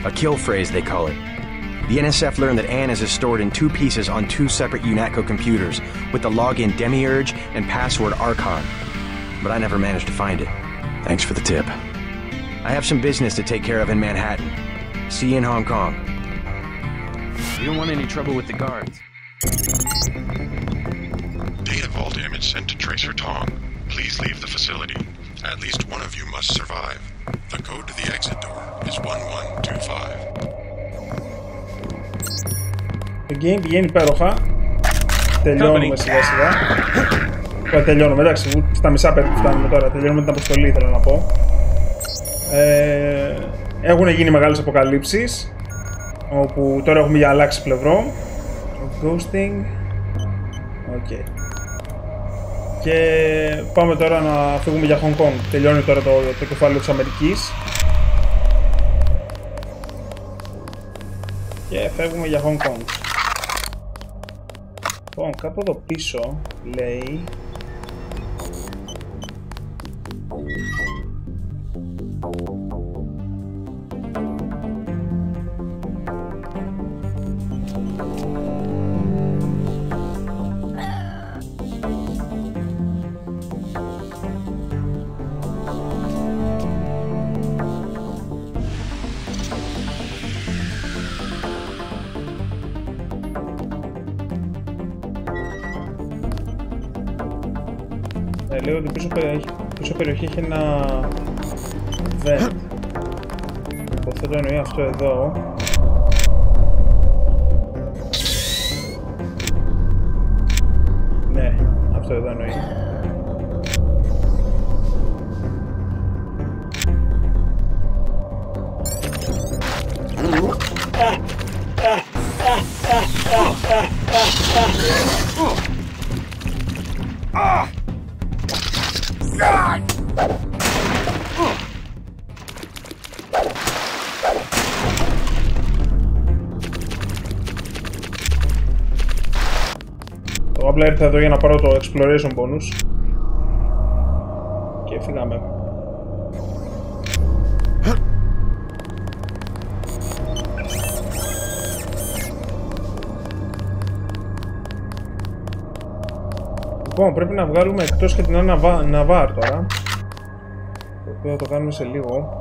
A kill phrase, they call it. The NSF learned that Anna's is stored in 2 pieces on 2 separate UNATCO computers with the login Demiurge and password Archon. But I never managed to find it. Thanks for the tip. I have some business to take care of in Manhattan. See you in Hong Kong. We don't want any trouble with the guards. Data vault image sent to Tracer Tong. Please leave the facility. At least one of you must survive. The code to the exit door is 1125. Το game πηγαίνει υπέροχα. Τελειώνουμε σιγά σιγά. Τελειώνουμε, εντάξει, στα μισά περίπου φτάνουμε τώρα. Τελειώνουμε την αποστολή, θέλω να πω. Έχουν γίνει μεγάλες αποκαλύψεις, όπου τώρα έχουμε για αλλάξει πλευρό. Ghosting. Okay. Και πάμε τώρα να φύγουμε για Hong Kong. Τελειώνει τώρα το κεφάλαιο της Αμερικής. Και φεύγουμε για Hong Kong. Λοιπόν, κάπου εδώ πίσω λέει. Λέω ότι πίσω περιοχή έχει ένα vent. Υποθέτω εννοεί αυτό εδώ. Ναι, αυτό εδώ εννοεί. Εγώ απλά ήρθα εδώ για να πάρω το exploration bonus και φύγαμε. Λοιπόν, πρέπει να βγάλουμε εκτός και την Ναβάρ τώρα, το οποίο θα το κάνουμε σε λίγο.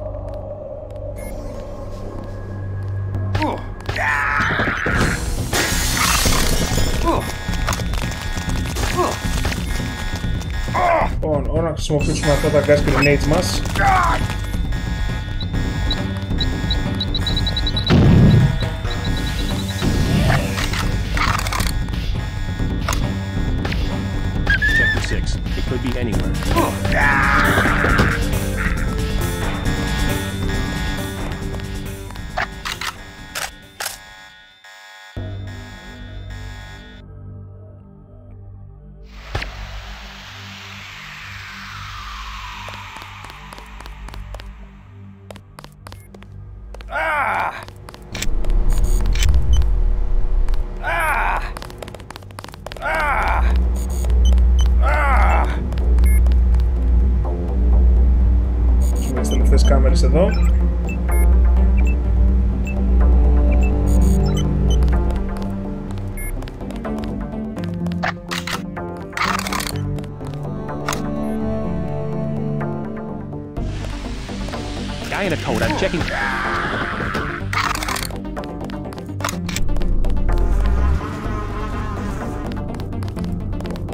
Λοιπόν, ώρα να χρησιμοποιήσουμε αυτά τα gas grenades μας. Sector 6. It could be anywhere. Κάμερες εδώ. Guy in a coat, I'm checking.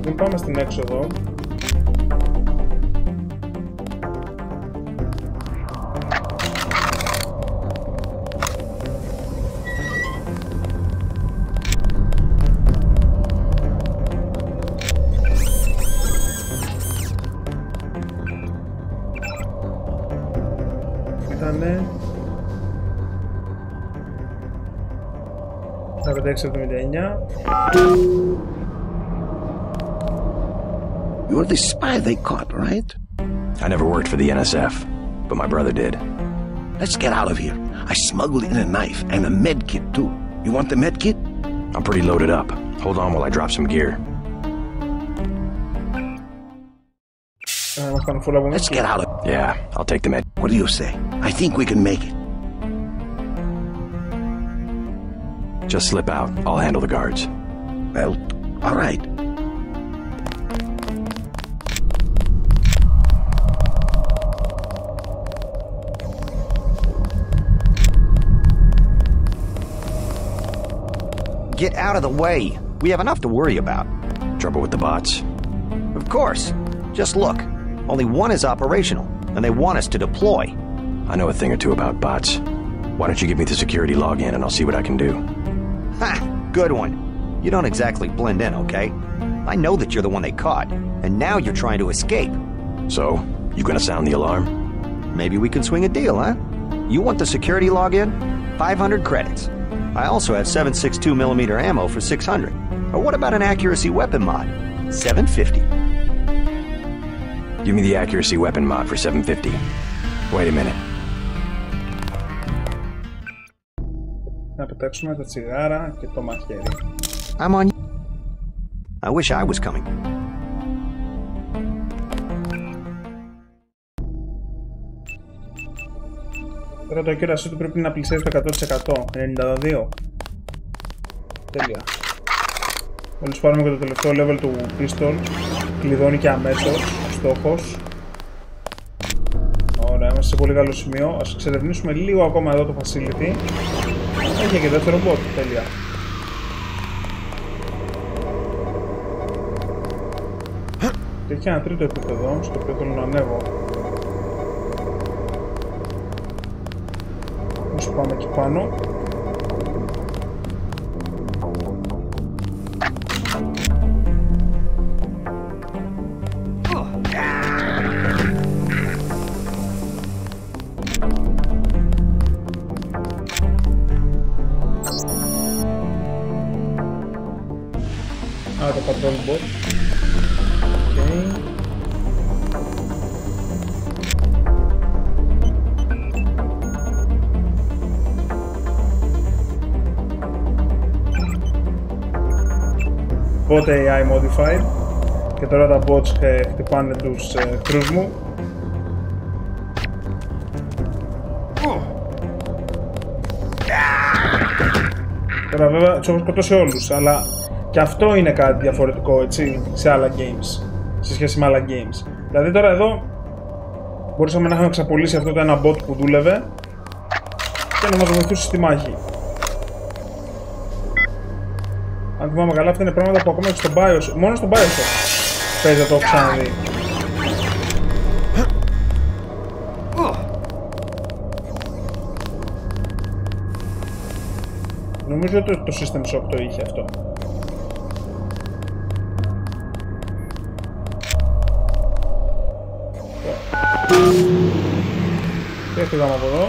Δεν πάμε στην έξοδο. Τα 5679. You're the spy they caught, right? I never worked for the NSF, but my brother did. Let's get out of here. I smuggled in a knife and a med kit too. You want the med kit? I'm pretty loaded up. Hold on while I drop some gear. Let's get out of here. Yeah, I'll take the med. What do you say? I think we can make it. Just slip out. I'll handle the guards. Well, all right. Get out of the way. We have enough to worry about. Trouble with the bots? Of course. Just look. Only one is operational, and they want us to deploy. I know a thing or two about bots. Why don't you give me the security login and I'll see what I can do. Ha! Good one. You don't exactly blend in, okay? I know that you're the one they caught, and now you're trying to escape. So, you gonna sound the alarm? Maybe we can swing a deal, huh? You want the security login? 500 credits. I also have 7.62mm ammo for 600. Or what about an accuracy weapon mod? 750. Give me the accuracy weapon mod for 750. Wait a minute. Να πετάξουμε τα τσιγάρα και το μαχαίρι. I'm on. I wish I was coming. Τώρα το ακύρασή του πρέπει να πλησιάζει το 100%. 92. Τέλεια. Μόλις πάρουμε και το τελευταίο level του pistol, κλειδώνει και αμέσως ο στόχος. Ωραία, είμαστε σε πολύ καλό σημείο. Ας εξερευνήσουμε λίγο ακόμα εδώ το facility. Έχει και δεύτερο bot, τέλεια. Και έχει ένα τρίτο επίπεδο, στο οποίο θέλω να ανέβω. Όσο πάμε εκεί πάνω. Το patrol bot. Okay. Bot AI modified. Και τώρα τα bots χτυπάνε τους εχθρούς μου. Τώρα βέβαια τους έχω σκοτώσει όλους, αλλά και αυτό είναι κάτι διαφορετικό, έτσι, σε άλλα games, σε σχέση με άλλα games. Δηλαδή τώρα εδώ μπορούσαμε να είχαμε ξαπολύσει αυτό το ένα bot που δούλευε και να μας βοηθούσε στη μάχη. Αν θυμάμαι καλά, αυτά είναι πράγματα που ακόμα και στο BIOS, μόνο στο BIOS παίζει να το έχω ξαναδεί. Νομίζω ότι το System Shock το είχε αυτό. Και έφυγαμε από εδώ.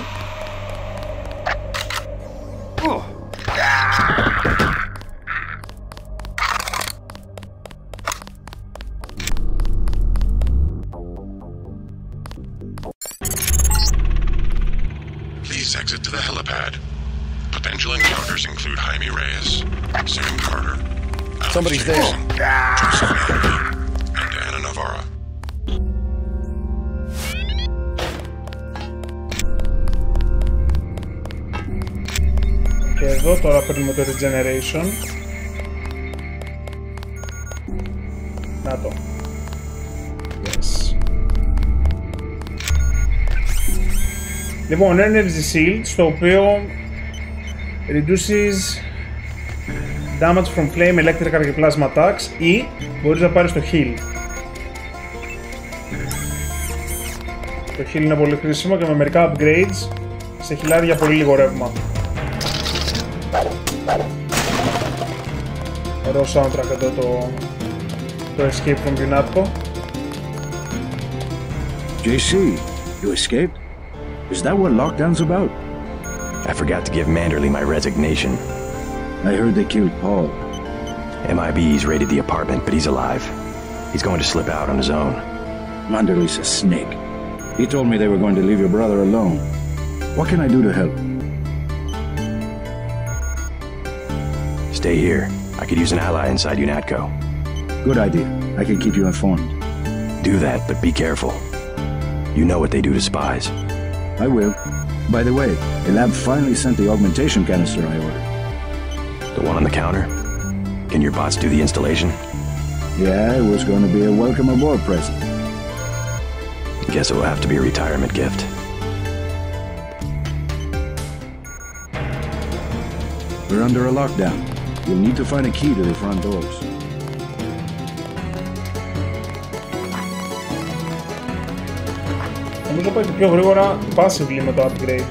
Please exit to the helipad. Potential encounters include Jaime Reyes, Sam Carter, Somebody's there. Joseph Manley, and Anna Navarra. Και εδώ τώρα παίρνουμε το regeneration. Να το. Yes. Λοιπόν, energy shield, στο οποίο reduces damage from flame, electrical και plasma attacks, ή μπορείς να πάρεις το heal. Το heal είναι πολύ χρήσιμο και με μερικά upgrades σε χιλάρει για πολύ λίγο ρεύμα. Ωραίο soundtrack εδώ το Escape from Unatco. JC, you escaped? Is that what lockdown's about? I forgot to give Manderley my resignation. I heard they killed Paul. MIB's raided the apartment, but he's alive. He's going to slip out on his own. Manderley's a snake. He told me they were going to leave your brother alone. What can I do to help? Stay here. I could use an ally inside Unatco. Good idea. I can keep you informed. Do that, but be careful. You know what they do to spies. I will. By the way, the lab finally sent the augmentation canister I ordered. The one on the counter? Can your bots do the installation? Yeah, it was going to be a welcome aboard present. Guess it will have to be a retirement gift. We're under a lockdown. You'll need to find a key to the front doors. Νομίζω πάει πιο γρήγορα passively με το upgrade.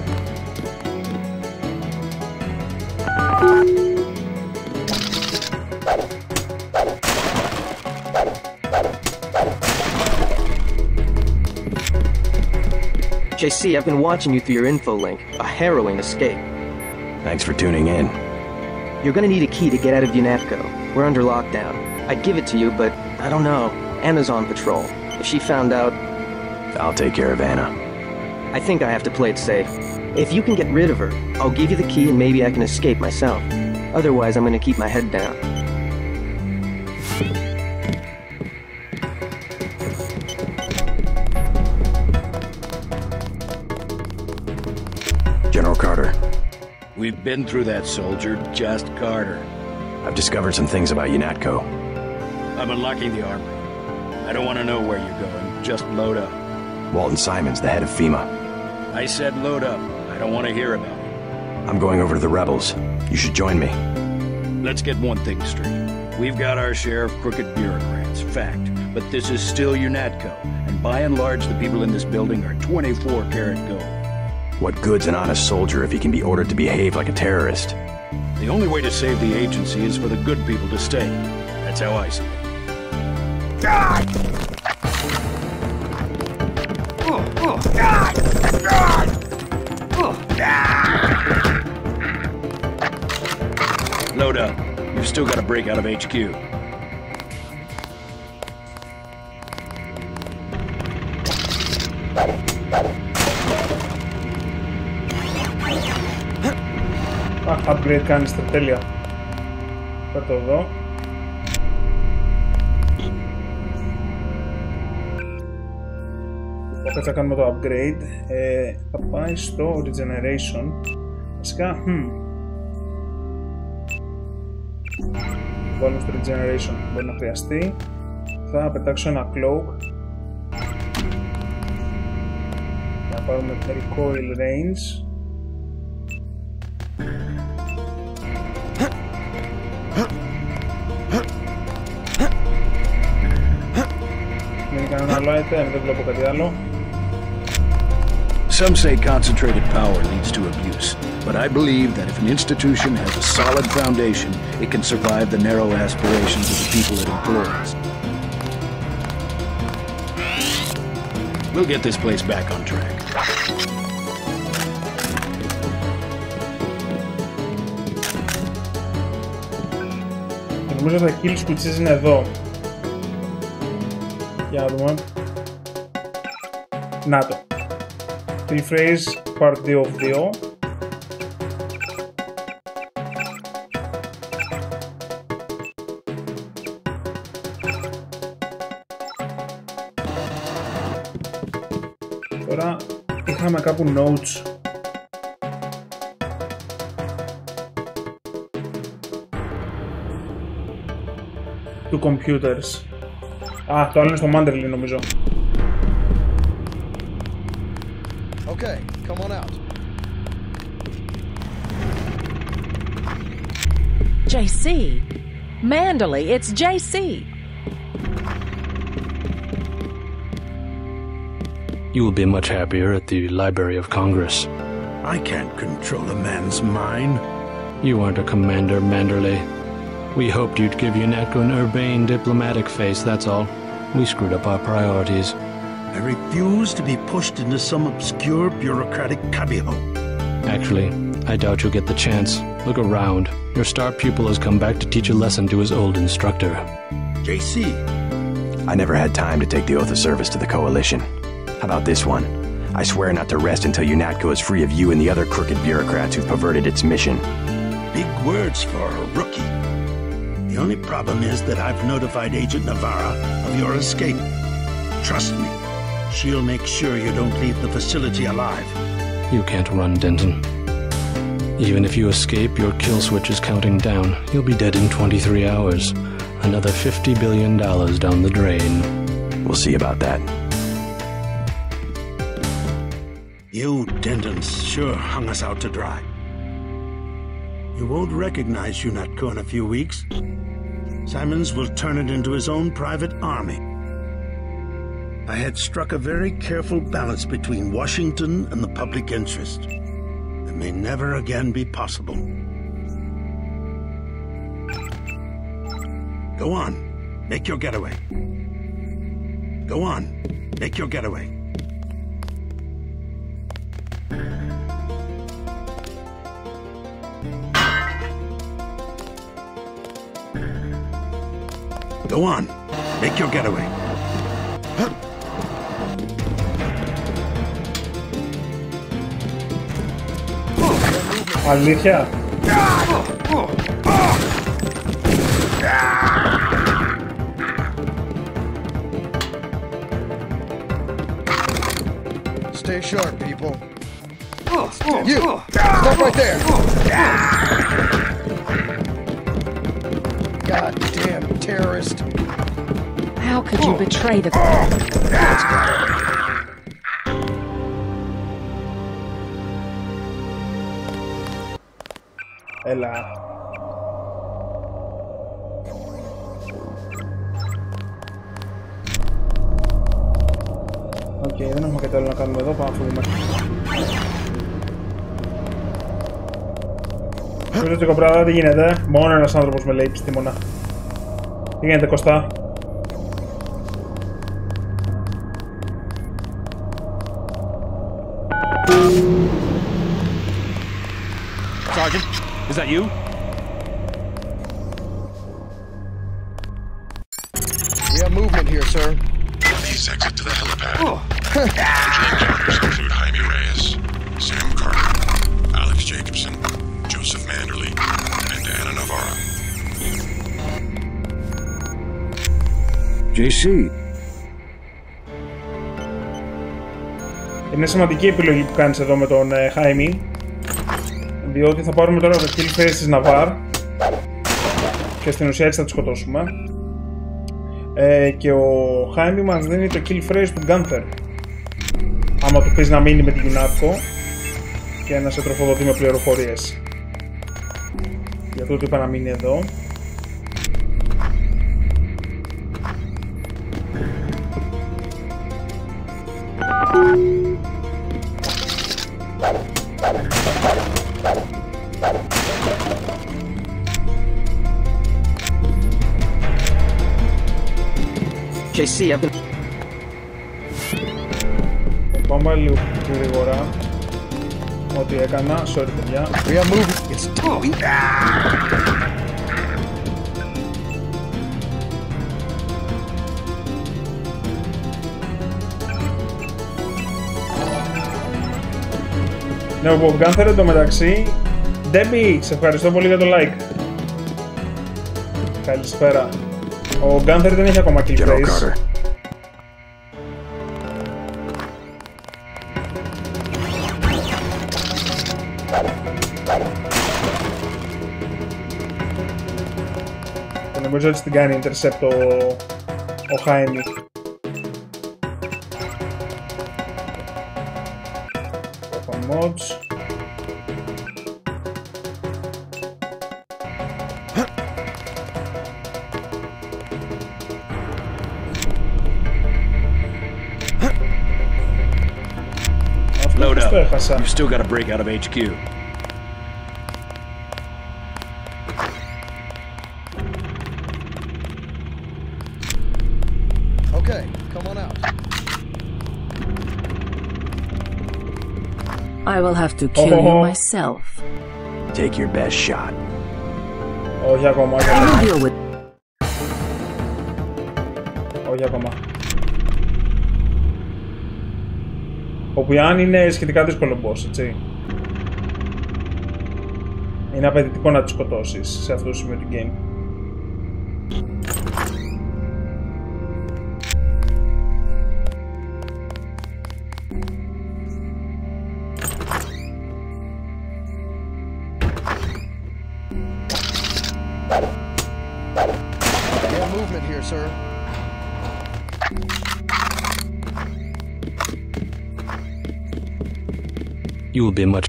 JC, I've been watching you through your info link. A harrowing escape. Thanks for tuning in. You're gonna need a key to get out of Unatco. We're under lockdown. I'd give it to you, but I don't know. Anna's on patrol. If she found out... I'll take care of Anna. I think I have to play it safe. If you can get rid of her, I'll give you the key and maybe I can escape myself. Otherwise, I'm gonna keep my head down. General Carter. We've been through that, soldier. Just Carter. I've discovered some things about UNATCO. I'm unlocking the armory. I don't want to know where you're going. Just load up. Walton Simons, the head of FEMA. I said load up. I don't want to hear about it. I'm going over to the rebels. You should join me. Let's get one thing straight. We've got our share of crooked bureaucrats, fact. But this is still UNATCO, and by and large the people in this building are 24-karat gold. What good's an honest soldier if he can be ordered to behave like a terrorist? The only way to save the agency is for the good people to stay. That's how I see it. God! God! God! Load up. You've still got to break out of HQ. Upgrade κάνεις τα τέλεια. Θα το δω. Κάτσε να κάνουμε το upgrade. Θα πάει στο regeneration. Βασικά, βάλουμε στο regeneration. Μπορεί να χρειαστεί. Θα πετάξω ένα cloak. Θα πάρουμε recoil range. Some say concentrated power leads to abuse, but I believe that if an institution has a solid foundation, it can survive the narrow aspirations of the people it employs. We'll get this place back on track. Νομίζω τα kills κουτσής είναι εδώ. Για να δούμε. Να το. Rephrase part 2. Τώρα είχαμε κάπου notes. Του computers. Α, το άλλο είναι στο Manderley νομίζω. Okay, come on out. JC. Manderley, it's JC. You will be much happier at the Library of Congress. I can't control a man's mind. You aren't a commander, Manderley. We hoped you'd give UNATCO an urbane diplomatic face, that's all. We screwed up our priorities. I refuse to be pushed into some obscure bureaucratic cubbyhole. Actually, I doubt you'll get the chance. Look around. Your star pupil has come back to teach a lesson to his old instructor. JC. I never had time to take the oath of service to the Coalition. How about this one? I swear not to rest until UNATCO is free of you and the other crooked bureaucrats who've perverted its mission. Big words for a rookie. The only problem is that I've notified Agent Navarra of your escape. Trust me, she'll make sure you don't leave the facility alive. You can't run, Denton. Even if you escape, your kill switch is counting down. You'll be dead in 23 hours. Another $50 billion down the drain. We'll see about that. You Dentons sure hung us out to dry. You won't recognize UNATCO in a few weeks. Simons will turn it into his own private army. I had struck a very careful balance between Washington and the public interest. It may never again be possible. Go on, make your getaway. Go on, make your getaway. Go on, make your getaway. Αλήθεια. Stay sharp, people. You! Stop right there! Goddamn terrorist. How could you betray the... Έλα. Οκ, δεν έχουμε κάτι άλλο να κάνουμε εδώ, πάμε να φύγουμε. Φίλος και κομπράδα, τι γίνεται? Μόνο ένας άνθρωπος με λέει επιστήμονα. Τι γίνεται, Κωστά? Sergeant, is that you? We have movement here, sir. Please exit to the helipad. Original encounters include Jaime Reyes, Sam Carter, Alex Jacobson, Joseph Manderley, and Anna Navarro. JC. Είναι σημαντική επιλογή που κάνεις εδώ με τον Jaime, διότι θα πάρουμε τώρα το kill face της Ναβάρ και στην ουσία έτσι θα τη σκοτώσουμε. Και ο Jaime μας δίνει το kill phrase του Gunther. Άμα του πεις να μείνει με τη UNATCO και να σε τροφοδοτεί με πληροφορίες. Γι' αυτό του είπα να μείνει εδώ. JC, I've been... Πάμε λίγο πιο γρήγορα. Ό,τι έκανα, sorry παιδιά. We are moving. It's doing. Ναι, ο Gunther εντωμεταξύ. Debbie, σε ευχαριστώ πολύ για το like. Καλησπέρα. Ο Gunther δεν έχει ακόμα kill phrase. Και νομίζω ότι την κάνει intercept ο Jaime. Open mods. Load up. You've still got to break out of HQ. Okay, come on out. I will have to kill you myself. Take your best shot. Όχι ακόμα. Όχι ακόμα. Ο Πιάν είναι σχετικά δύσκολο boss, έτσι. Είναι απαιτητικό να τη σκοτώσεις σε αυτό το σημείο του game. We have movement here, sir. You will be much...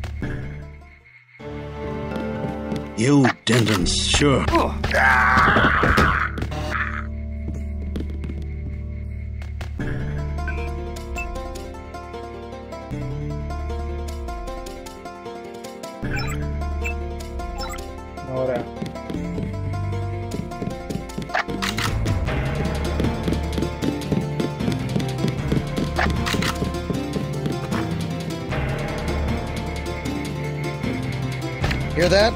You Dentons, sure. Ωραία. Hear that?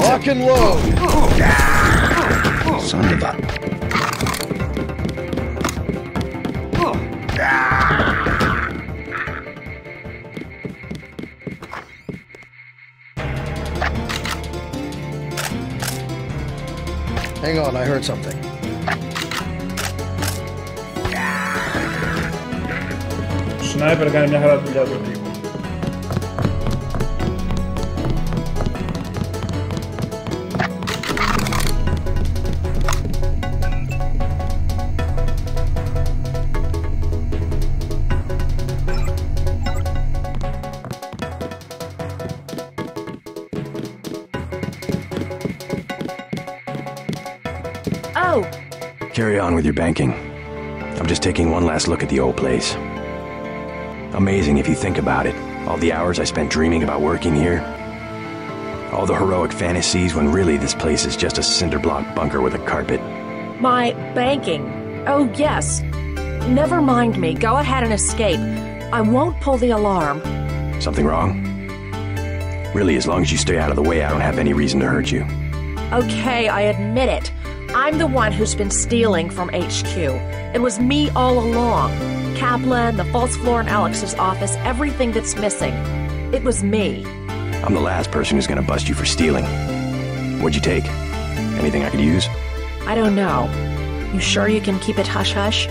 Lock and load. Son of a... Hang on, I heard something. Sniper κάνει μια χαρά δουλειά του. go! Carry on with your banking. I'm just taking one last look at the old place. Amazing if you think about it. All the hours I spent dreaming about working here. All the heroic fantasies when really this place is just a cinder block bunker with a carpet. My banking. Oh, yes. Never mind me. Go ahead and escape. I won't pull the alarm. Something wrong? Really, as long as you stay out of the way, I don't have any reason to hurt you. Okay, I admit it. I'm the one who's been stealing from HQ. It was me all along. Kaplan, the false floor in Alex's office, everything that's missing. It was me. I'm the last person who's gonna bust you for stealing. What'd you take? Anything I could use? I don't know. You sure you can keep it hush-hush?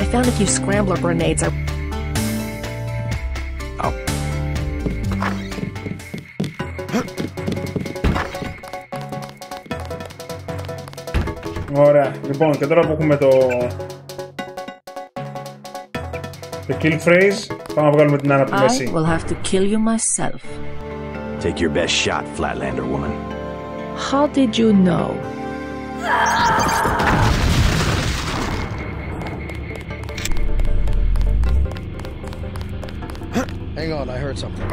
I found a few scrambler grenades. Ωραία, λοιπόν, και τώρα που έχουμε το kill phrase, πάμε να βγάλουμε την Άννα από τη μέση. I will have to kill you myself. Take your best shot, Flatlander woman. How did you know? Hang on, I heard something.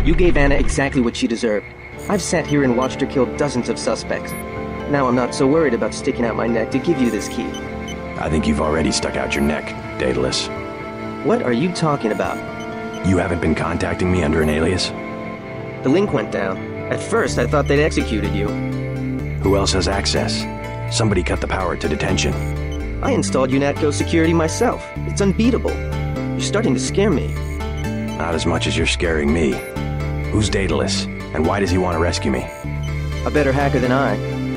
You gave Anna exactly what she deserved. I've sat here and watched her kill dozens of suspects. Now I'm not so worried about sticking out my neck to give you this key. I think you've already stuck out your neck, Daedalus. What are you talking about? You haven't been contacting me under an alias? The link went down. At first, I thought they'd executed you. Who else has access? Somebody cut the power to detention. I installed UNATCO security myself. It's unbeatable. You're starting to scare me. Not as much as you're scaring me. Who's Daedalus, and why does he want to rescue me? A better hacker than I.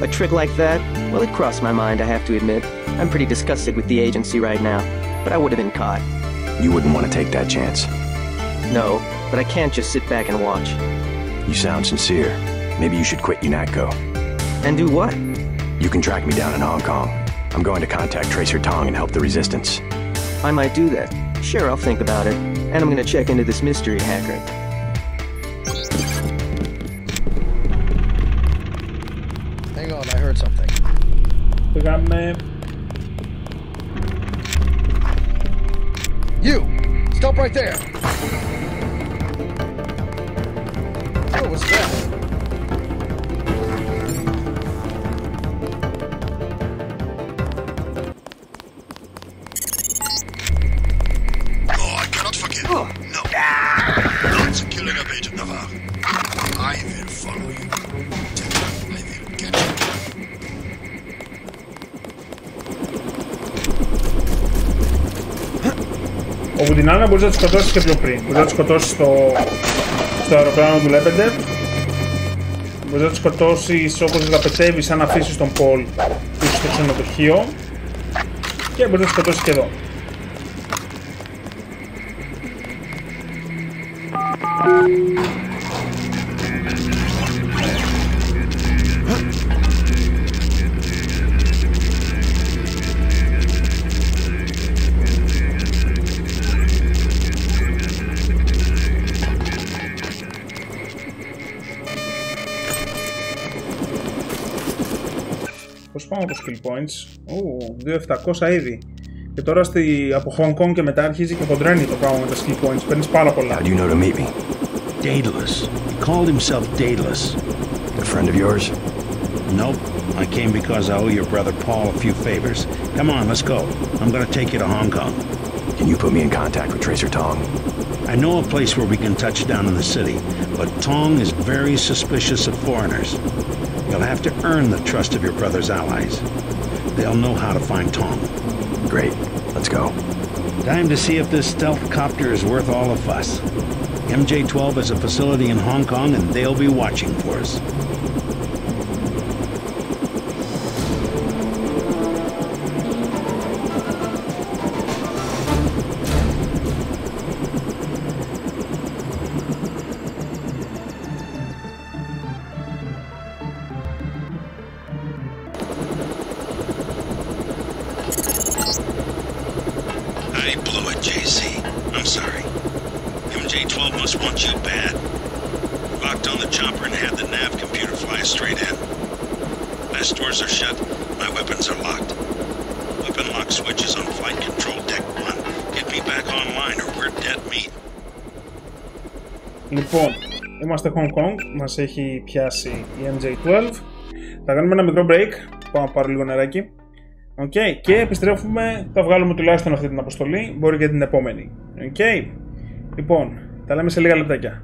A trick like that? Well, it crossed my mind, I have to admit. I'm pretty disgusted with the agency right now, but I would have been caught. You wouldn't want to take that chance. No, but I can't just sit back and watch. You sound sincere. Maybe you should quit UNATCO. And do what? You can track me down in Hong Kong. I'm going to contact Tracer Tong and help the Resistance. I might do that. Sure, I'll think about it. And I'm gonna check into this mystery hacker. Hang on, I heard something. You! Stop right there! What was that? Oh, I cannot forgive you. No. Not the killing of Agent Navarre. I will follow you. I will get you. Όπου την Άννα μπορείς να τους σκοτώσεις και πιο πριν. Μπορείς να τους σκοτώσεις στο αεροπλάνο του Λέπεντεβ. Μπορείς να τους σκοτώσεις όπως δραπετεύεις αν αφήσεις τον Πολ πίσω στο ξενοδοχείο. Και μπορείς να τους σκοτώσεις και εδώ. Πώς πάμε από skill points? 2.700 ήδη. Και τώρα από Hong Kong και μετά αρχίζει και χοντρένει το πράγμα με τα skill points. Παίρνεις πάρα πολλά. How do you know to meet me? Daedalus. He called himself Daedalus. A friend of yours? Nope. I came because I owe your brother Paul a few favors. Come on, let's go. I'm gonna take you to Hong Kong. Can you put me in contact with Tracer Tong? I know a place where we can touch down in the city, but Tong is very suspicious of foreigners. You'll have to earn the trust of your brother's allies. They'll know how to find Tong. Great. Let's go. Time to see if this stealth copter is worth all the fuss. MJ-12 has a facility in Hong Kong and they'll be watching for us. I blew it, JC. I'm sorry. MJ-12 must want you bad. locked on the chopper and had the nav computer fly straight in. Mass doors are shut. My weapons are locked. Weapon lock switch is on flight control deck 1. Get me back online or we're dead meat. Λοιπόν, είμαστε Hong Kong, μας έχει πιάσει η MJ-12. Θα κάνουμε ένα μικρό break, πάω να πάρω λίγο νεράκι. Okay. Και επιστρέφουμε, θα βγάλουμε τουλάχιστον αυτή την αποστολή, μπορεί και την επόμενη. Okay. Λοιπόν, τα λέμε σε λίγα λεπτάκια.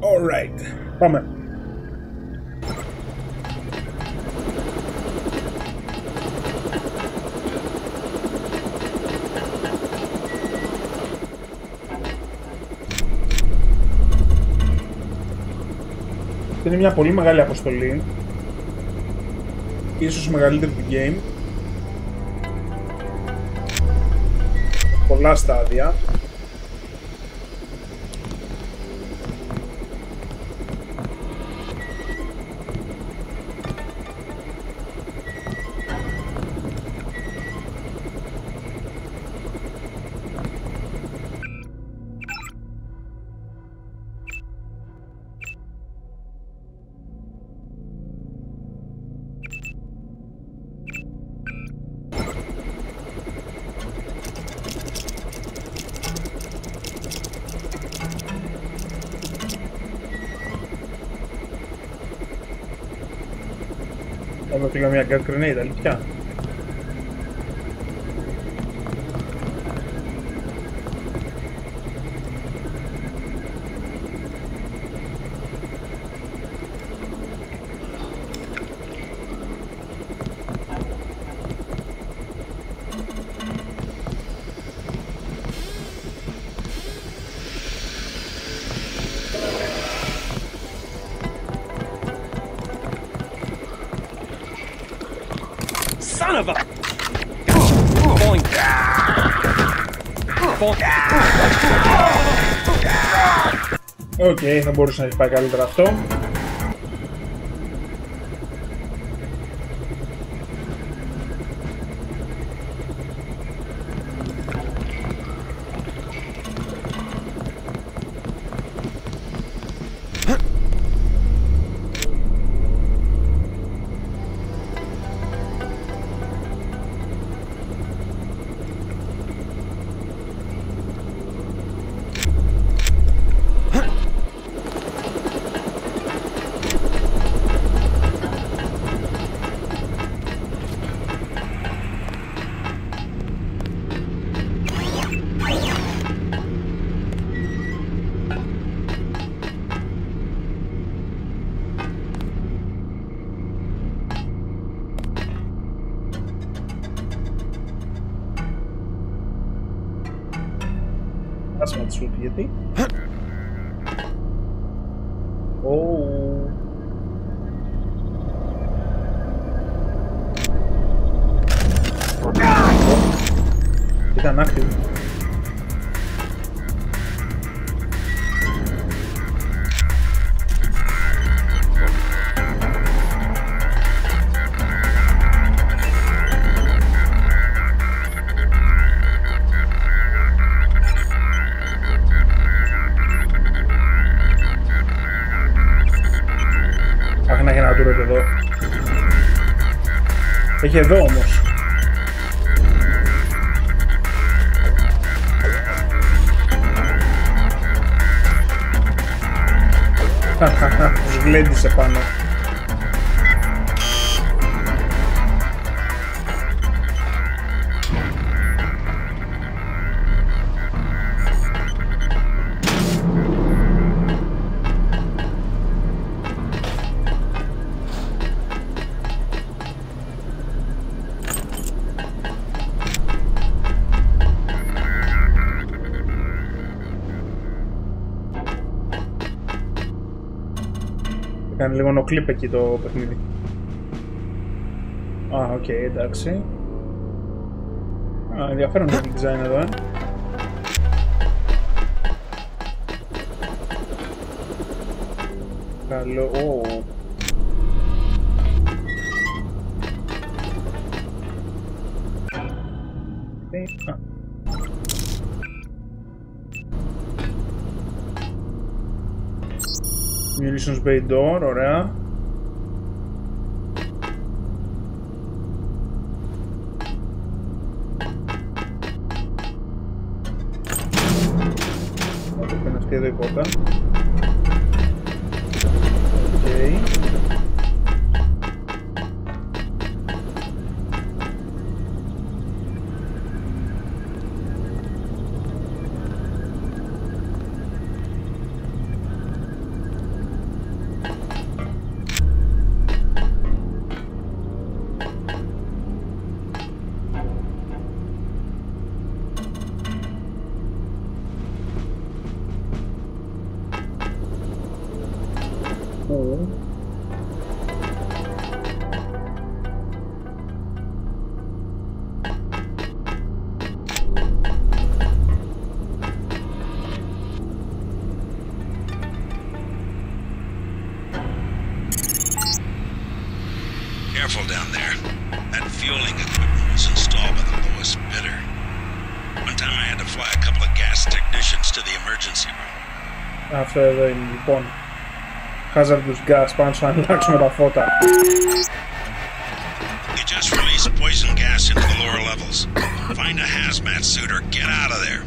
Alright, πάμε. Είναι μια πολύ μεγάλη αποστολή, ίσως μεγαλύτερη του game, πολλά στάδια. Εδώ πήγα μια gun grenade, αλήθεια. Son of a... Falling... Οκ, θα μπορούσε να έχει πάει καλύτερα αυτό. Ας με τη σούπη, γιατί. Ήταν άκρη. Αχ, να έχει ένα τουρέτ εδώ. Έχει εδώ όμως. Τους γλέντισε πάνω. Κάνει λίγο νοκλίπ εκεί το παιχνίδι. Α, οκ, εντάξει. Α, ενδιαφέρον το design εδώ, Καλό, Munitions Bay Door, ωραία. Θα το πάνε αυτή εδώ η πόρτα. Οκ. technicians to the emergency room. Αυτό εδώ είναι λοιπόν. Hazardous gas, πάνω σου να αλλάξουμε τα φώτα. You just released poison gas into the lower levels. Find a hazmat suit or get out of there.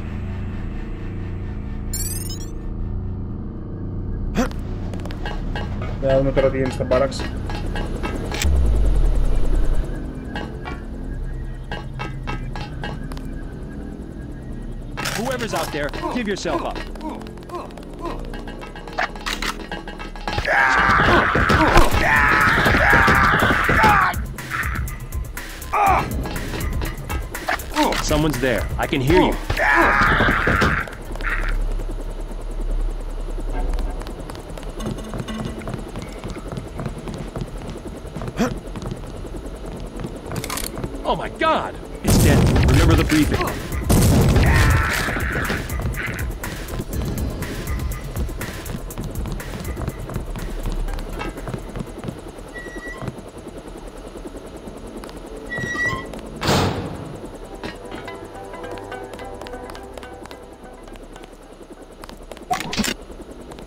Να δούμε τώρα τι γίνεται στα μπάραξ. Whoever's out there, give yourself up. Someone's there. I can hear you. Oh my God! It's dead. Remember the briefing.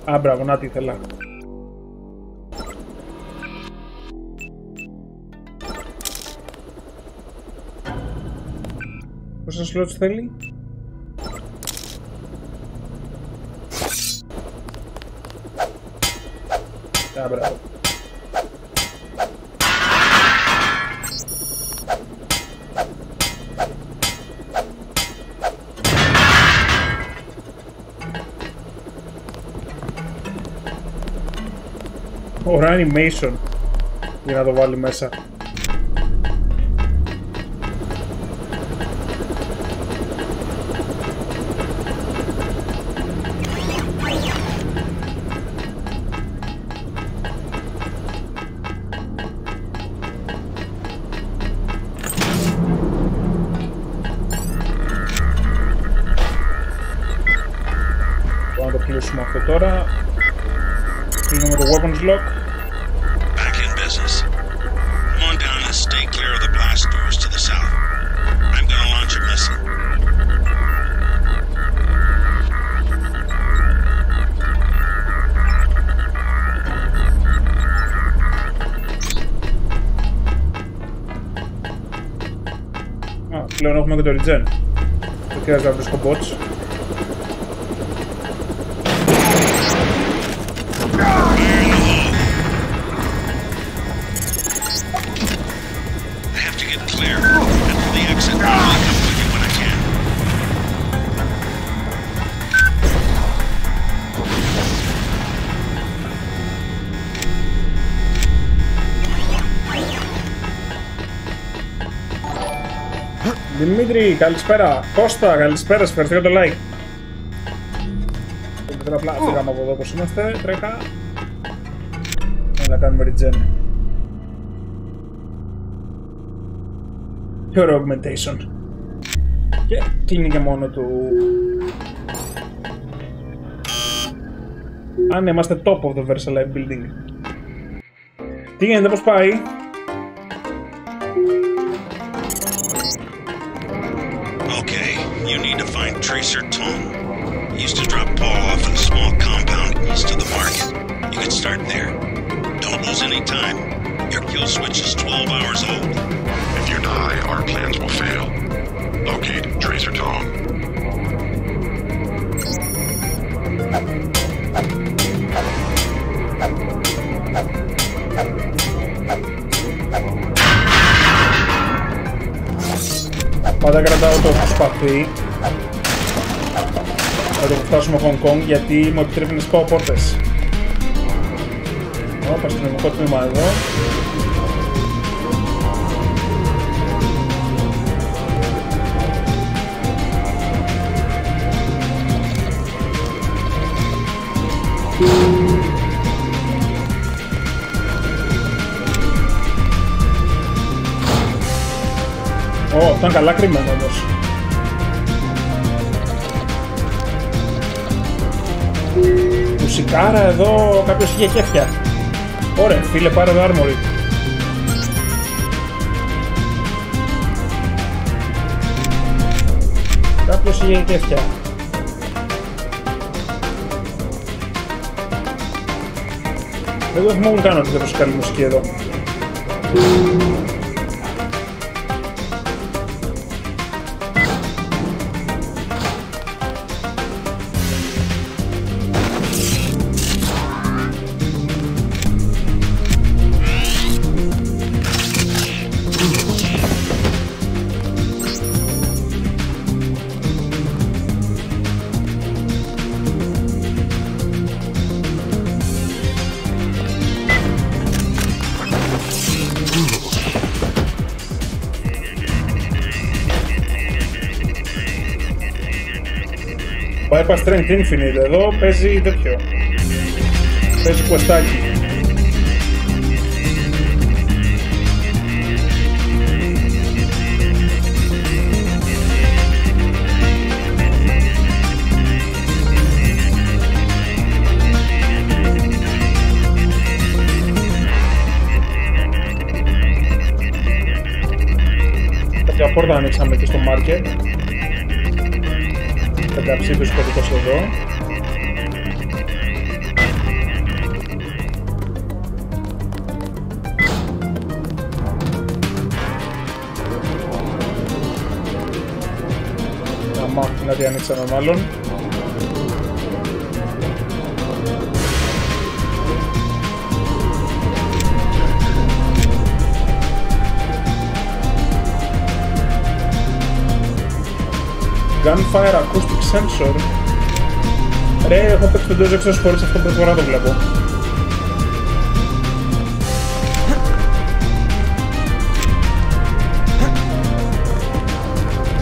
Α, μπράβο, να τι ήθελα. Πόσα slots θέλει? Α, μπράβο. Ωραίο animation για να το βάλει μέσα. Μπορούμε να το κλείσουμε αυτό τώρα. Κλείνουμε το weapons lock. Back in business. Come on down and stay clear of the blast doors to the south. I'm gonna launch a missile. Α, πλέον έχουμε και το regen. Δεν χρειάζεται να βρίσκω bots. Δημήτρη, καλησπέρα. Κώστα, καλησπέρα. Σας ευχαριστώ για το like. Τώρα απλά φύγαμε από εδώ όπως είμαστε. Τρέχα. Να κάνουμε regen. Και ωραίο augmentation. Και κλείνει και μόνο του. Αν είμαστε top of the Versailles building. Τι γίνεται, πώς πάει? You need to find Tracer Tom. He used to drop Paul off in a small compound east of the market. You could start there. Don't lose any time. Your kill switch is 12 hours old. If you die, our plans will fail. Locate Tracer Tom. Πάντα κρατάω το σπαθί να το φτάσουμε Hong Kong γιατί μου επιτρέπει να σπάω πόρτες. Ωπα, αστυνομικό τμήμα εδώ. Ήταν καλά κρυμμένο όμως. Μουσικάρα εδώ, κάποιος είχε κέφια. Ωραία, φίλε, πάρε το armory. Κάποιος είχε κέφια. Εγώ θυμόμουν καν ότι θα τόσο καλή μουσική εδώ. Bypass Strength Infinite, εδώ παίζει τέτοιο. Παίζει κουεστάκι. Κάποια πόρτα ανοίξαμε και στο market. Πενταψήφιος κωδικός εδώ. Αμά, δηλαδή ανοίξαμε μάλλον. Gunfire Acoustic Sensor. Ρε, έχω παίξει τον Deus Ex χωρίς αυτό πρώτη φορά το βλέπω.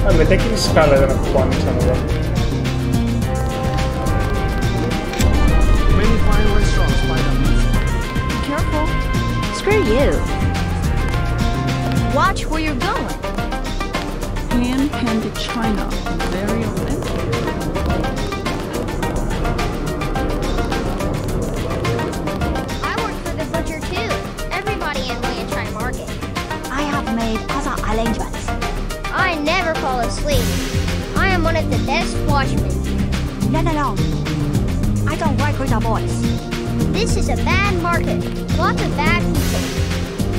Άρα, τι εκείνη η σκάλα ήταν που άνοιξαν εδώ. Careful. Screw you. Watch where you're going. Hand-handed China, very authentic. I work for the butcher too. Everybody in Lianchai Market. I have made other arrangements. I never fall asleep. I am one of the best watchmen. No. I don't work with the boys. This is a bad market. Lots of bad people.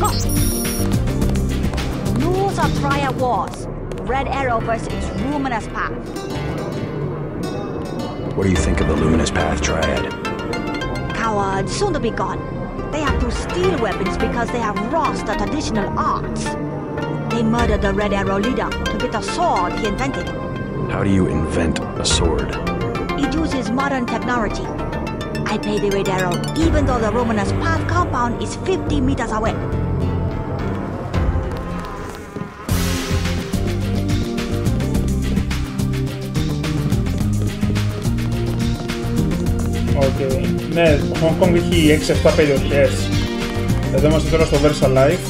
Go. Rules of triad wars. Red Arrow versus Luminous Path. What do you think of the Luminous Path Triad? Cowards, soon to be gone. They have to steal weapons because they have lost the traditional arts. They murdered the Red Arrow leader to get the sword he invented. How do you invent a sword? It uses modern technology. I pay the Red Arrow even though the Luminous Path compound is 50 meters away. Okay. Ναι, το Hong Kong έχει 6-7 περιοχές. Εδώ είμαστε τώρα στο Versa Life.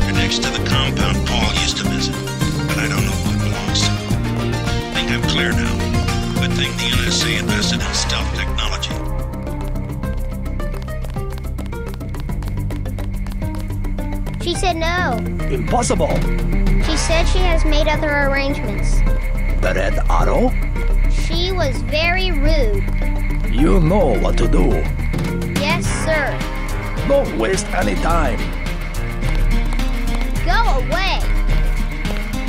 You're next to the compound Paul used to visit, but I don't know who it belongs to. I think I'm clear now. Good thing the NSA invested in stealth technology. She said no. Impossible. She said she has made other arrangements. The Red Arrow? She was very rude. You know what to do. Yes, sir. Don't waste any time. Go away.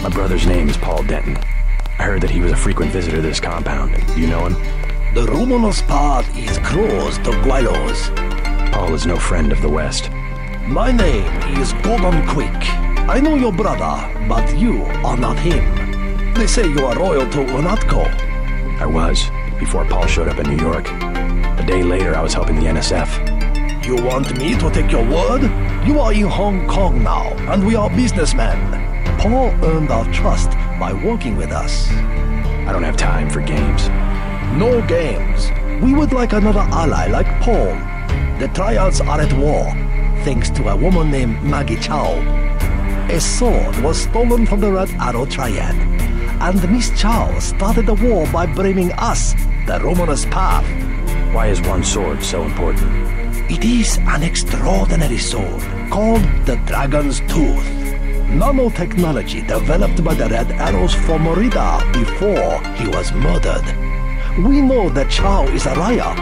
My brother's name is Paul Denton. I heard that he was a frequent visitor to this compound. You know him? The Luminous Path is close to Guilos. Paul is no friend of the West. My name is Gordon Quick. I know your brother, but you are not him. They say you are loyal to UNATCO. I was, before Paul showed up in New York. A day later, I was helping the NSF. You want me to take your word? You are in Hong Kong now, and we are businessmen. Paul earned our trust by working with us. I don't have time for games. No games. We would like another ally like Paul. The Triads are at war, thanks to a woman named Maggie Chow. A sword was stolen from the Red Arrow Triad, and Miss Chow started the war by blaming us, the Luminous Path. Why is one sword so important? It is an extraordinary sword called the Dragon's Tooth. Nanotechnology developed by the Red Arrow's former leader before he was murdered. We know that Chow is a liar,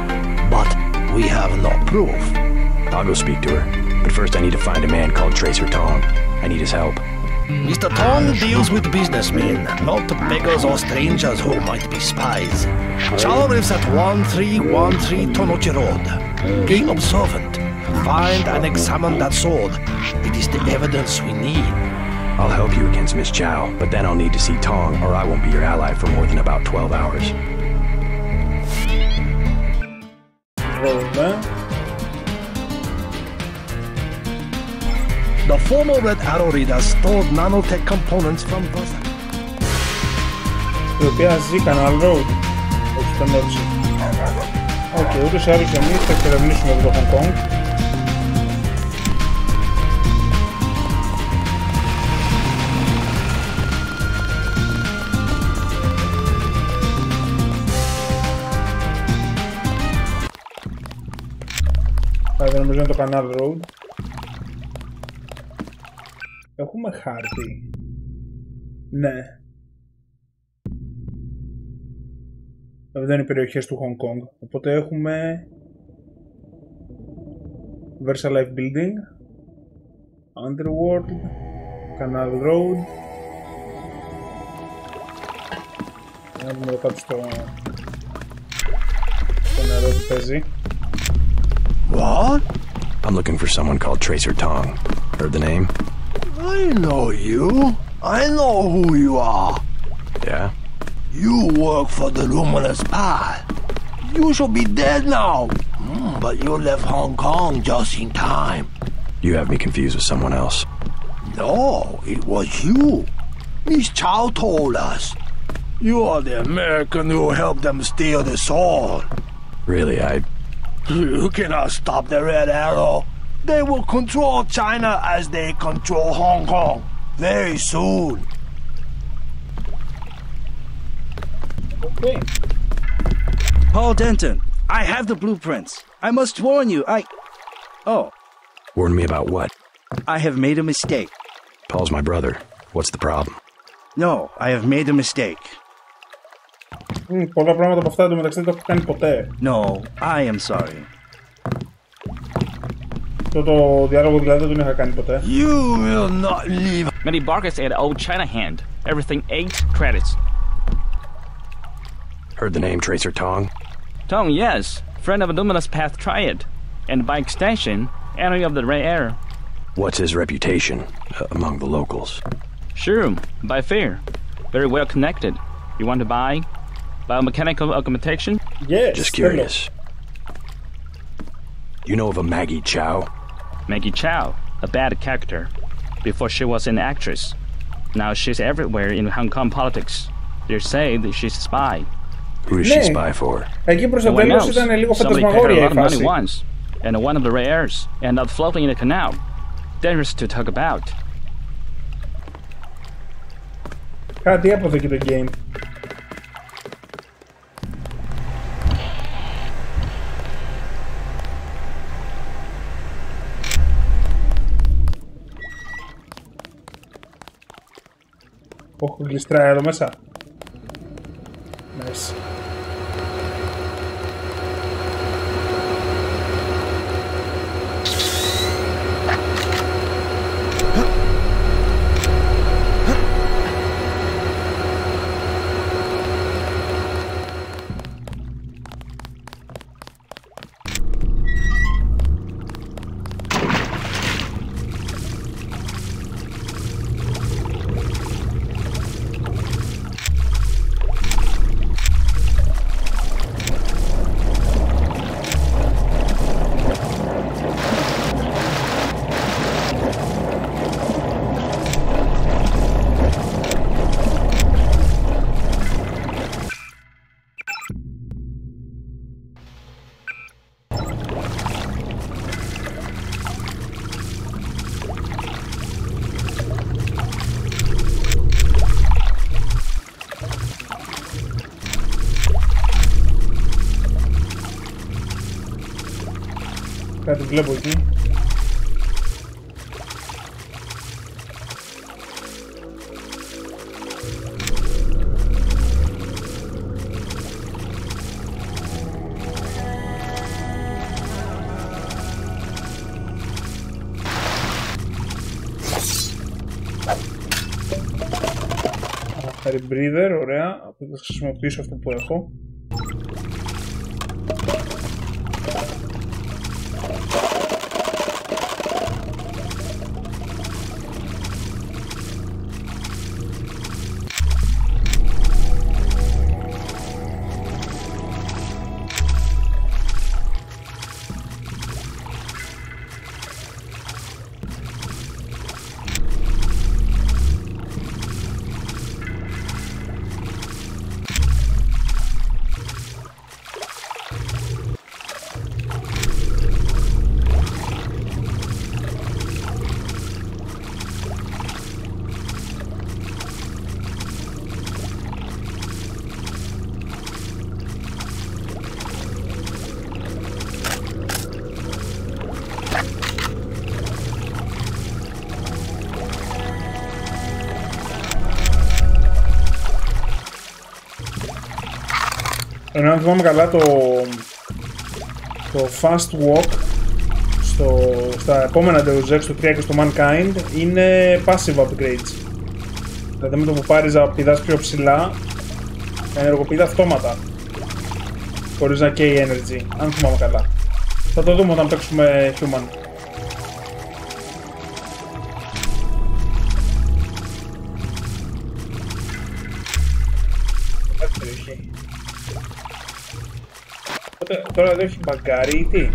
but we have no proof. I'll go speak to her, but first I need to find a man called Tracer Tong. I need his help. Mr. Tong deals with businessmen, not beggars or strangers who might be spies. Chow lives at 1313 Tonochi Road. Be observant. Find and examine that sword. It is the evidence we need. I'll help you against Miss Chow, but then I'll need to see Tong, or I won't be your ally for more than about 12 hours. The former Red Arrow reader stored nanotech components from Versa. Η οποία ζει Canal Road. Όχι τον Νότζι. Οκ, ούτως ή άλλως εμείς θα εξερευνήσουμε εδώ το Hong Kong. Δεν νομίζω είναι το Canal Road. Έχουμε χάρτη. Ναι. Εδώ είναι οι περιοχές του Hong Kong. Οπότε έχουμε Versailles Building, Underworld, Canal Road. Να δούμε εδώ κάτω στο νερό που παίζει. What? I'm looking for someone called Tracer Tong. Heard the name? I know you. I know who you are. Yeah? You work for the Luminous Path. You should be dead now. But you left Hong Kong just in time. You have me confused with someone else. No, it was you. Miss Chow told us. You are the American who helped them steal the sword. Really, You cannot stop the Red Arrow. They will control China as they control Hong Kong very soon. Okay. Paul Denton, I have the blueprints. I must warn you, Oh. Warn me about what? I have made a mistake. Paul's my brother. What's the problem? No, I have made a mistake. Πολλά πράγματα από αυτά εντωμεταξύ δεν το έχω κάνει ποτέ. No, I am sorry. Το διάλογο δηλαδή δεν τον είχα κάνει ποτέ. You will not leave. Many bargains at Old China Hand. Everything 8 credits. Heard the name Tracer Tong? Tong, yes. Friend of Luminous Path Triad. And by extension, enemy of the Red Air. What's his reputation among the locals? Sure, by fair. Very well connected. You want to buy? Biomechanical augmentation? Yes. Just curious. You know of a Maggie Chow? Maggie Chow, a bad character. Before she was an actress. Now she's everywhere in Hong Kong politics. They say that she's a spy. Who does she spy for? Εκεί προς το τέλος ήταν λίγο φαντασμαγόρια η φάση. Once, and one of the rares, and not floating in the canal. Dangerous to talk about. Κάτι έπαθε εκεί το game. Έχω γλιστράει εδώ μέσα. Nice. Κάτι βλέπω εκεί. Rebreather, ωραία. Θα χρησιμοποιήσω αυτό που έχω. Ενώ αν θυμάμαι καλά το fast walk στα επόμενα Deus Ex, στο 3 και στο Mankind, είναι passive upgrades. Δηλαδή με το που πάρεις να πηδάς πιο ψηλά, ενεργοποιείται αυτόματα, χωρίς να καίει energy, αν θυμάμαι καλά. Θα το δούμε όταν παίξουμε Human. Τώρα δεν έχει μπαγκάρει ή τι?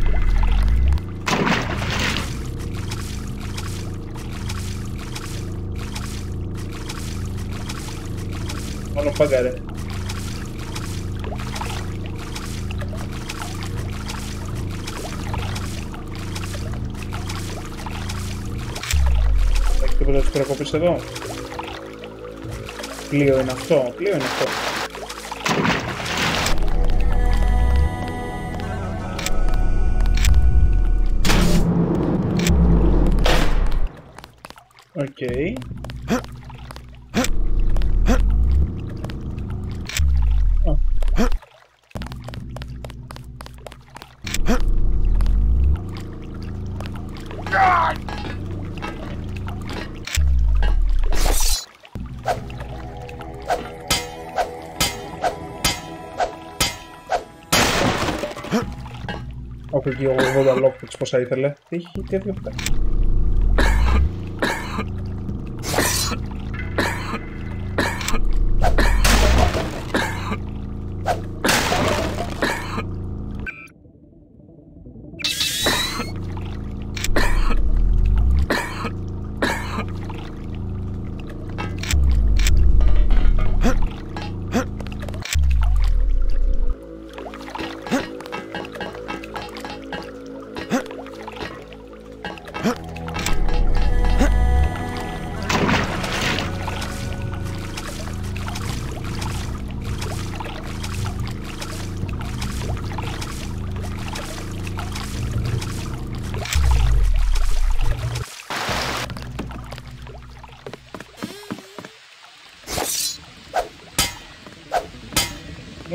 Μόνο μπαγκάρε. Έχει τίποτα της περακοπής εδώ? Πλοίο είναι αυτό, πλοίο είναι αυτό. Okay. Oh. Όχι εκεί ο 80 lockpicks πόσα ήθελε. Τι έφυγε αυτά.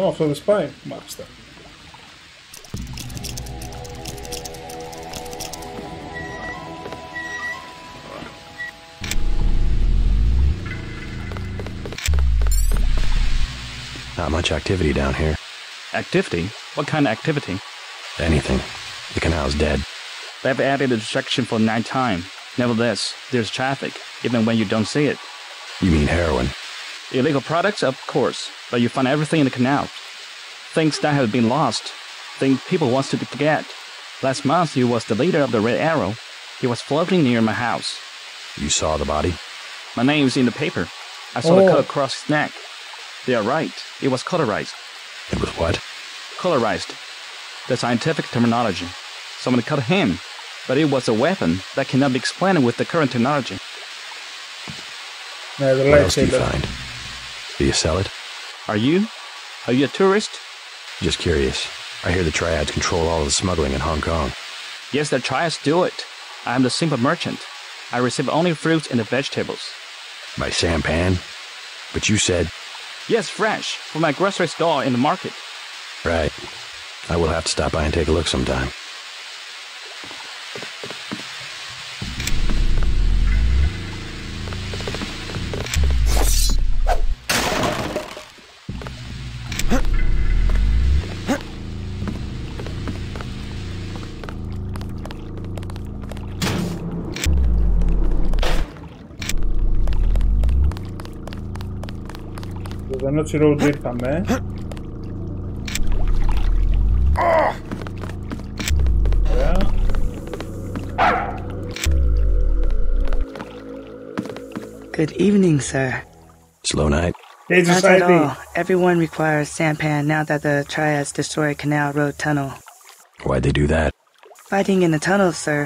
Αυτό δεν σπάει, μάλιστα. Not much activity down here. Activity? What kind of activity? Anything. The canal's dead. They've added a distraction for nighttime. Nevertheless, there's traffic, even when you don't see it. You mean heroin? Illegal products, of course, but you find everything in the canal. Things that have been lost. Things people want to get. Last month, he was the leader of the Red Arrow. He was floating near my house. You saw the body? My name's in the paper. I saw the cut across his neck. They are right. It was colorized. It was what? Colorized. The scientific terminology. Someone cut him, but it was a weapon that cannot be explained with the current technology. What else do you find? Do you sell it? Are you? Are you a tourist? Just curious. I hear the Triads control all of the smuggling in Hong Kong. Yes, the Triads do it. I am the simple merchant. I receive only fruits and the vegetables. By sampan? But you said... Yes, fresh, from my grocery store in the market. Right. I will have to stop by and take a look sometime. το Notch Road ήρθαμε. Ωραία. Good evening, sir. Slow night. Hey, Not at all. Everyone requires sampan now that the Triads destroyed Canal Road Tunnel. Why'd they do that? Fighting in the tunnel, sir.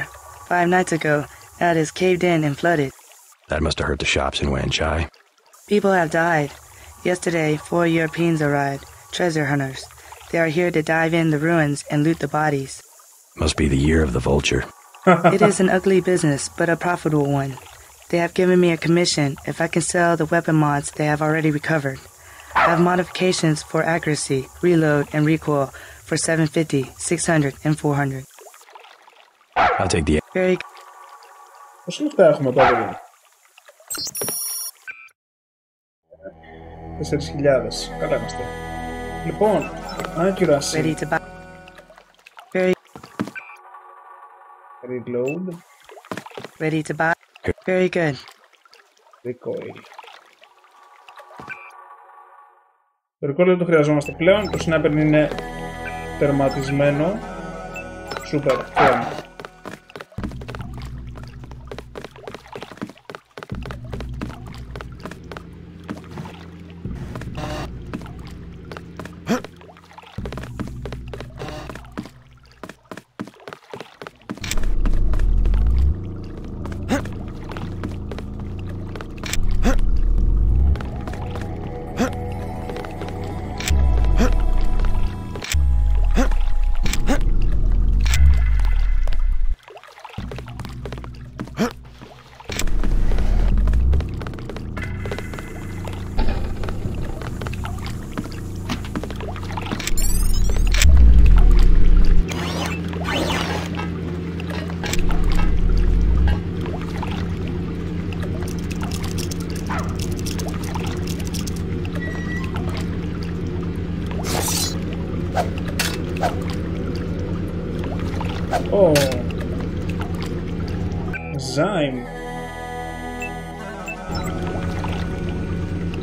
5 nights ago, now it is caved in and flooded. That must have hurt the shops in Wanchai. People have died. Yesterday, 4 Europeans arrived, treasure hunters. They are here to dive in the ruins and loot the bodies. Must be the year of the vulture. It is an ugly business, but a profitable one. They have given me a commission if I can sell the weapon mods they have already recovered. I have modifications for accuracy, reload, and recoil for 750, 600, and 400. I'll take the... Very... Πόσα λεφτά έχουμε τώρα? 4.000. Καλά είμαστε. Λοιπόν, accuracy. Ready to buy. Very... Reload. Ready to buy. Very good. Recoil. Το recoil δεν το χρειαζόμαστε πλέον. Το sniper είναι τερματισμένο. Super. Φέραμε.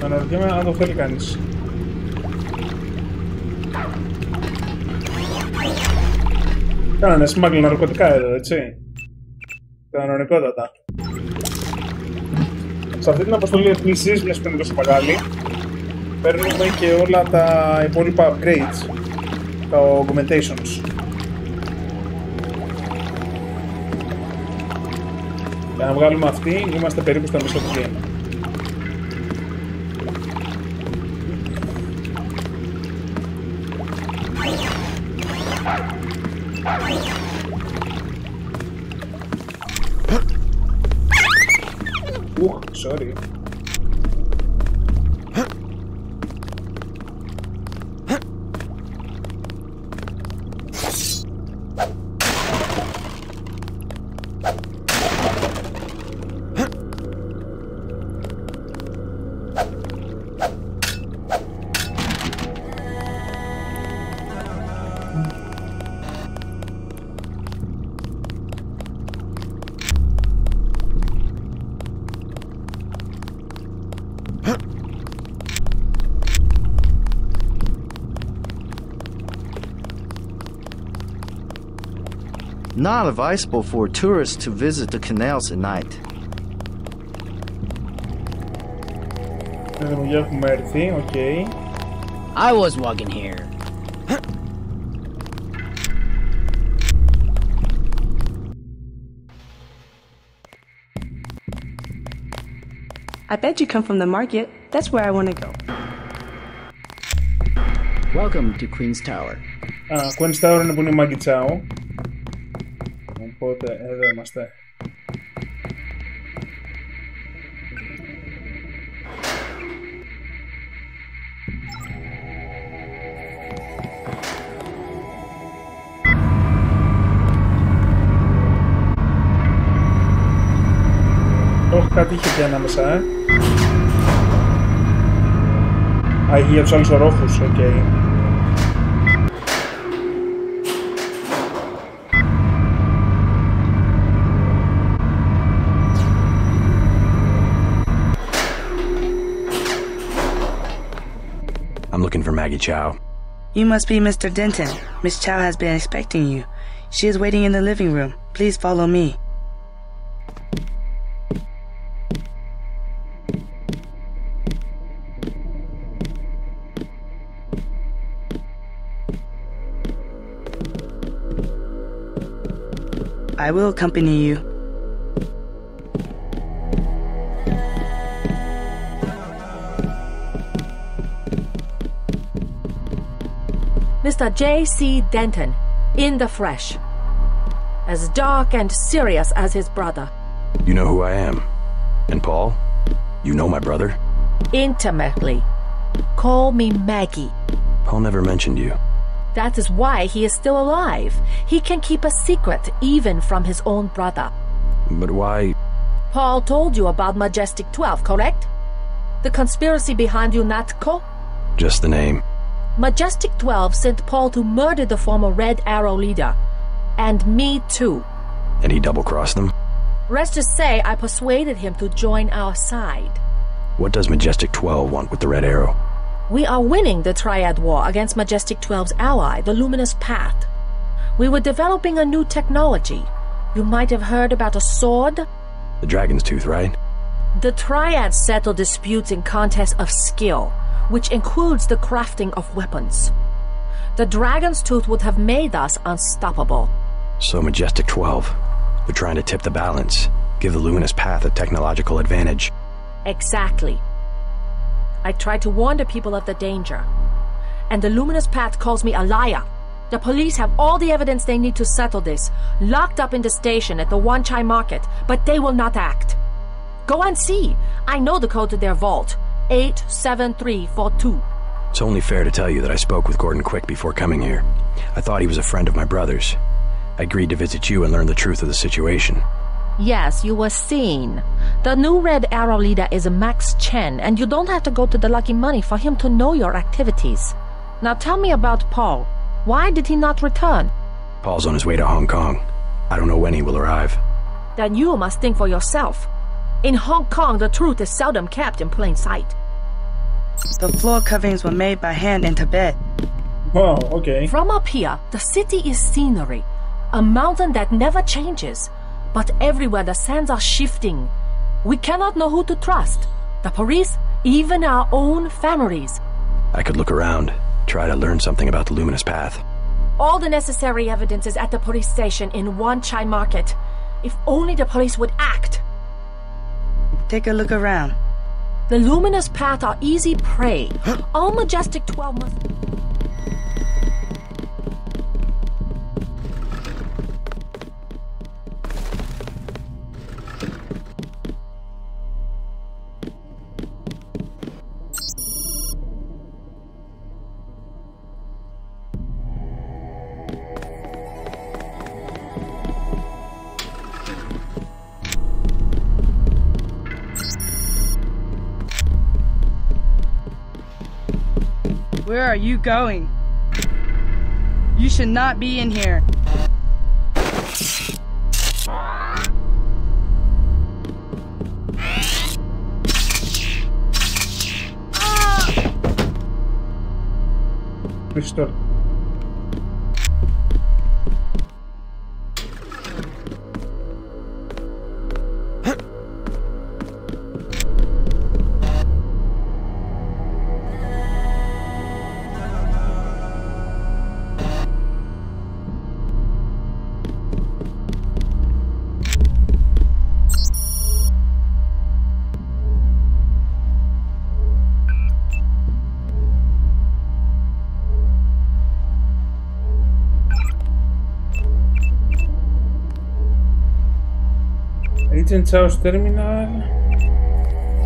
Αναρωτιέμαι αν το θέλει κανείς. Κάνανε σμάγκλ ναρκωτικά εδώ, έτσι. Κανονικότατα. Σε αυτή την αποστολή επίσης, μιας που είναι τόσο μεγάλη, παίρνουμε και όλα τα υπόλοιπα upgrades, τα augmentations. Για να βγάλουμε αυτή, είμαστε περίπου στα μισό του game. Sorry. Not advisable for tourists to visit the canals at night. Okay. I was walking here. I bet you come from the market. That's where I want to go. Welcome to Queen's Tower. Queen's Tower είναι που είναι η Μαγκιτσάου. Οπότε εδώ είμαστε. Όχι, κάτι είχε και ανάμεσα, Α, είχε για τους άλλους ορόφους, οκ. I'm looking for Maggie Chow. You must be Mr. Denton. Miss Chow has been expecting you. She is waiting in the living room. Please follow me. I will accompany you. Mr. J.C. Denton, in the flesh. As dark and serious as his brother. You know who I am. And Paul, you know my brother? Intimately. Call me Maggie. Paul never mentioned you. That is why he is still alive. He can keep a secret even from his own brother. But why? Paul told you about Majestic 12, correct? The conspiracy behind UNATCO? Just the name. Majestic 12 sent Paul to murder the former Red Arrow leader. And me too. And he double-crossed them? Rest to say I persuaded him to join our side. What does Majestic 12 want with the Red Arrow? We are winning the Triad War against Majestic 12's ally, the Luminous Path. We were developing a new technology. You might have heard about a sword? The Dragon's Tooth, right? The Triads settle disputes in contests of skill, which includes the crafting of weapons. The Dragon's Tooth would have made us unstoppable. So Majestic 12, they're trying to tip the balance, give the Luminous Path a technological advantage. Exactly. I tried to warn the people of the danger. And the Luminous Path calls me a liar. The police have all the evidence they need to settle this, locked up in the station at the Wanchai Market, but they will not act. Go and see. I know the code to their vault. 87342. It's only fair to tell you that I spoke with Gordon Quick before coming here. I thought he was a friend of my brother's. I agreed to visit you and learn the truth of the situation. Yes, you were seen. The new Red Arrow leader is Max Chen, and you don't have to go to the Lucky Money for him to know your activities. Now tell me about Paul. Why did he not return? Paul's on his way to Hong Kong. I don't know when he will arrive. Then you must think for yourself. In Hong Kong, the truth is seldom kept in plain sight. The floor coverings were made by hand in Tibet. Oh, okay. From up here, the city is scenery. A mountain that never changes. But everywhere the sands are shifting. We cannot know who to trust. The police, even our own families. I could look around, try to learn something about the Luminous Path. All the necessary evidence is at the police station in Wanchai Market. If only the police would act. Take a look around. The Luminous Path are easy prey. All Majestic 12 must... Where are you going? You should not be in here. Pistol. Agent Chow's Terminal.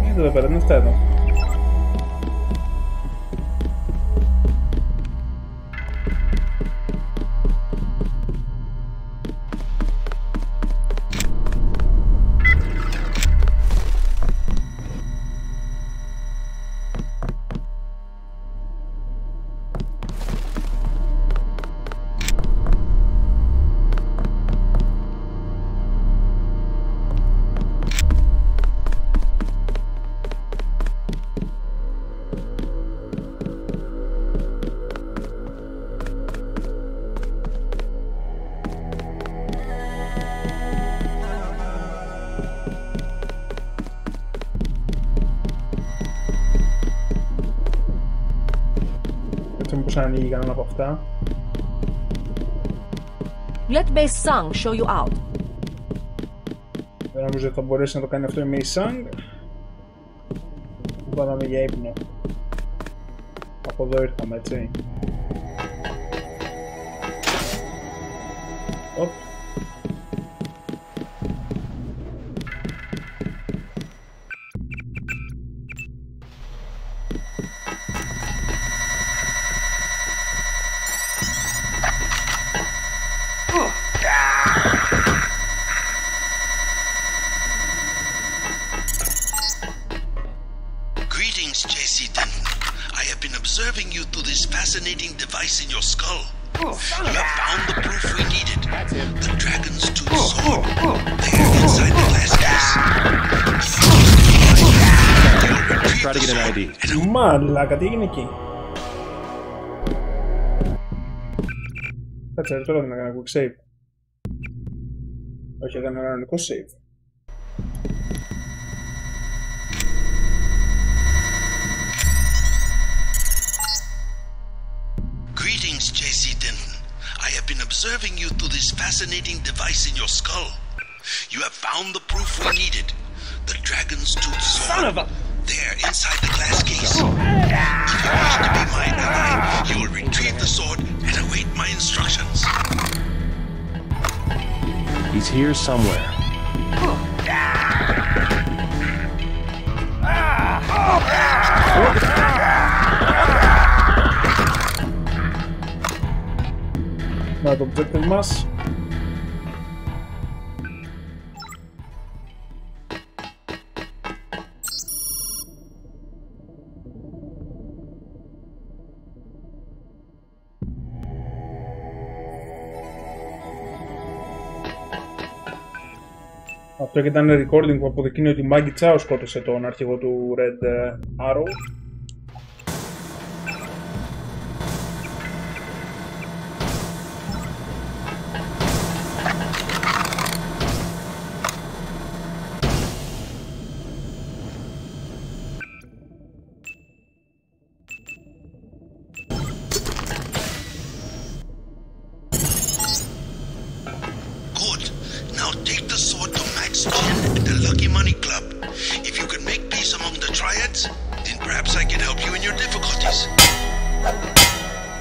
Εδώ πέρα, δεν αυτά εδώ. μήπως ανοίγει κανένα από αυτά. Let Mei Sang show you out. Δεν νομίζω ότι θα μπορέσει να το κάνει αυτό η Mei Sang. Πάμε για ύπνο. Από εδώ ήρθαμε, έτσι. Οπ. Fascinating device in your skull. You have found the proof we needed. The dragon's tooth sword. There, inside the glass case. Try to get an ID. Μαλάκα, τι έγινε εκεί? Κάτσε, τώρα δεν έκανα quick save. Όχι, έκανα κανονικό save. Observing you through this fascinating device in your skull. You have found the proof we needed. The dragon's tooth sword. Son of a... There, inside the glass case. If you wish to be my ally, you will retrieve the sword and await my instructions. He's here somewhere. Να το objective μας. Αυτό και ήταν recording που αποδεικνύει ότι η Maggie Chao σκότωσε τον αρχηγό του Red Arrow.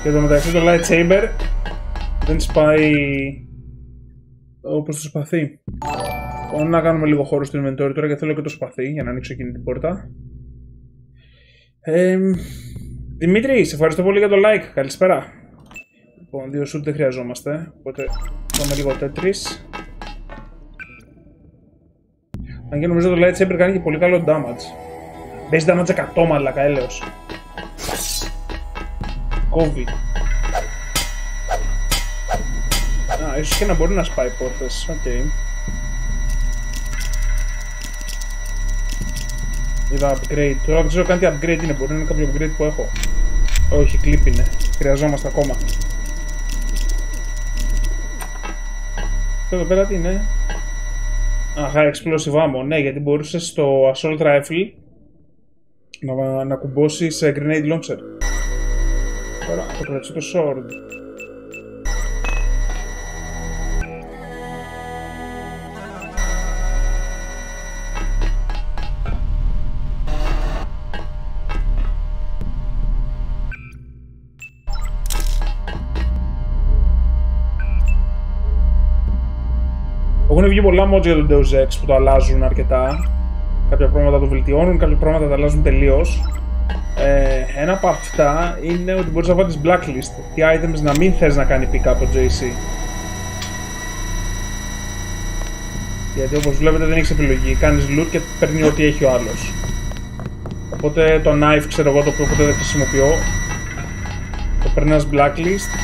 Και εδώ μεταξύ το lightsaber δεν σπάει όπως το σπαθί. Μπορούμε να κάνουμε λίγο χώρο στο inventory τώρα και θέλω και το σπαθί για να ανοίξω εκείνη την πόρτα. Δημήτρη, σε ευχαριστώ πολύ για το like. Καλησπέρα. Λοιπόν, 2 shoot δεν χρειαζόμαστε, οπότε πάμε λίγο Tetris. Αν και νομίζω το lightsaber κάνει και πολύ καλό damage. Base damage 100 μαλάκα, έλεος. Κόβει. Α, ίσως και να μπορεί να σπάει πόρτες. Οκ. Είδα upgrade. Τώρα δεν ξέρω καν τι upgrade είναι. Μπορεί να είναι κάποιο upgrade που έχω. Όχι, clip είναι. Χρειαζόμαστε ακόμα. Εδώ πέρα τι είναι? Αχα, explosive ammo. Ναι, γιατί μπορούσε στο assault rifle να κουμπώσεις grenade launcher. Τώρα θα κρατήσω το sword. Έχουν βγει πολλά mods για τον Deus Ex που το αλλάζουν αρκετά. Κάποια πράγματα το βελτιώνουν, κάποια πράγματα τα αλλάζουν τελείως. Ένα από αυτά είναι ότι μπορείς να βάλεις blacklist. Τι items να μην θες να κάνει pick up ο JC. Γιατί όπως βλέπετε δεν έχεις επιλογή. Κάνεις loot και παίρνει ό,τι έχει ο άλλος. Οπότε το knife, ξέρω εγώ, το οποίο ποτέ δεν χρησιμοποιώ, το περνάς blacklist.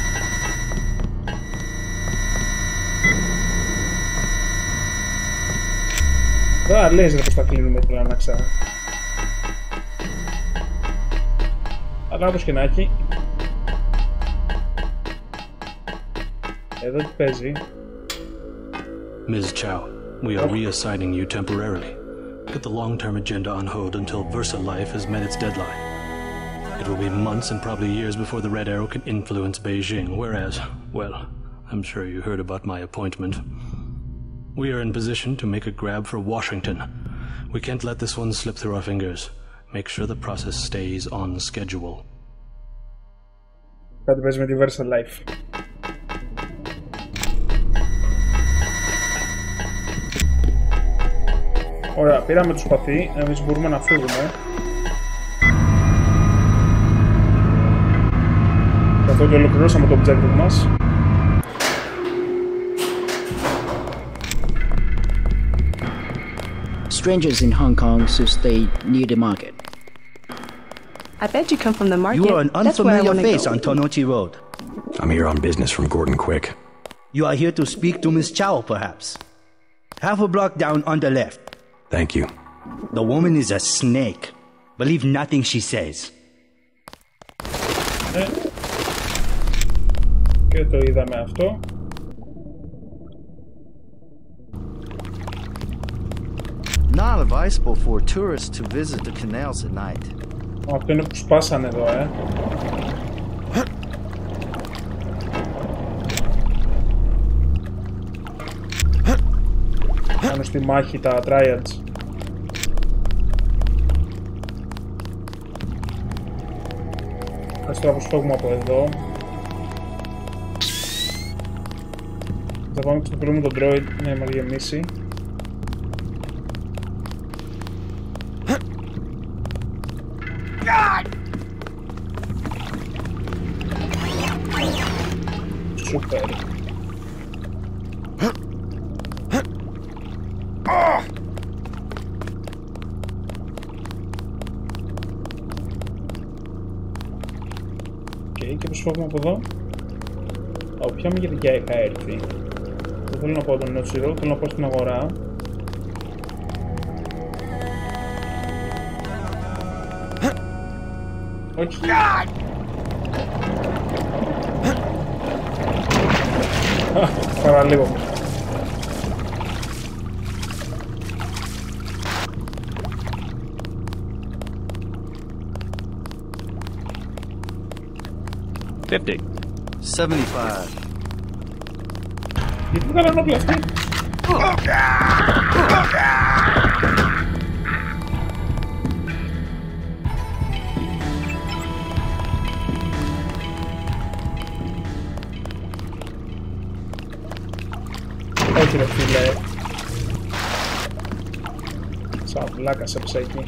Τώρα λες ρε πως τα κλείνουμε, θέλω να ξέρω. Αλλά όπως και να έχει. Εδώ τι παίζει? Ms. Chow, we are reassigning you temporarily. Put the long-term agenda on hold until Versa Life has met its deadline. It will be months and probably years before the Red Arrow can influence Beijing, whereas, well, I'm sure you heard about my appointment. We are in position to make a grab for Washington. We can't let this one slip through our fingers. Make sure the process stays on schedule. Κάτι παίζει με τη Versa Life. Ωραία, πήραμε το σπαθί, εμείς μπορούμε να φύγουμε. Καθότι ολοκληρώσαμε το objective μας. Strangers in Hong Kong should stay near the market. I bet you come from the market. You are an unfamiliar face on Tonochi Road. I'm here on business from Gordon Quick. You are here to speak to Miss Chow, perhaps. Half a block down on the left. Thank you. The woman is a snake. Believe nothing she says. Και το είδαμε αυτό. Not advisable for tourists to visit the canals at night. Αυτό είναι που σπάσανε εδώ, Πάνω στη μάχη τα Triads. Ας τώρα αποσφόγουμε από εδώ. Θα πάμε και στο φίλο μου τον Droid να μας γεμίσει. Σούπερ. Και πώς φεύγουμε από εδώ. Πιάμε γιατί και είχα έρθει. Δεν θέλω να πάω τον Νότσιρο, θέλω να πάω στην αγορά. Όχι. Παραλίγο. $50. 75. Γιατί μου κάνανε όπλα αυτοί. Όχι ρε φίλε. Σαν βλάκα σε ψέκι.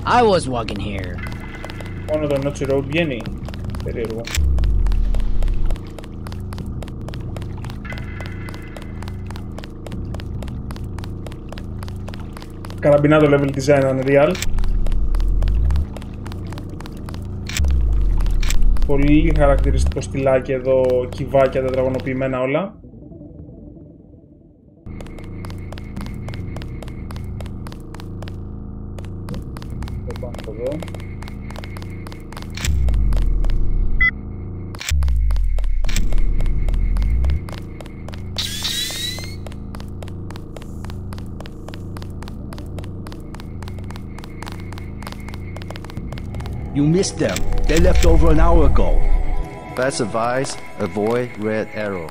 I was walking here. Μόνο το Notch Road βγαίνει. Περίεργο. Καραμπινά το level design unreal. Πολύ χαρακτηριστικό στυλάκι εδώ, κυβάκια τετραγωνοποιημένα όλα. Το πάνω από εδώ. You missed them. They left over an hour ago. Best advice, avoid Red Arrow.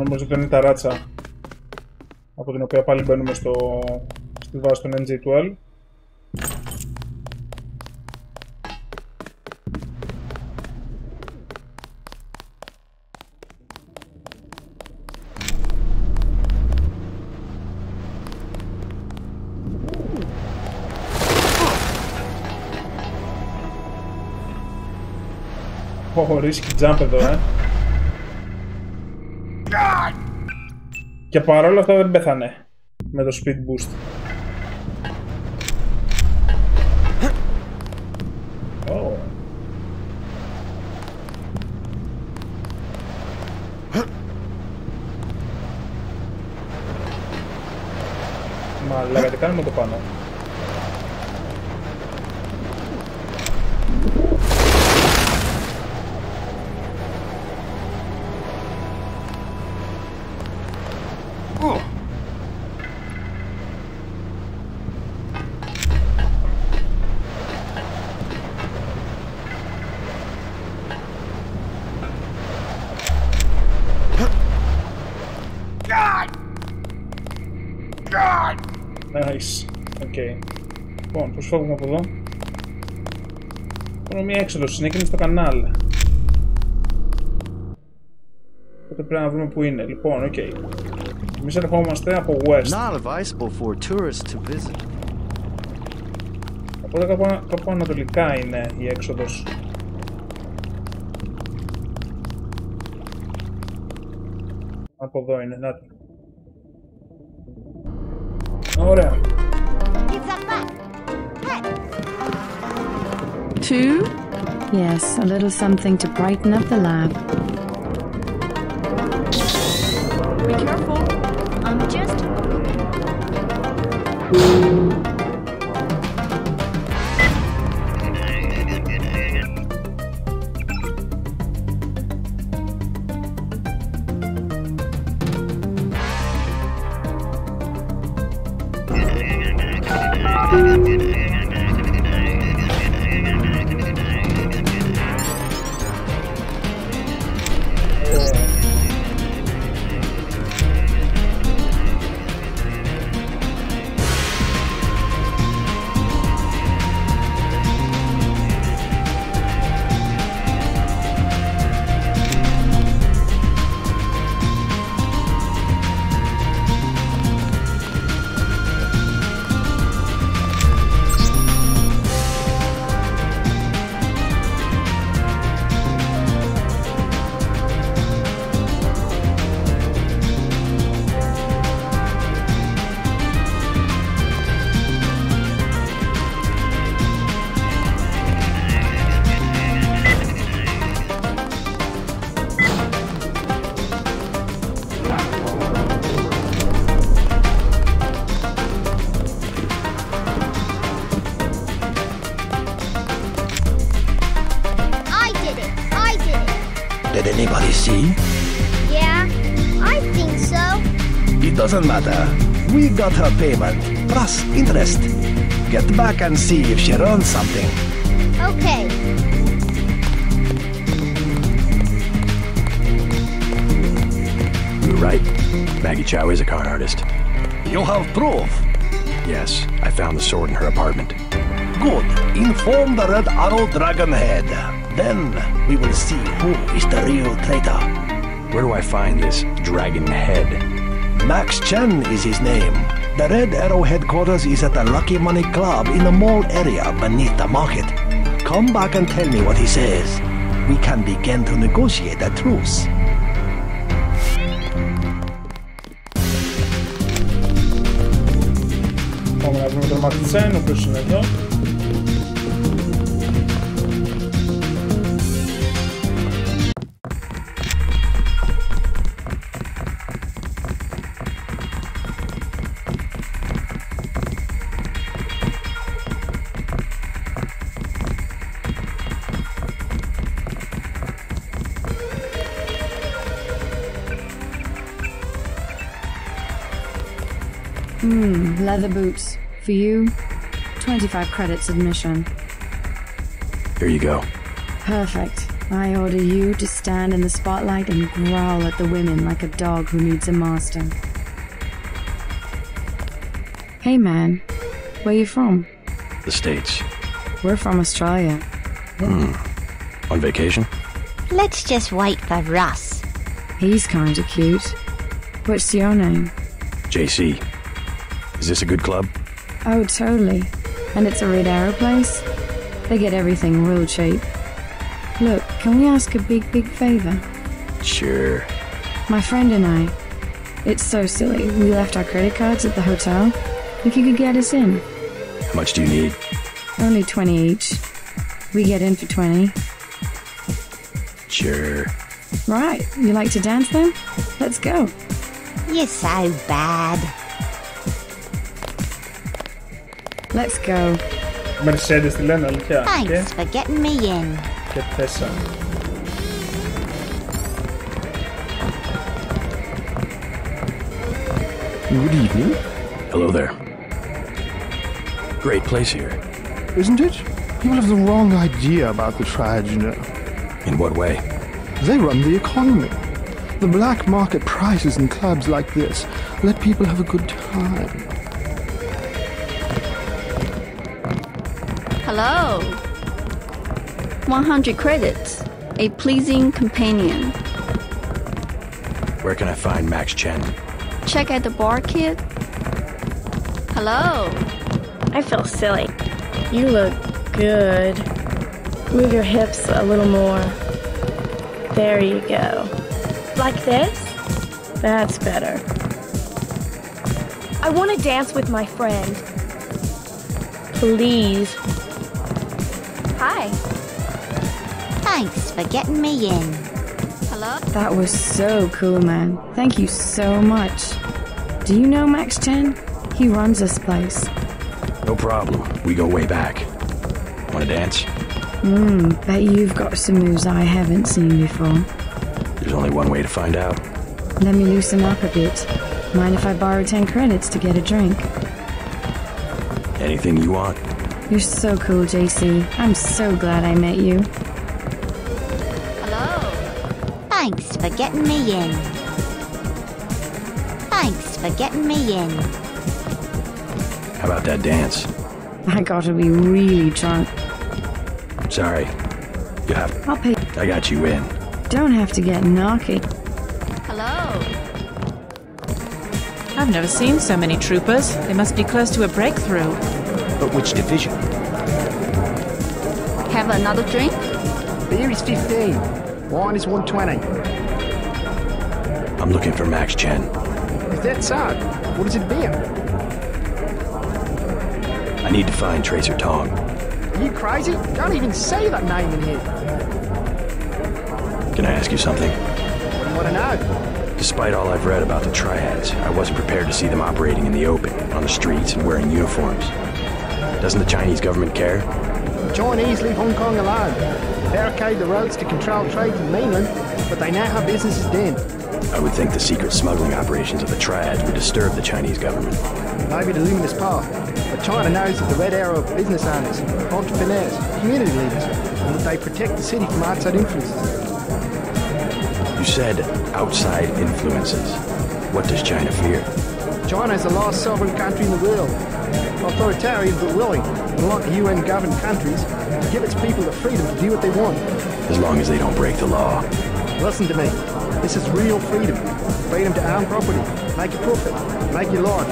Νομίζω ότι είναι τα ράτσα από την οποία πάλι μπαίνουμε στη βάση των NJ12. Risky jump εδώ, Και παρόλο αυτό δεν πέθανε με το speed boost. Μαλάκα, τι κάνουμε το πάνω. Nice. Okay. Λοιπόν, πώς φεύγουμε από εδώ. Μόνο μία έξοδος είναι και είναι στο κανάλι. Οπότε πρέπει να βρούμε που είναι. Λοιπόν, οκ. Εμείς ερχόμαστε από West. Οπότε κάπου ανατολικά είναι η έξοδος. Από εδώ είναι, να το. Ωραία. Two? Yes, a little something to brighten up the lab. Be careful. I'm just... Did anybody see? Yeah, I think so. It doesn't matter. We got her payment, plus interest. Get back and see if she earned something. Okay. You're right. Maggie Chow is a con artist. You have proof? Yes, I found the sword in her apartment. Good. Inform the Red Arrow Dragon Head. Then we will see who is the real traitor. Where do I find this Dragon Head? Max Chen is his name. The Red Arrow headquarters is at the Lucky Money Club in the mall area beneath the market. Come back and tell me what he says. We can begin to negotiate a truce. Πάμε να βρούμε τον Max Chen, ο οποίος είναι εδώ. Leather boots. For you, 25 credits admission. Here you go. Perfect. I order you to stand in the spotlight and growl at the women like a dog who needs a master. Hey man, where you from? The States. We're from Australia. On vacation? Let's just wait for Russ. He's kinda cute. What's your name? JC. Is this a good club? Oh, totally. And it's a Red Arrow place? They get everything real cheap. Look, can we ask a big favor? Sure. My friend and I, it's so silly. We left our credit cards at the hotel. If you could get us in. How much do you need? Only 20 each. We get in for 20. Sure. Right, you like to dance then? Let's go. You're so bad. Let's go. Mercedes τη λένε αλήθεια. Thanks for getting me in. Και θέσα. Good evening. Hello there. Great place here. Isn't it? People have the wrong idea about the Triad, you know. In what way? They run the economy. The black market prices in clubs like this let people have a good time. Hello. 100 credits. A pleasing companion. Where can I find Max Chen? Check at the bar, kid. Hello. I feel silly. You look good. Move your hips a little more. There you go. Like this? That's better. I want to dance with my friend. Please. Hi. Thanks for getting me in. Hello? That was so cool, man. Thank you so much. Do you know Max Chen? He runs this place. No problem. We go way back. Want to dance? Bet you've got some moves I haven't seen before. There's only one way to find out. Let me loosen up a bit. Mind if I borrow 10 credits to get a drink? Anything you want? You're so cool, JC. I'm so glad I met you. Hello. Thanks for getting me in. Thanks for getting me in. How about that dance? I gotta be really drunk. Sorry. You have... I'll pay. I got you in. Don't have to get knocky. Hello. I've never seen so many troopers. They must be close to a breakthrough. But which division? Have another drink? Beer is 15. Wine is 120. I'm looking for Max Chen. Is that so? What is it beer? I need to find Tracer Tong. Are you crazy? Can't even say that name in here. Can I ask you something? What do you want to know? Despite all I've read about the Triads, I wasn't prepared to see them operating in the open, on the streets, and wearing uniforms. Doesn't the Chinese government care? The Chinese leave Hong Kong alone. Barricade the roads to control trade to the mainland, but they know how business is done. I would think the secret smuggling operations of the Triads would disturb the Chinese government. Maybe the luminous path, but China knows that the Red Arrow are business owners, entrepreneurs, community leaders, and that they protect the city from outside influences. You said outside influences. What does China fear? China is the last sovereign country in the world. Authoritarian but willing, unlike the UN-governed countries, to give its people the freedom to do what they want. As long as they don't break the law. Listen to me. This is real freedom. Freedom to own property, make a profit, make your life.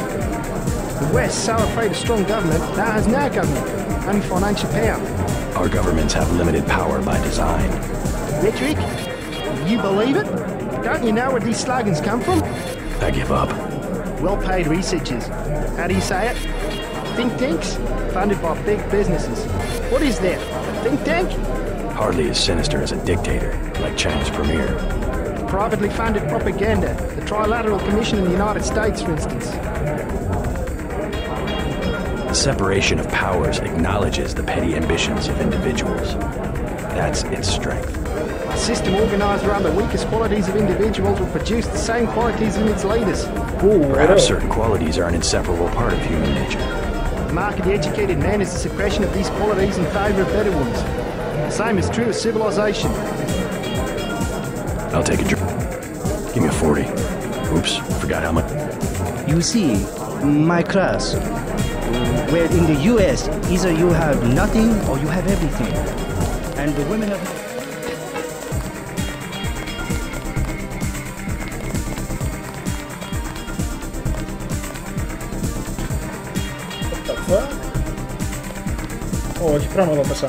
The West, so afraid of strong government, now has no government, only financial power. Our governments have limited power by design. Rhetoric? You believe it? Don't you know where these slogans come from? I give up. Well-paid researchers. How do you say it? Think tanks? Funded by big businesses. What is that? A think tank? Hardly as sinister as a dictator, like China's premier. Privately funded propaganda. The Trilateral Commission in the United States, for instance. The separation of powers acknowledges the petty ambitions of individuals. That's its strength. A system organized around the weakest qualities of individuals will produce the same qualities in its leaders. Perhaps certain qualities are an inseparable part of human nature. The mark of the educated man is the suppression of these qualities in favor of better ones. The same is true of civilization. I'll take a drink. Give me a 40. Oops, forgot how much. You see, my class, where in the US, either you have nothing or you have everything. And the women have... Όχι, πράγμα εδώ μέσα.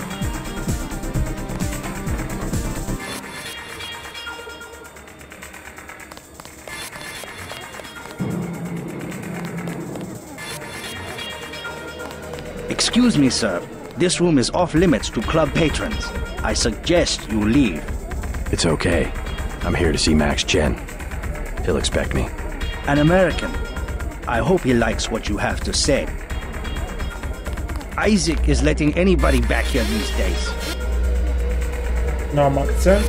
Excuse me, sir. This room is off limits to club patrons. I suggest you leave. It's okay. I'm here to see Max Chen. He'll expect me. An American. I hope he likes what you have to say. Isaac is letting anybody back here these days. No, Max Chen.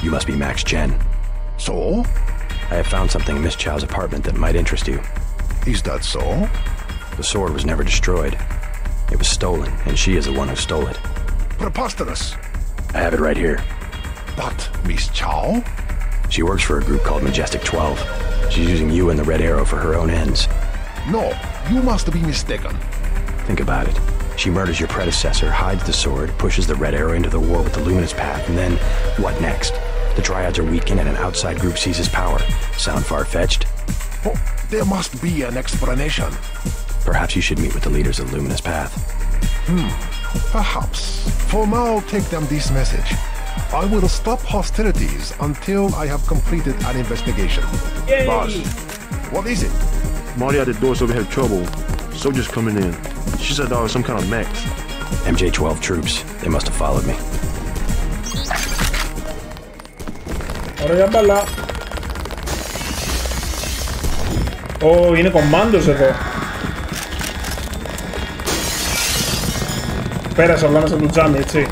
You must be Max Chen. So? I have found something in Miss Chow's apartment that might interest you. Is that so? The sword was never destroyed. It was stolen, and she is the one who stole it. Preposterous. I have it right here. But Miss Chow? She works for a group called Majestic 12. She's using you and the Red Arrow for her own ends. No, you must be mistaken. Think about it. She murders your predecessor, hides the sword, pushes the Red Arrow into the war with the Luminous Path, and then, what next? The Triads are weakened and an outside group seizes power. Sound far-fetched? Oh, there must be an explanation. Perhaps you should meet with the leaders of the Luminous Path. Perhaps. For now, take them this message. I will stop hostilities until I have completed an investigation. Yay! Boss, what is it? Marty at the door's over here trouble. Soldiers coming in. She said there was some kind of mech. MJ-12 troops. They must have followed me. Ωραία μπαλά. Ω, είναι κομμάντος εδώ. Πέρασα απλά μέσα από το τζάμι, έτσι.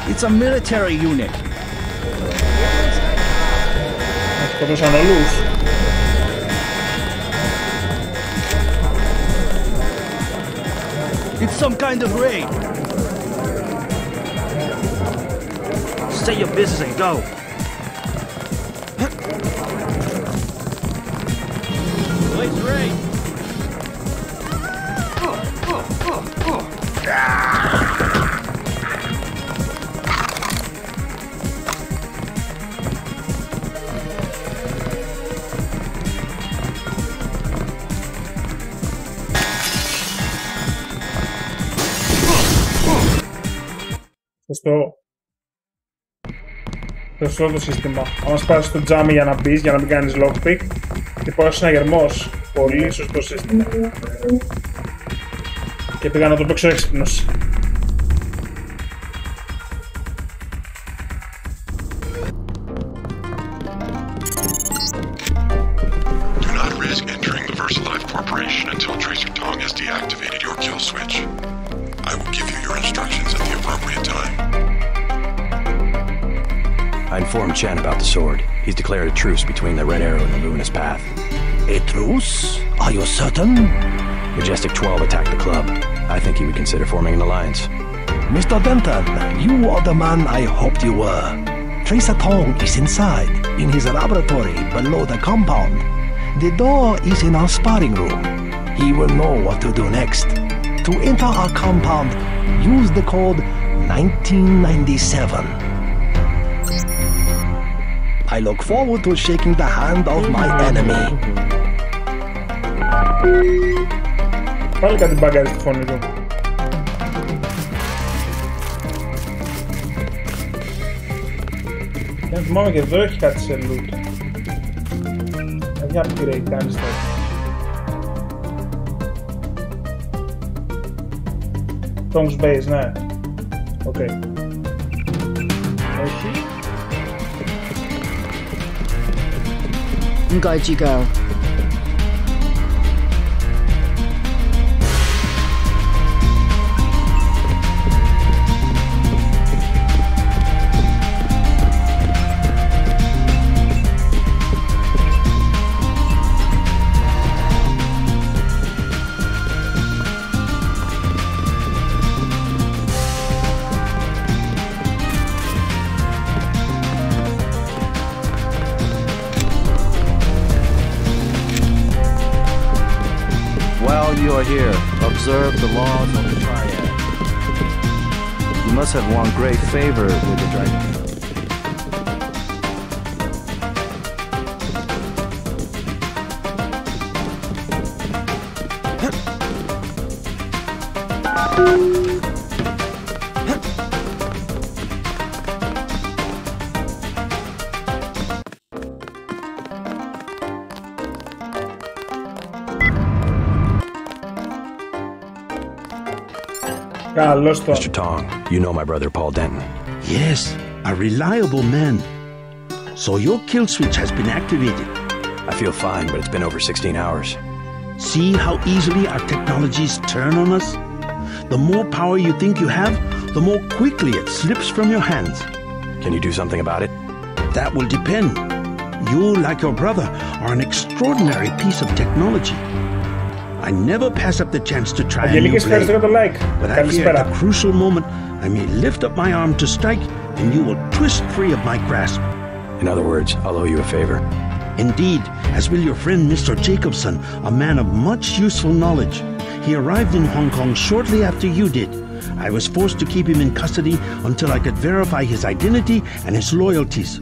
It's a military unit. Σκοτώσαν όλους. It's some kind of raid. Say your business and go. Blaze raid. Σωστό το σύστημα. Άμα σπάσεις το τζάμι για να μπεις, για να μην κάνεις lockpick, τυπώσεις ένα γερμός. Πολύ σωστό σύστημα. Και πήγα να το παίξω έξυπνος. Do not risk entering the VersaLife Corporation until Tracer Tong has deactivated your kill switch. I will give you your instructions at the appropriate time. I informed Chen about the sword. He's declared a truce between the Red Arrow and the Luminous Path. A truce? Are you certain? Majestic 12 attacked the club. I think he would consider forming an alliance. Mr. Denton, you are the man I hoped you were. Tracer Tong is inside, in his laboratory below the compound. The door is in our sparring room. He will know what to do next. To enter our compound, use the code 1997. I look forward to shaking the hand of my enemy. Πάλι κάτι μπαγκάρι στη φωνή του. Και αν θυμάμαι και εδώ έχει κάτι σε loot. Για upgrade κάνεις τώρα. Tong's Base, ναι. Οκ. Όχι. 应该知道。You are here. Observe the laws of the Triad. You must have won great favor with the dragon. Mr. Tong, you know my brother Paul Denton. Yes, a reliable man. So your kill switch has been activated. I feel fine, but it's been over 16 hours. See how easily our technologies turn on us? The more power you think you have, the more quickly it slips from your hands. Can you do something about it? That will depend. You, like your brother, are an extraordinary piece of technology. I never pass up the chance to try a new blade. But I fear at a crucial moment, I may lift up my arm to strike, and you will twist free of my grasp. In other words, I'll owe you a favor. Indeed, as will your friend Mr. Jacobson, a man of much useful knowledge. He arrived in Hong Kong shortly after you did. I was forced to keep him in custody until I could verify his identity and his loyalties.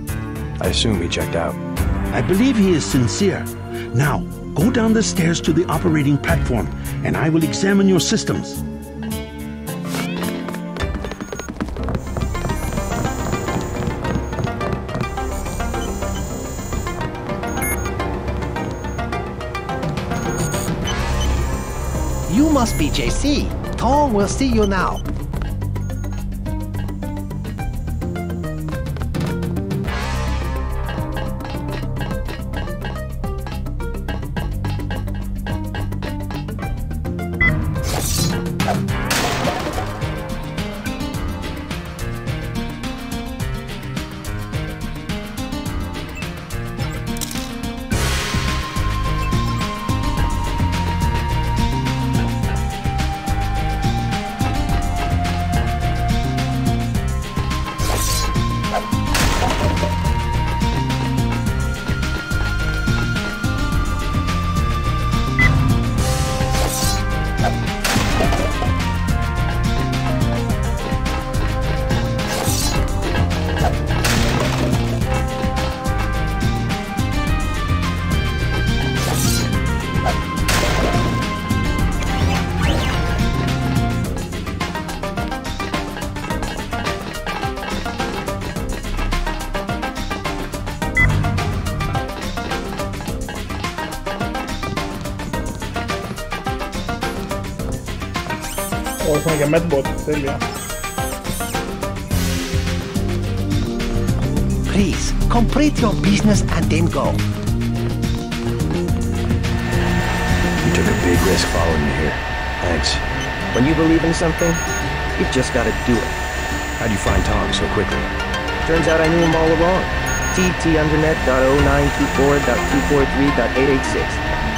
I assume he checked out. I believe he is sincere. Now, go down the stairs to the operating platform, and I will examine your systems. You must be JC. Tom will see you now. Έχουμε και medbot, τέλεια. Please, complete your business and then go. You took a big risk following me here. Thanks. When you believe in something, you've just got to do it. How'd you find Tom so quickly? Turns out I knew him all along. tt_undernet.0924243.886.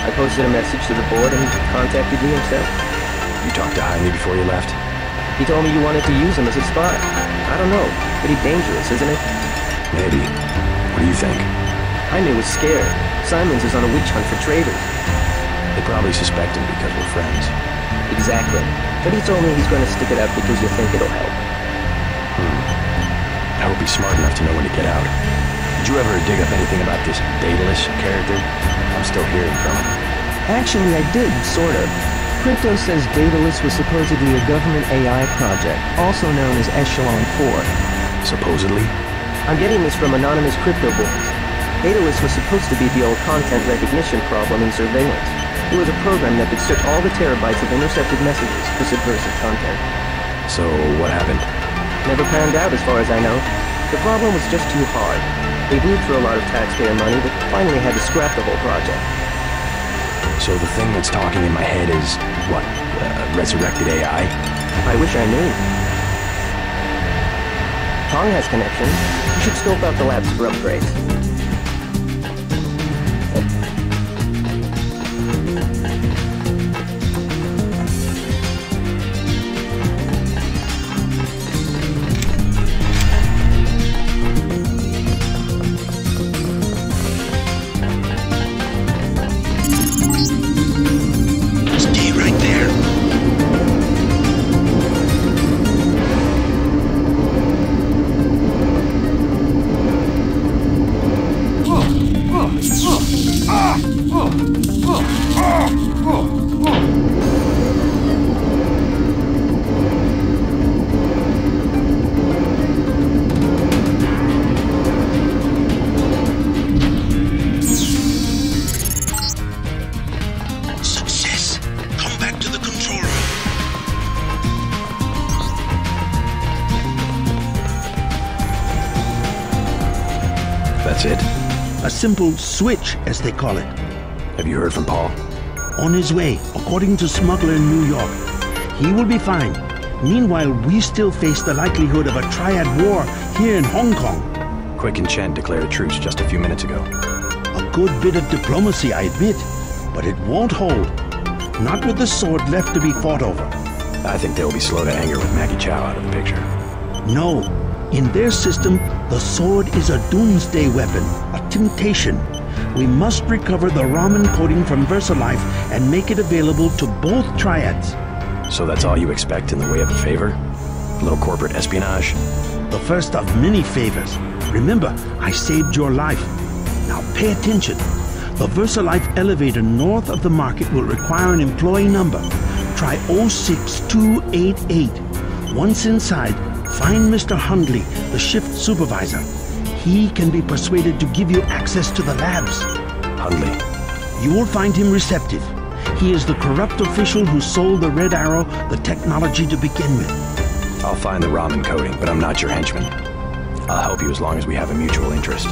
I posted a message to the board and he contacted me himself. You talked to Jaime before you left? He told me you wanted to use him as a spy. I don't know. Pretty dangerous, isn't it? Maybe. What do you think? Jaime was scared. Simons is on a witch hunt for traitors. They probably suspect him because we're friends. Exactly. But he told me he's going to stick it out because you think it'll help. I hope he's smart enough to know when to get out. Did you ever dig up anything about this Daedalus character? I'm still hearing from him. Actually, I did, sort of. Crypto says Daedalus was supposedly a government AI project, also known as Echelon 4. Supposedly? I'm getting this from anonymous crypto boys. Daedalus was supposed to be the old content recognition problem in surveillance. It was a program that could search all the terabytes of intercepted messages for subversive content. So, what happened? Never panned out as far as I know. The problem was just too hard. They blew for a lot of taxpayer money, but finally had to scrap the whole project. So the thing that's talking in my head is, what, resurrected AI? I wish I knew. Tong has connections. You should scope out the labs for upgrades. That's it? A simple switch, as they call it. Have you heard from Paul? On his way, according to smuggler in New York. He will be fine. Meanwhile, we still face the likelihood of a triad war here in Hong Kong. Quick and Chen declared a truce just a few minutes ago. A good bit of diplomacy, I admit, but it won't hold. Not with the sword left to be fought over. I think they'll be slow to anger with Maggie Chow out of the picture. No. In their system, the sword is a doomsday weapon, a temptation. We must recover the Raman coding from VersaLife and make it available to both triads. So that's all you expect in the way of a favor? A little corporate espionage? The first of many favors. Remember, I saved your life. Now pay attention. The VersaLife elevator north of the market will require an employee number. Try 06288. Once inside, find Mr. Hundley, the shift supervisor. He can be persuaded to give you access to the labs. Hundley. You will find him receptive. He is the corrupt official who sold the Red Arrow the technology to begin with. I'll find the Raman coding, but I'm not your henchman. I'll help you as long as we have a mutual interest.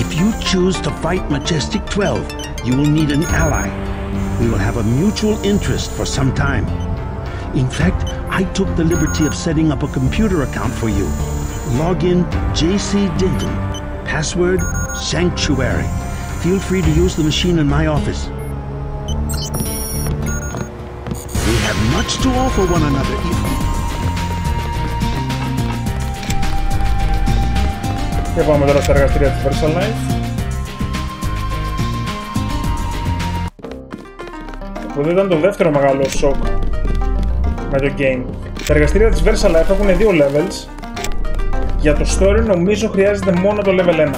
If you choose to fight Majestic 12, you will need an ally. We will have a mutual interest for some time. In fact, I took the liberty of setting up a computer account for you. Login JC Denton. Password Sanctuary. Feel free to use the machine in my office. We have much to offer one another if Και πάμε τώρα στα εργαστήρια της VersaLife. Αυτό ήταν το δεύτερο μεγάλο σοκ με το game. Τα εργαστήρια της VersaLife έχουν δύο levels. Για το story νομίζω χρειάζεται μόνο το level 1.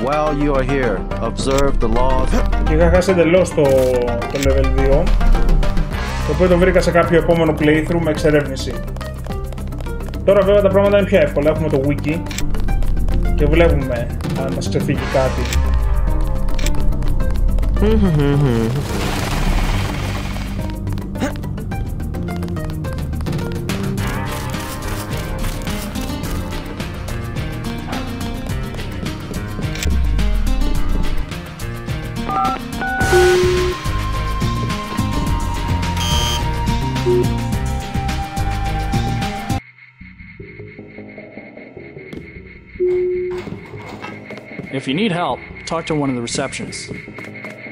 While you are here, observe the laws. Και είχα χάσει εντελώς το level 2. Το οποίο το βρήκα σε κάποιο επόμενο playthrough με εξερεύνηση. Τώρα βέβαια τα πράγματα είναι πιο εύκολα. Έχουμε το wiki και βλέπουμε αν μας ξεφύγει κάτι. If you need help, talk to one of the receptionists.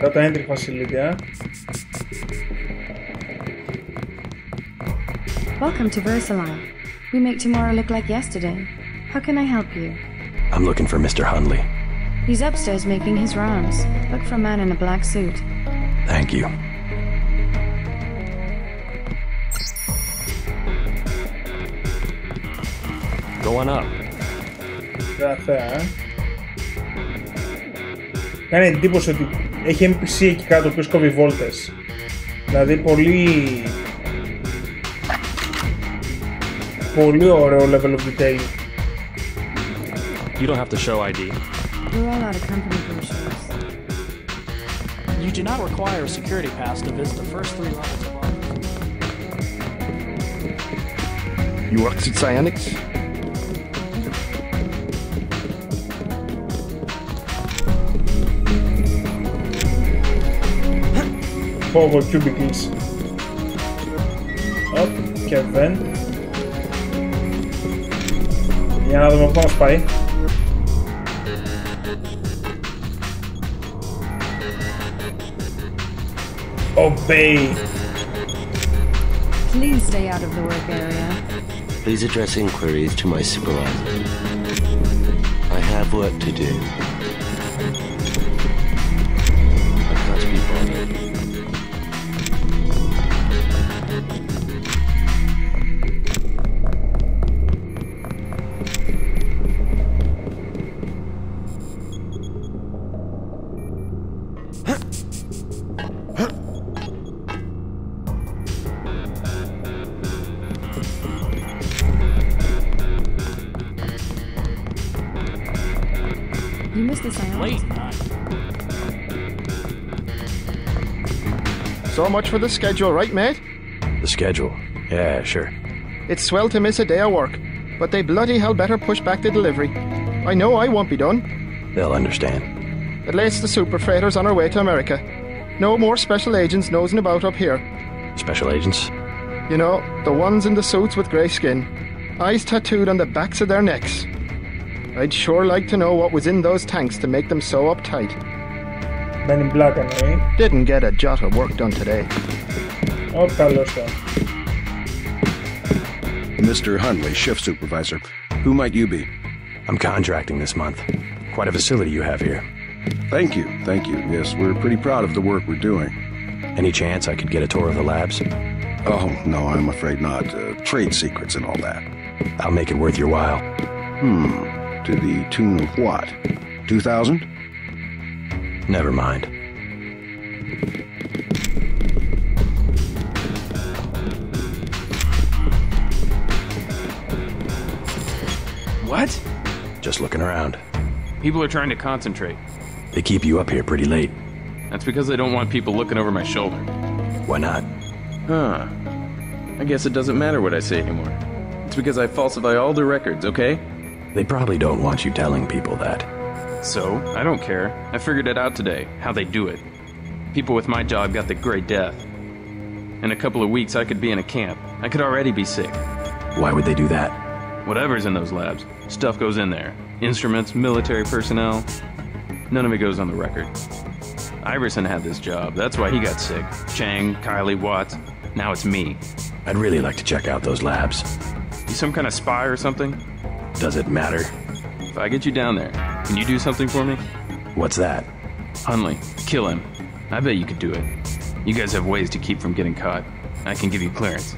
Data entry facility, Welcome to VersaLife. We make tomorrow look like yesterday. How can I help you? I'm looking for Mr. Hundley. He's upstairs making his rounds. Look for a man in a black suit. Thank you. Go on up. Κάνει εντύπωση ότι έχει NPC εκεί κάτω που κόβει βόλτες. Δηλαδή πολύ ωραίο level of detail. You don't have to show ID. We're all out of company brochures. You do not require a security pass to visit the first 3 levels of office. You work at Psionics? Over cubicles. Up και vent. Για να δούμε πού μας πάει. Obey. Please stay out of the work area. Please address inquiries to my supervisor. I have work to do. I can't be bothered. You missed the silence. So much for the schedule, right, mate? The schedule? Yeah, sure. It's swell to miss a day of work, but they bloody hell better push back the delivery. I know I won't be done. They'll understand. At least the super freighter's on our way to America. No more special agents nosing about up here. Special agents? You know, the ones in the suits with grey skin. Eyes tattooed on the backs of their necks. I'd sure like to know what was in those tanks to make them so uptight. Men in black, eh? Didn't get a jot of work done today. Oh, Carlos. Mr. Huntley, shift supervisor. Who might you be? I'm contracting this month. Quite a facility you have here. Thank you, thank you. Yes, we're pretty proud of the work we're doing. Any chance I could get a tour of the labs? Oh, no, I'm afraid not. Trade secrets and all that. I'll make it worth your while. To the tune of what? 2,000? Never mind. What? Just looking around. People are trying to concentrate. They keep you up here pretty late. That's because they don't want people looking over my shoulder. Why not? Huh. I guess it doesn't matter what I say anymore. It's because I falsify all the records, okay? They probably don't want you telling people that. So, I don't care. I figured it out today, how they do it. People with my job got the Great Death. In a couple of weeks, I could be in a camp. I could already be sick. Why would they do that? Whatever's in those labs, stuff goes in there. Instruments, military personnel. None of it goes on the record. Iverson had this job, that's why he got sick. Chang, Kylie, Watts. Now it's me. I'd really like to check out those labs. You some kind of spy or something? Does it matter? If I get you down there, can you do something for me? What's that? Huntley, kill him. I bet you could do it. You guys have ways to keep from getting caught. I can give you clearance.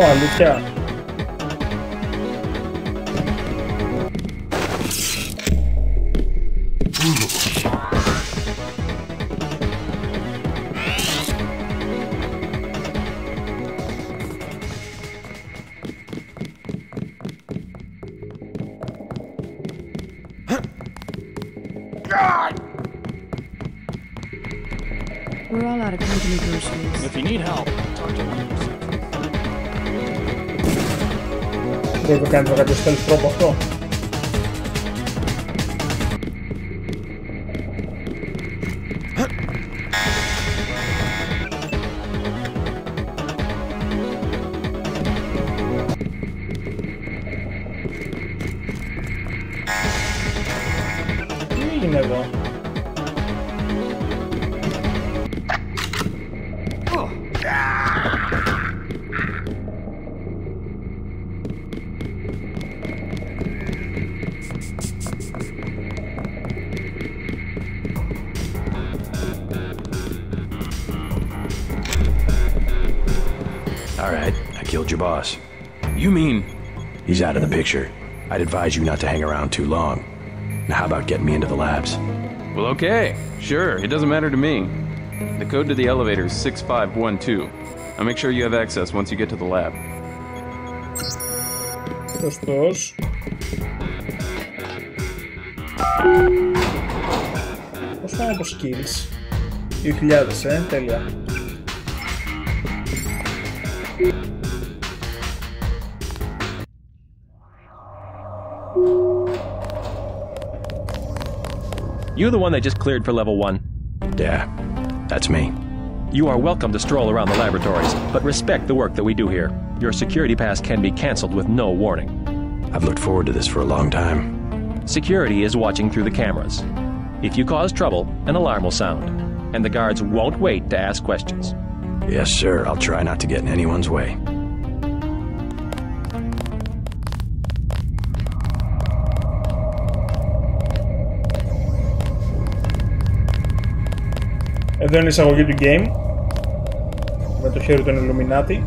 Αλήθεια. We're all out of company groceries. If you need help, talk to me. Δεν το κάνεις με κάποιο stealth τρόπο αυτό. Τι έγινε εδώ? Alright, I killed your boss. You mean? He's out of the picture. I'd advise you not to hang around too long. Now how about getting me into the labs? Well, okay. Sure, it doesn't matter to me. The code to the elevator is 6512. I'll make sure you have access once you get to the lab. Σωστός. Πώς πάμε από skills? 2000, τέλεια. You the one they just cleared for level 1? Yeah, that's me. You are welcome to stroll around the laboratories, but respect the work that we do here. Your security pass can be cancelled with no warning. I've looked forward to this for a long time. Security is watching through the cameras. If you cause trouble, an alarm will sound, and the guards won't wait to ask questions. Yes, sir. I'll try not to get in anyone's way. Εδώ είναι η εισαγωγή του game με το χέρι των Illuminati.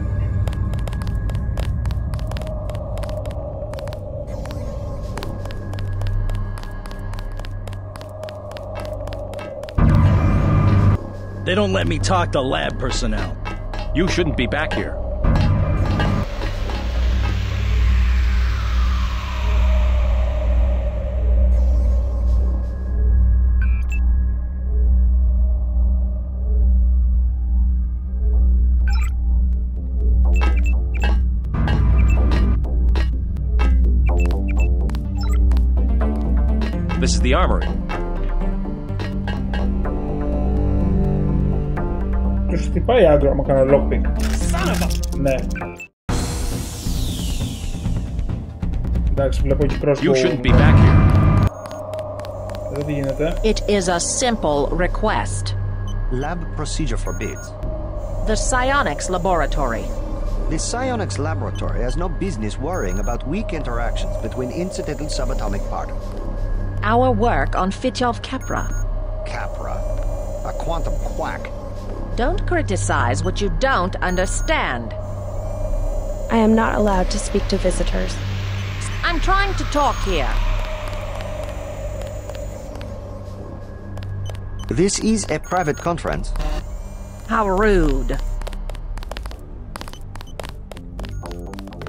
They don't let me talk to lab personnel. You shouldn't be back here. This is the armory. Τους χτυπάει άντρο άμα κάνω lockpick. Ναι. Εντάξει, βλέπω εκεί crossbow. You shouldn't be back here. Εδώ τι γίνεται. It is a simple request. Lab procedure forbids. The psionics laboratory. The psionics laboratory has no business worrying about weak interactions between incidental subatomic particles. Our work on Fitjov Capra. Capra. A quantum quack. Don't criticize what you don't understand. I am not allowed to speak to visitors. I'm trying to talk here. This is a private conference. How rude.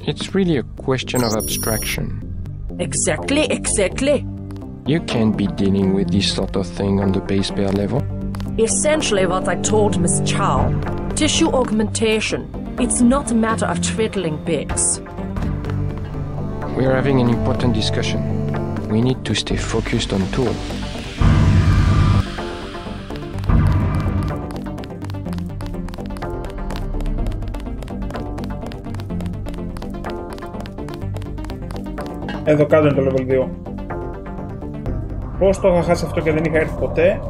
It's really a question of abstraction. Exactly. You can't be dealing with this sort of thing on the base pair level. Essentially what I told Miss Chow. Tissue augmentation. It's not a matter of twiddling bits. We are having an important discussion. We need to stay focused on tools. Εδώ κάτω είναι το level 2. Πώς το είχα χάσει αυτό και δεν είχα έρθει ποτέ.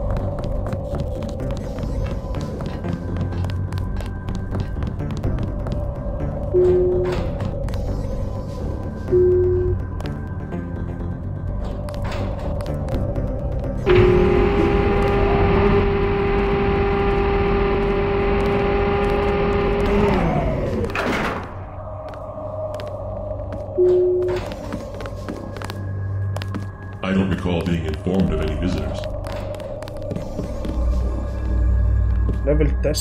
I don't recall being informed of any visitors. Level 4.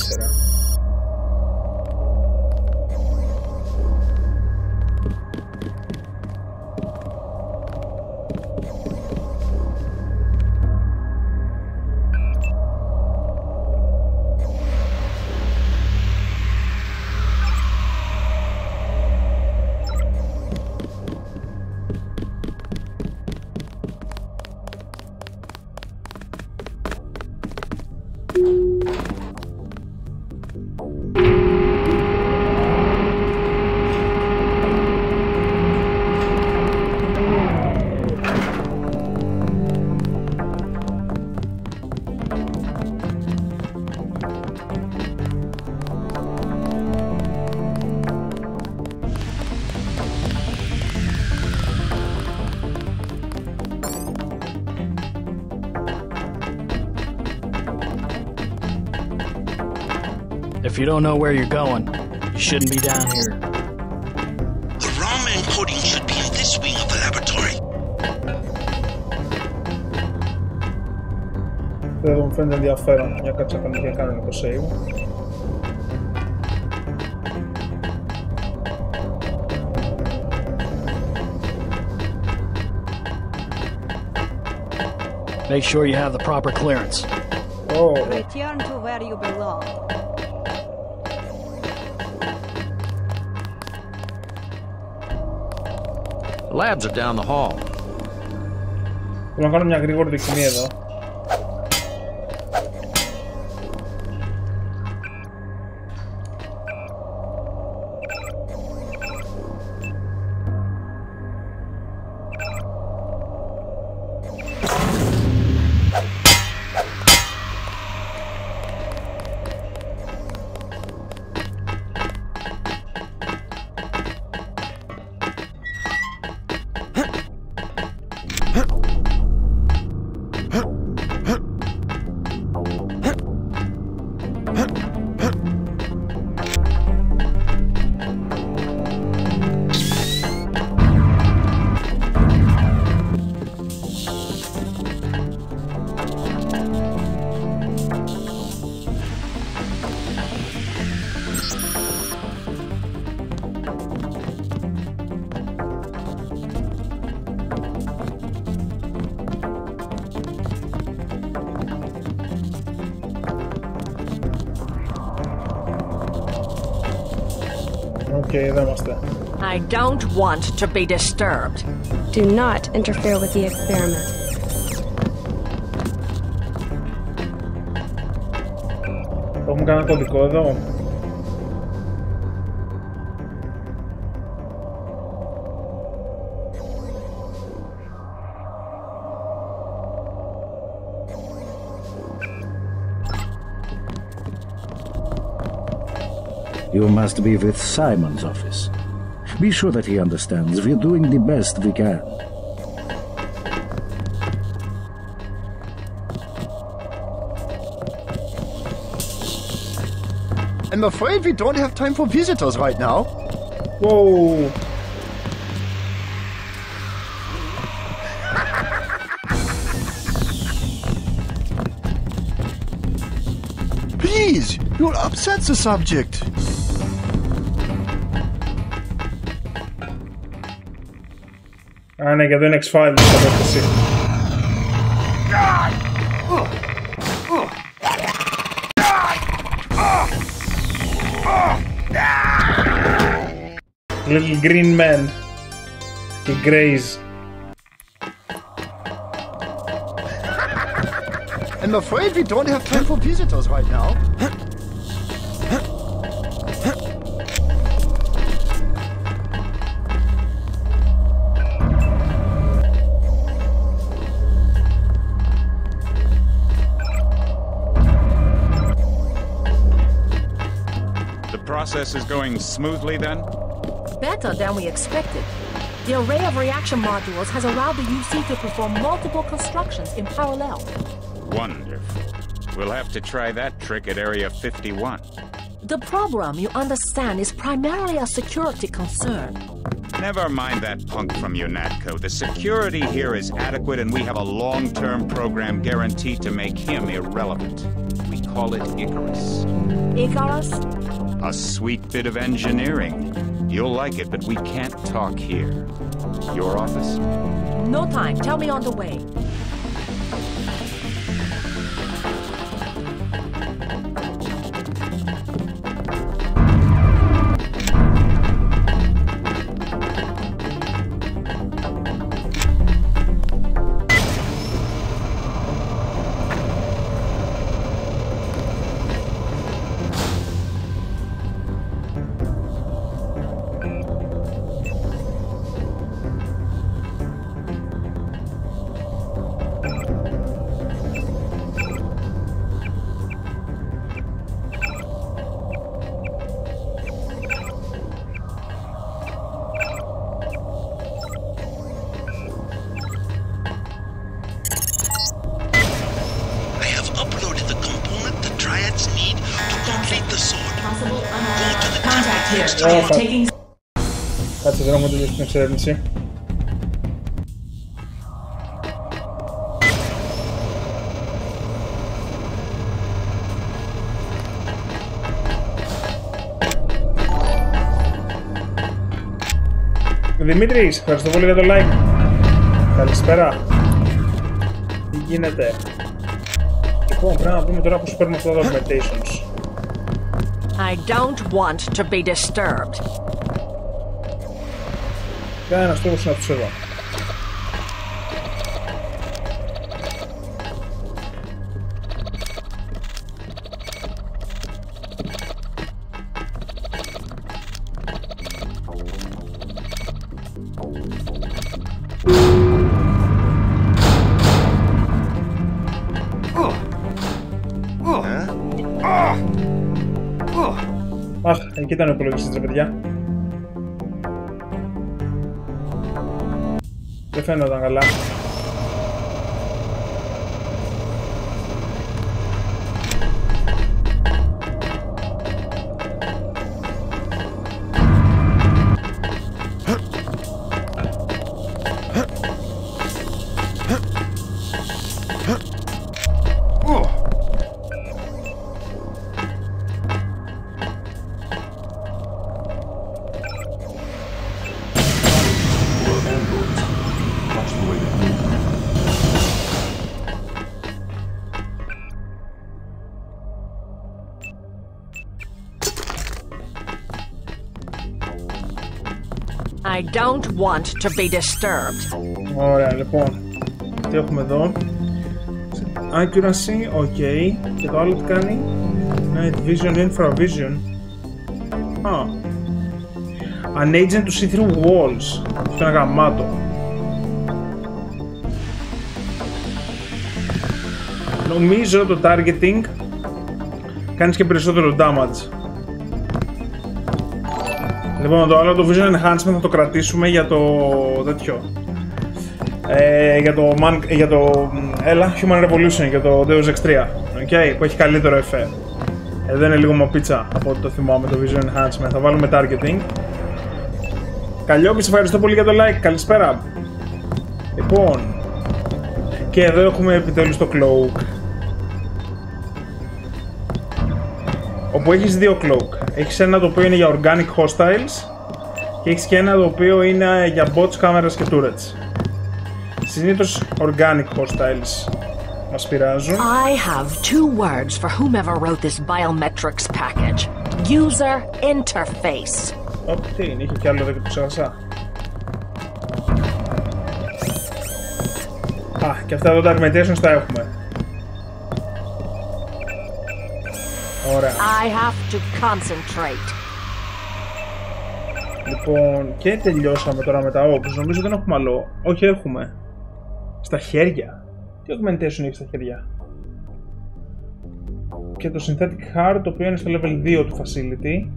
If you don't know where you're going, you shouldn't be down here. The ROM encoding should be in this wing of the laboratory. Δεν μου φαίνεται ενδιαφέρον. Για κάτσα να κάνω το save. Make sure you have the proper clearance. Oh. Return to where you belong. The labs are down the hall. Θέλω να κάνω μια γρήγορη δοκιμή εδώ. εδώ είμαστε. I don't want to be disturbed. Do not interfere with the experiment. Έχουμε κανένα κωδικό εδώ. You must be with Simon's office. Be sure that he understands we're doing the best we can. I'm afraid we don't have time for visitors right now. Whoa. Please, you'll upset the subject. Α, ναι, για το είναι X-Files θα πέφτει. Little green man. He grays. I'm afraid we don't have time for visitors right now. The process is going smoothly then? Better than we expected. The array of reaction modules has allowed the UC to perform multiple constructions in parallel. Wonderful. We'll have to try that trick at Area 51. The program, you understand, is primarily a security concern. Never mind that punk from UNATCO. The security here is adequate and we have a long-term program guaranteed to make him irrelevant. We call it Icarus. Icarus? A sweet bit of engineering. You'll like it, but we can't talk here. Your office? No time. Tell me on the way. Κάτσε, δεν έχουμε τελειώσει την εξερεύνηση. Δημήτρης, ευχαριστώ πολύ για το like. Καλησπέρα. Τι γίνεται? Λοιπόν, πρέπει να δούμε τώρα πώς παίρνουμε αυτά τα augmentations. I don't want to be disturbed. Κάνε ένας τρόπος να τους εδώ. Αχ, εκεί ήταν ο υπολογιστής, ρε παιδιά. Δεν φαίνονταν καλά. Watch the way they move. I don't want to be disturbed. Ωραία, λοιπόν. Τι έχουμε εδώ? Accuracy, ok. Και το άλλο τι κάνει? Night vision, infravision. An agent to see through walls. Αυτό είναι γαμάτο. Νομίζω το targeting κάνεις και περισσότερο damage. Λοιπόν, το άλλο το vision enhancement θα το κρατήσουμε για το τέτοιο. Για το Human Revolution, για το Deus Ex 3, okay, που έχει καλύτερο εφέ. Εδώ είναι λίγο μαπίτσα από ό,τι το θυμάμαι το Vision Enhancement. Θα βάλουμε targeting. Καλλιόπη, σε ευχαριστώ πολύ για το like. Καλησπέρα. Λοιπόν, και εδώ έχουμε επιτέλους το cloak. Όπου έχεις δύο cloak. Έχεις ένα το οποίο είναι για organic hostiles και έχεις και ένα το οποίο είναι για bots, κάμερες και turrets. Συνήθως organic hostiles μας πειράζουν. I have two words for whomever wrote this biometrics package. User interface. Τι είναι, είχε κι άλλο εδώ και το ξέχασα. Και αυτά εδώ τα augmentations τα έχουμε. Ωραία. I have to concentrate. Λοιπόν, και τελειώσαμε τώρα με τα ops. Νομίζω δεν έχουμε άλλο. Όχι, έχουμε. Στα χέρια. Τι augmentation έχει στα χέρια? Και το synthetic heart, το οποίο είναι στο level 2 του facility.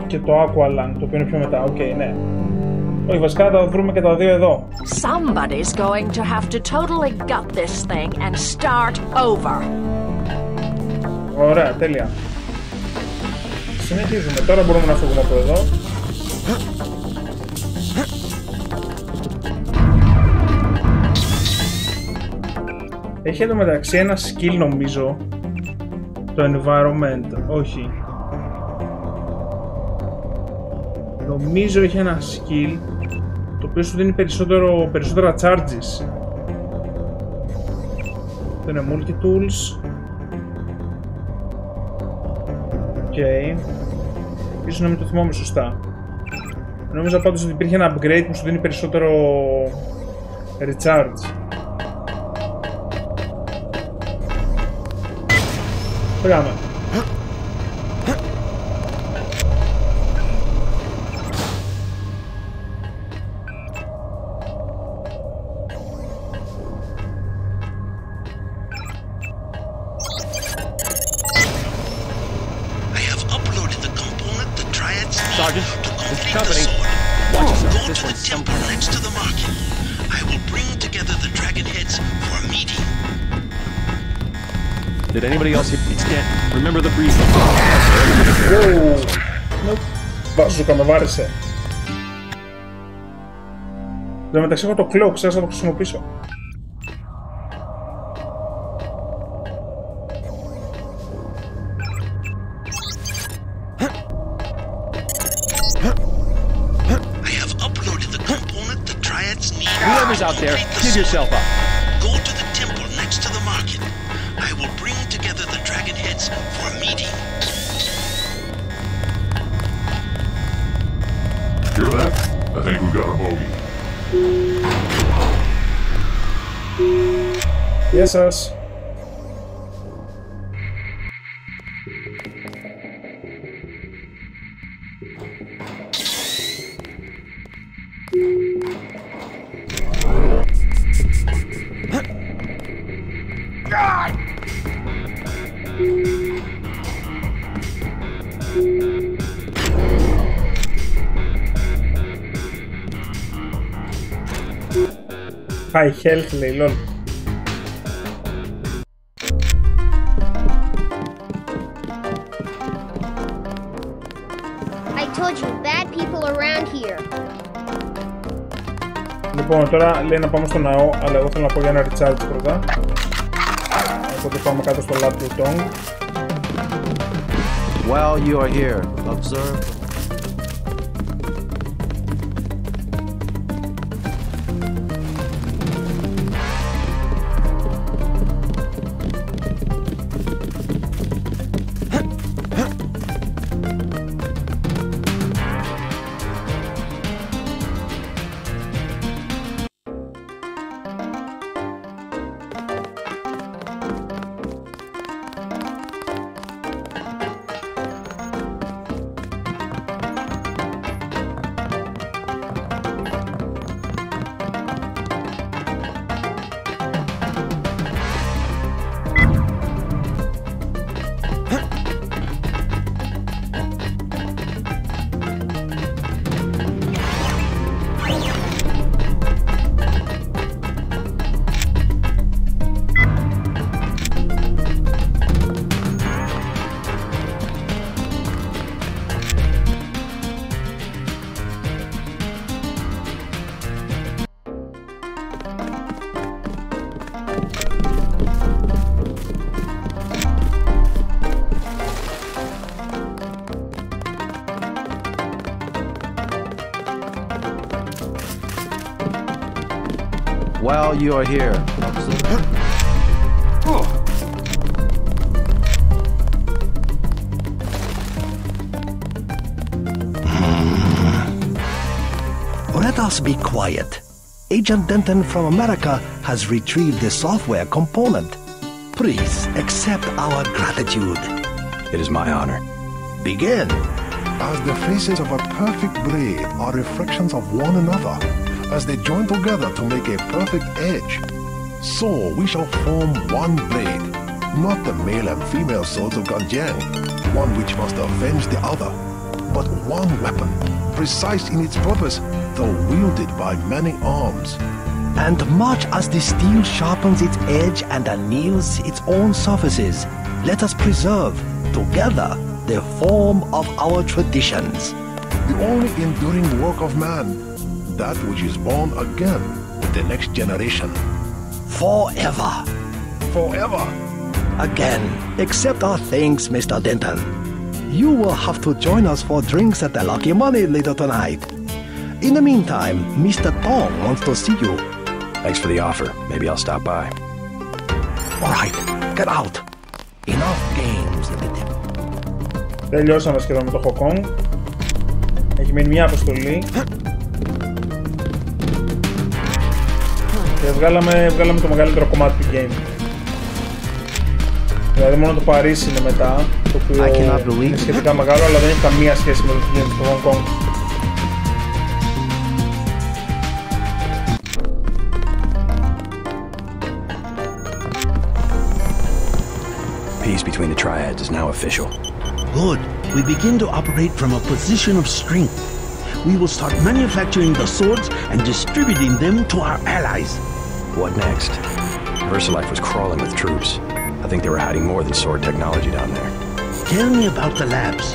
Και το aqua lung, το οποίο είναι πιο μετά. Οκ, ναι. Όχι, βασικά θα βρούμε και τα δύο εδώ. Somebody's going to have to totally gut this thing and start over. Ωραία, τέλεια. Συνεχίζουμε. Τώρα μπορούμε να φύγουμε από εδώ. Έχει εδώ μεταξύ ένα skill νομίζω. Το environment, όχι. Νομίζω έχει ένα skill το οποίο σου δίνει περισσότερα charges. Αυτό είναι multi-tools. Ok. Ίσως να μην το θυμάμαι σωστά. Νόμιζα πάντως ότι υπήρχε ένα upgrade που σου δίνει περισσότερο recharge. Πήγαμε. Did anybody else extend? Remember the briefing. Βάζουκα, με βάρεσε. Εδώ μεταξύ έχω το cloak, σας θα το χρησιμοποιήσω. Whoever's out there, give yourself up. Go to the temple next to the market. I will bring together the dragon heads for a meeting. Hear that? I think we've got a bogey. Yes, us. High health, λέει, lol. I told you, bad people around here. Λοιπόν, τώρα λέει να πάμε στο ναό, αλλά εγώ θέλω να πω για ένα recharge πρώτα. Οπότε πάμε κάτω στο lab του Tong. While you are here, observe. While you are here, Let us be quiet. Agent Denton from America has retrieved the software component. Please accept our gratitude. It is my honor. Begin. As the faces of a perfect blade are reflections of one another, as they join together to make a perfect edge, so we shall form one blade, not the male and female swords of Ganjiang, one which must avenge the other, but one weapon, precise in its purpose, though wielded by many arms. And much as the steel sharpens its edge and anneals its own surfaces, let us preserve, together, the form of our traditions. The only enduring work of man, that which is born again with the next generation. Forever. Forever. Again, accept our thanks, Mr. Denton. You will have to join us for drinks at the Lucky Money later tonight. In the meantime, Mr. Tong wants to see you. Thanks for the offer. Maybe I'll stop by. All right, get out. Enough games, little. Τελειώσαμε σχεδόν με το Hong Kong. Έχει μείνει μια αποστολή. Και βγάλαμε το μεγαλύτερο κομμάτι του game. Δηλαδή μόνο το Παρίσι είναι μετά, το οποίο είναι σχετικά μεγάλο, αλλά δεν έχει καμία σχέση με το τι γίνεται στο Hong Kong. Peace between the triads is now official. Good. We begin to operate from a position of strength. We will start manufacturing the swords and distributing them to our allies. What next? VersaLife was crawling with troops. I think they were hiding more than sword technology down there. Tell me about the labs.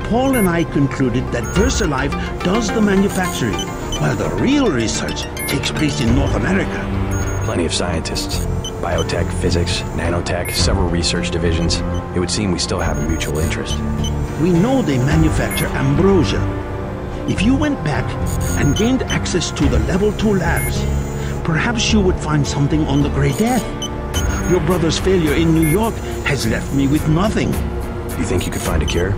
Paul and I concluded that VersaLife does the manufacturing, while the real research takes place in North America. Plenty of scientists. Biotech, physics, nanotech, several research divisions. It would seem we still have a mutual interest. We know they manufacture ambrosia. If you went back and gained access to the Level 2 labs, perhaps you would find something on the Grey Death. Your brother's failure in New York has left me with nothing. You think you could find a cure?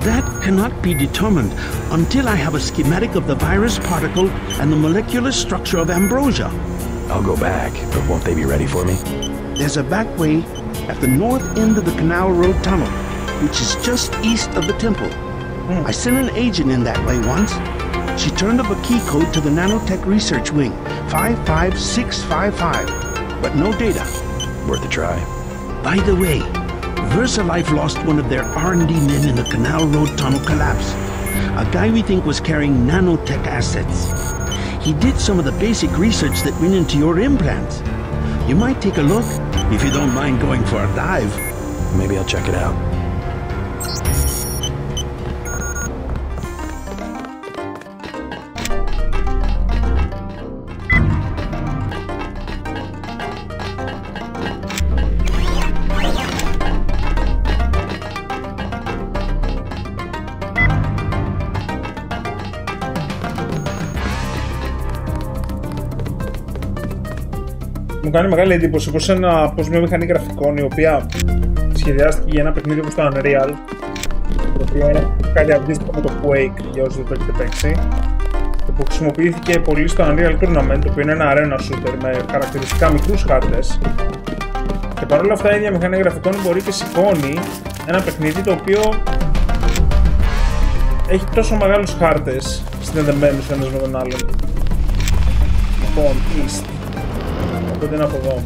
That cannot be determined until I have a schematic of the virus particle and the molecular structure of ambrosia. I'll go back, but won't they be ready for me? There's a back way at the north end of the Canal Road Tunnel, which is just east of the temple. I sent an agent in that way once. She turned up a key code to the nanotech research wing, 55655, but no data. Worth a try. By the way, VersaLife lost one of their R&D men in the Canal Road Tunnel collapse. A guy we think was carrying nanotech assets. He did some of the basic research that went into your implants. You might take a look, if you don't mind going for a dive. Maybe I'll check it out. Μου κάνει μεγάλη εντύπωση πως μια μηχανή γραφικών η οποία σχεδιάστηκε για ένα παιχνίδι όπως το Unreal, το οποίο είναι κάτι αντίστοιχο με το Quake για όσοι δεν το έχετε παίξει και που χρησιμοποιήθηκε πολύ στο Unreal Tournament, το οποίο είναι ένα arena shooter με χαρακτηριστικά μικρούς χάρτες και παρόλα αυτά η ίδια μηχανή γραφικών μπορεί και σηκώνει ένα παιχνίδι το οποίο έχει τόσο μεγάλους χάρτες συνδεδεμένους ένας με τον άλλον. Λοιπόν, East. Οπότε είναι από εδώ.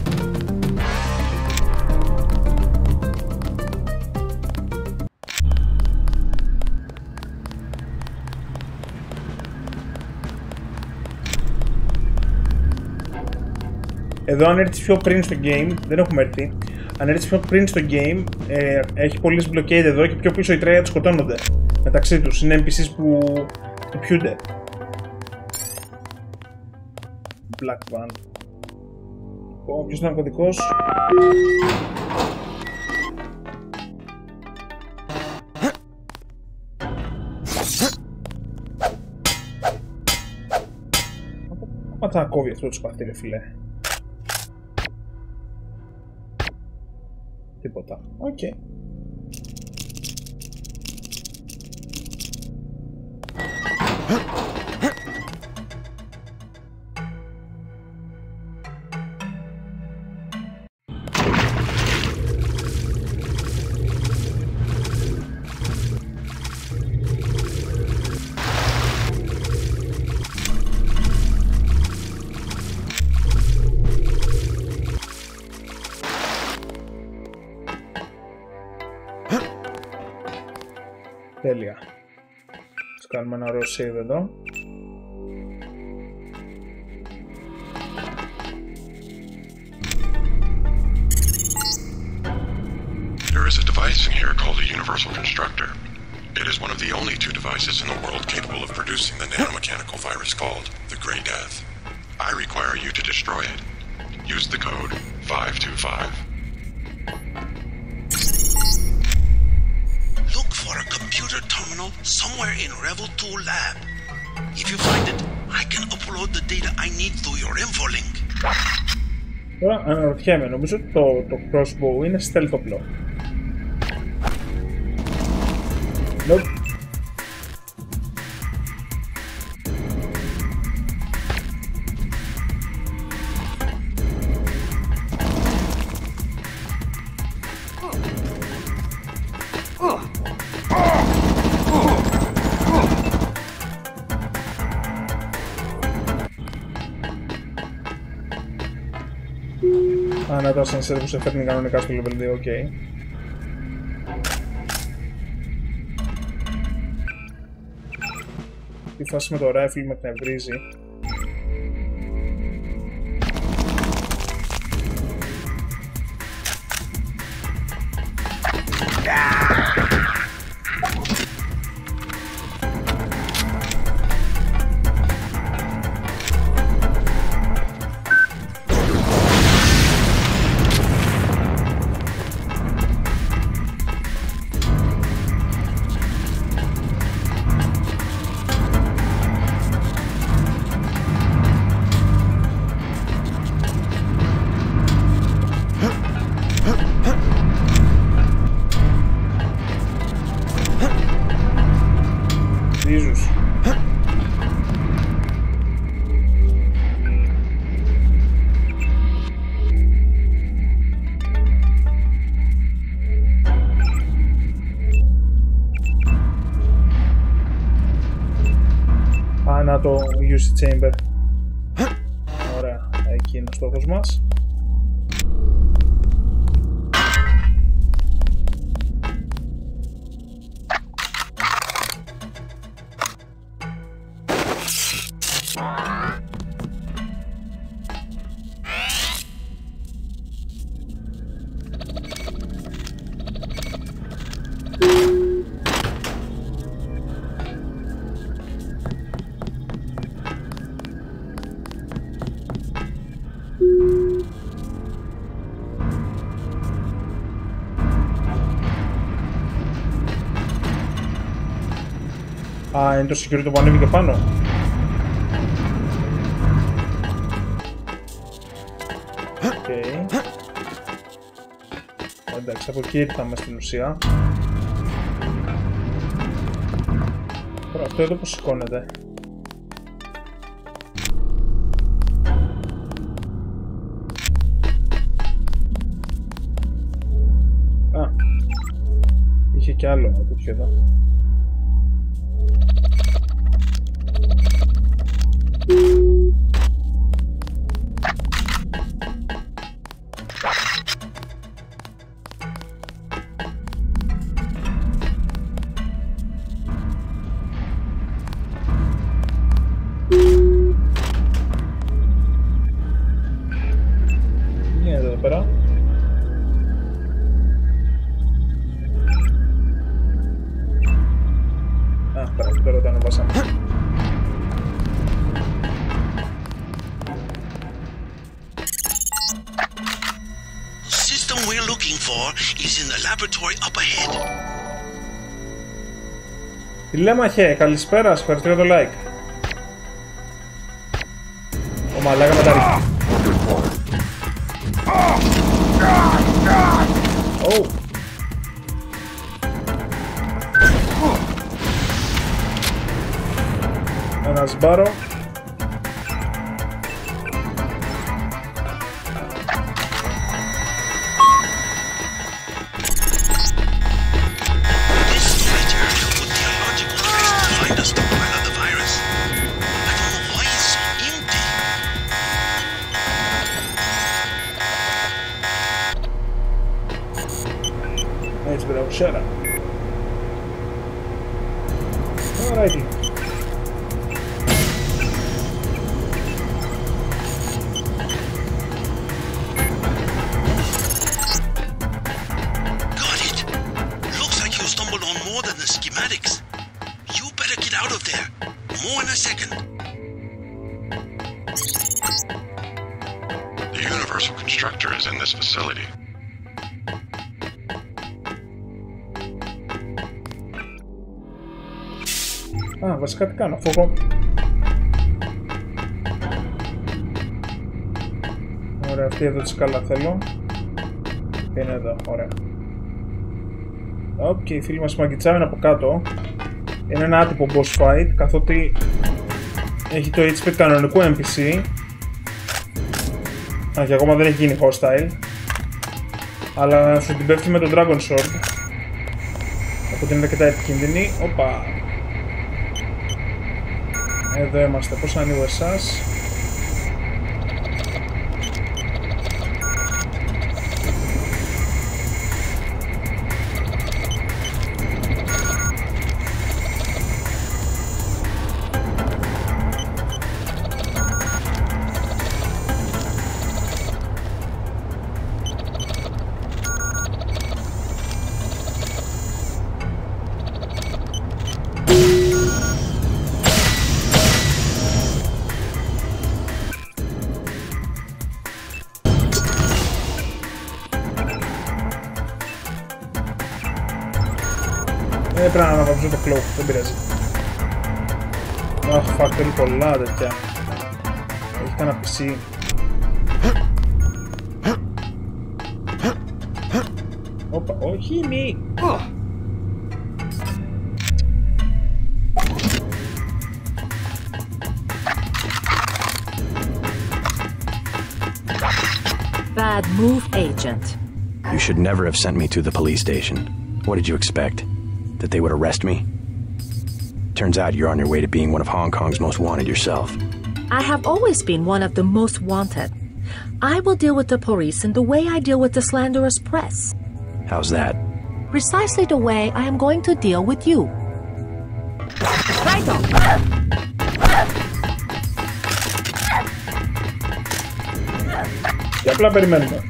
Εδώ αν έρθεις πιο πριν στο game, δεν έχουμε έρθει, αν έρθεις πιο πριν στο game, έχει πολλές blockade εδώ και πιο πίσω οι τρέια σκοτώνονται μεταξύ τους, είναι NPCs που χτυπιούνται. Black Van. Ποιος ήταν ο κωδικός? Μα θα κόβει αυτό το σπαθί ρε φίλε. Τίποτα. Οκ. Τέλεια. Ας κάνουμε ένα raw save εδώ. There is a device in here called a universal constructor. It is one of the only two devices in the world capable of producing the nanomechanical virus called the Grey Death. I require you to destroy it. Use the code 525. Look for a computer terminal somewhere in Revel 2 lab. If you find it, I can upload the data I need through your infolink. Τώρα αναρωτιέμαι, νομίζω ότι το crossbow είναι stealth όπλο. Nope. Να το ασανσέρ που σε φέρνει κανονικά στο level 2, ok. Η φάση με το rifle με εκνευρίζει. Το UC Chamber. Ωραία, εκεί είναι ο στόχος μας. Α, είναι το security που ανέβηκε πάνω. Okay. Εντάξει, από εκεί ήρθαμε στην ουσία. Αυτό εδώ πως σηκώνεται. Α, είχε κι άλλο τέτοιο εδώ. Τηλέμαχε, καλησπέρα, σας ευχαριστώ για το like. Ο μαλάκα με τα ρίχνει. Ένα σμπάρο. Shut up. Alrighty. Got it. Looks like you stumbled on more than the schematics. You better get out of there. More in a second. The Universal Constructor is in this facility. Α, βασικά τι κάνω, αφού εγώ... Ωραία, αυτή εδώ τη σκάλα θέλω. Και είναι εδώ, ωραία. Οκ, οι φίλοι μας μαγκιτσάρουν από κάτω. Είναι ένα άτυπο boss fight, καθότι έχει το HP κανονικού NPC. Α, και ακόμα δεν έχει γίνει hostile. Αλλά σου την πέφτει με το Dragon Sword. Οπότε είναι αρκετά επικίνδυνη. Όπα. Εδώ είμαστε, πώς ανοίγω εσάς. Πρέπει να αναβαψώ το cloak, δεν πειράζει. Αχ, fuck, θέλει πολλά τέτοια. Έχει κανένα PC. Όπα, όχι μη! Bad move, agent. You should never have sent me to the police station. What did you expect? That they would arrest me? Turns out you're on your way to being one of Hong Kong's most wanted yourself. I have always been one of the most wanted. I will deal with the police in the way I deal with the slanderous press. How's that? Precisely the way I am going to deal with you. Right on. Και απλά περιμένουμε.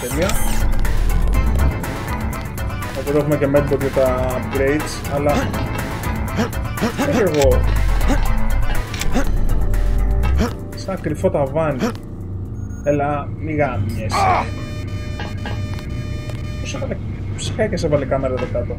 Τέλεια. Οπότε έχουμε και medbot για τα upgrades, αλλά έχω εγώ σαν κρυφό ταβάνι. Έλα, μη γάμιες. Πώς χάκες έβαλε κάμερα εδώ κάτω?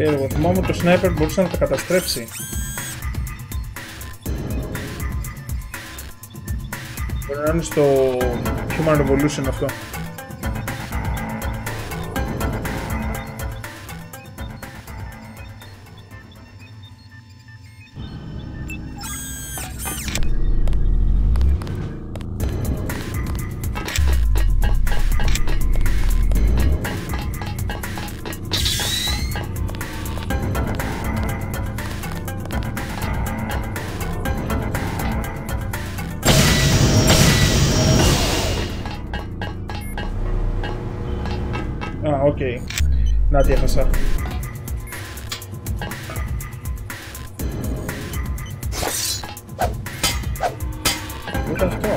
Περίεργο. Θυμάμαι ότι το sniper μπορούσε να τα καταστρέψει. Μπορεί να είναι στο Human Revolution αυτό. Οκ. Να τι έχασα. Ούτε αυτό.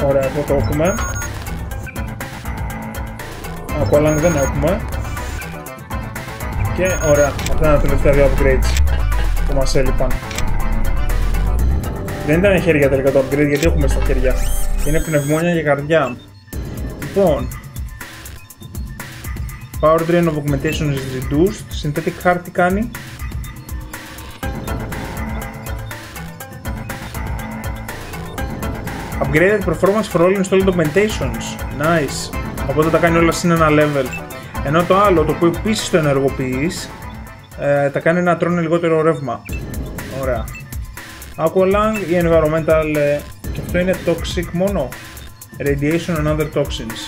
Ωραία, αυτό το έχουμε. Aqualung δεν έχουμε. Και ωραία, αυτά είναι τα τελευταία δύο upgrades που μας έλειπαν. Δεν ήταν χέρια τελικά το upgrade, γιατί έχουμε στα χέρια. Είναι πνευμόνια και καρδιά. Λοιπόν, Power drain of augmentation is reduced. Synthetic heart τι κάνει? Upgraded performance for all installed augmentations. Nice. Οπότε τα κάνει όλα συν ένα level. Ενώ το άλλο, το οποίο επίσης το ενεργοποιείς, τα κάνει να τρώνε λιγότερο ρεύμα. Ωραία. Aqualung ή environmental, και αυτό είναι toxic μόνο. Radiation and other toxins.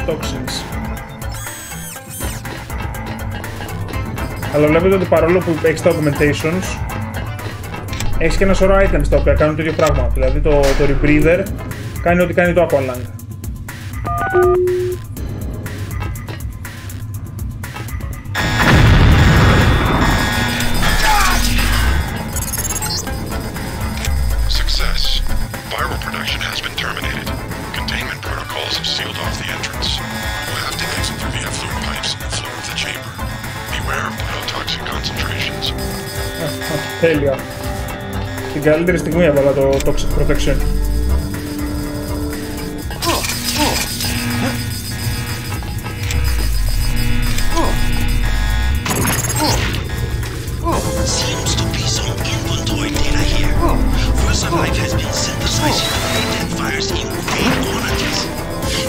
Toxins. Αλλά βλέπετε ότι παρόλο που έχεις τα augmentations, έχεις και ένα σωρό items τα οποία κάνουν το ίδιο πράγμα. Δηλαδή το rebreather κάνει ό,τι κάνει το Aqualung. Success. Viral production has been terminated. Containment protocols have sealed off the entrance. You'll have to exit through the effluent pipes in the floor of the chamber. Beware of biotoxic concentrations. Τέλεια. Την καλύτερη στιγμή έβαλα το Toxic Protection. Seems to be some inventory data here. First Life has been synthesizing the great death virus in great quantities.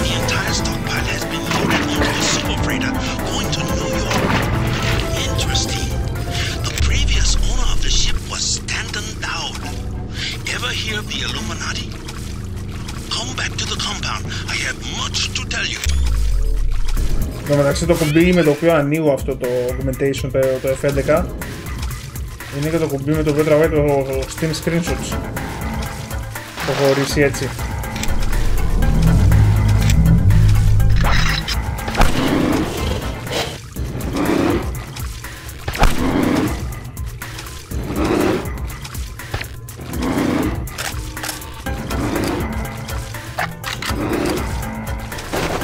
The entire stockpile has been loaded onto a super freighter going to New York. Interesting. The previous owner of the ship was Stanton Dowd. Ever hear of the Illuminati? Come back to the compound. I have much to tell you. Στο μεταξύ το κουμπί με το οποίο ανοίγω αυτό το augmentation, το F11, είναι και το κουμπί με το οποίο τραβάει το Steam Screenshots. Το έχω ορίσει έτσι.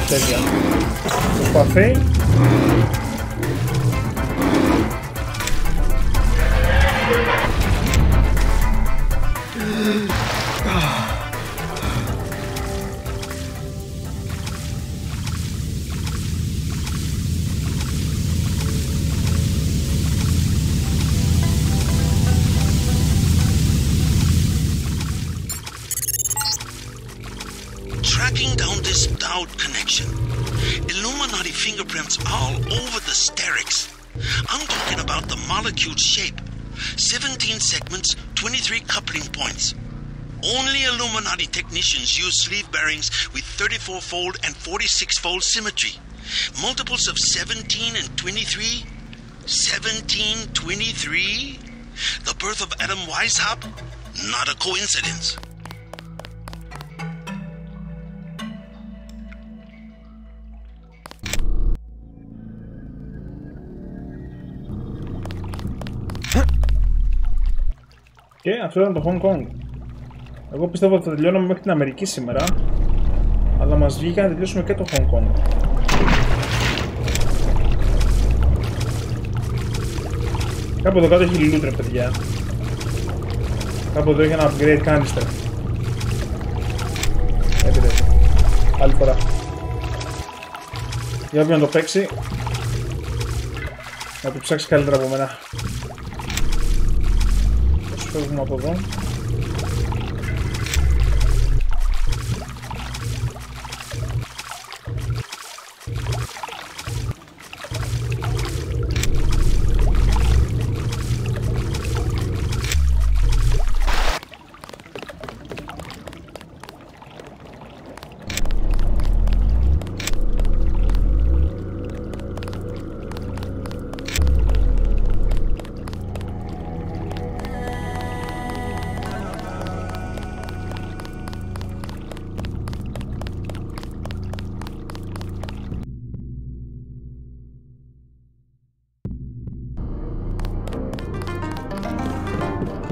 Τέλεια. Το σπαθί. Tracking down this Dowd connection. Illuminati fingerprints all over the Sterix. I'm talking about the molecule shape. 17 segments, 23 coupling points. Only Illuminati technicians use sleeve bearings with 34-fold and 46-fold symmetry. Multiples of 17 and 23? 1723? The birth of Adam Weishaupt? Not a coincidence. Και αυτό ήταν το Hong Kong. Εγώ πιστεύω ότι θα τελειώνουμε μέχρι την Αμερική σήμερα, αλλά μας βγήκε να τελειώσουμε και το Hong Kong. Κάπου εδώ κάτω έχει loot, ρε παιδιά. Κάπου εδώ έχει ένα upgrade canister. Έπειτα. Άλλη φορά. Για όποιον να το παίξει, να το ψάξει καλύτερα από μένα. Φεύγουμε από εδώ.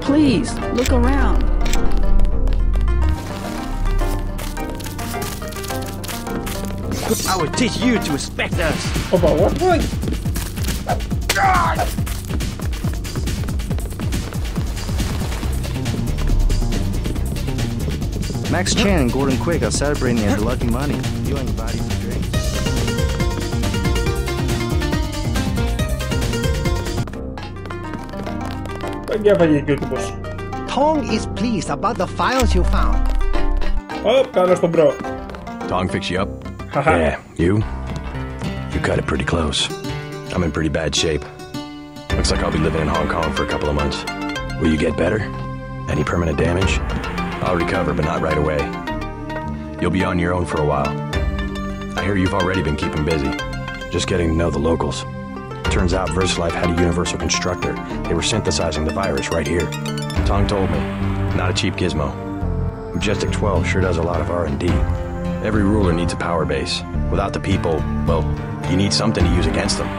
Please, look around. I will teach you to respect us. Oh, but what point? Max Chan and Gordon Quick are celebrating at the Lucky Money. You are invited for drinks. Tong is pleased about the files you found. Oh, καλώς τον bro. Tong fix you up? Yeah, you? You cut it pretty close. I'm in pretty bad shape. Looks like I'll be living in Hong Kong for a couple of months. Will you get better? Any permanent damage? I'll recover, but not right away. You'll be on your own for a while. I hear you've already been keeping busy. Just getting to know the locals. Turns out VersaLife had a universal constructor. They were synthesizing the virus right here. Tong told me. Not a cheap gizmo. Majestic 12 sure does a lot of R&D. Every ruler needs a power base. Without the people, well, you need something to use against them.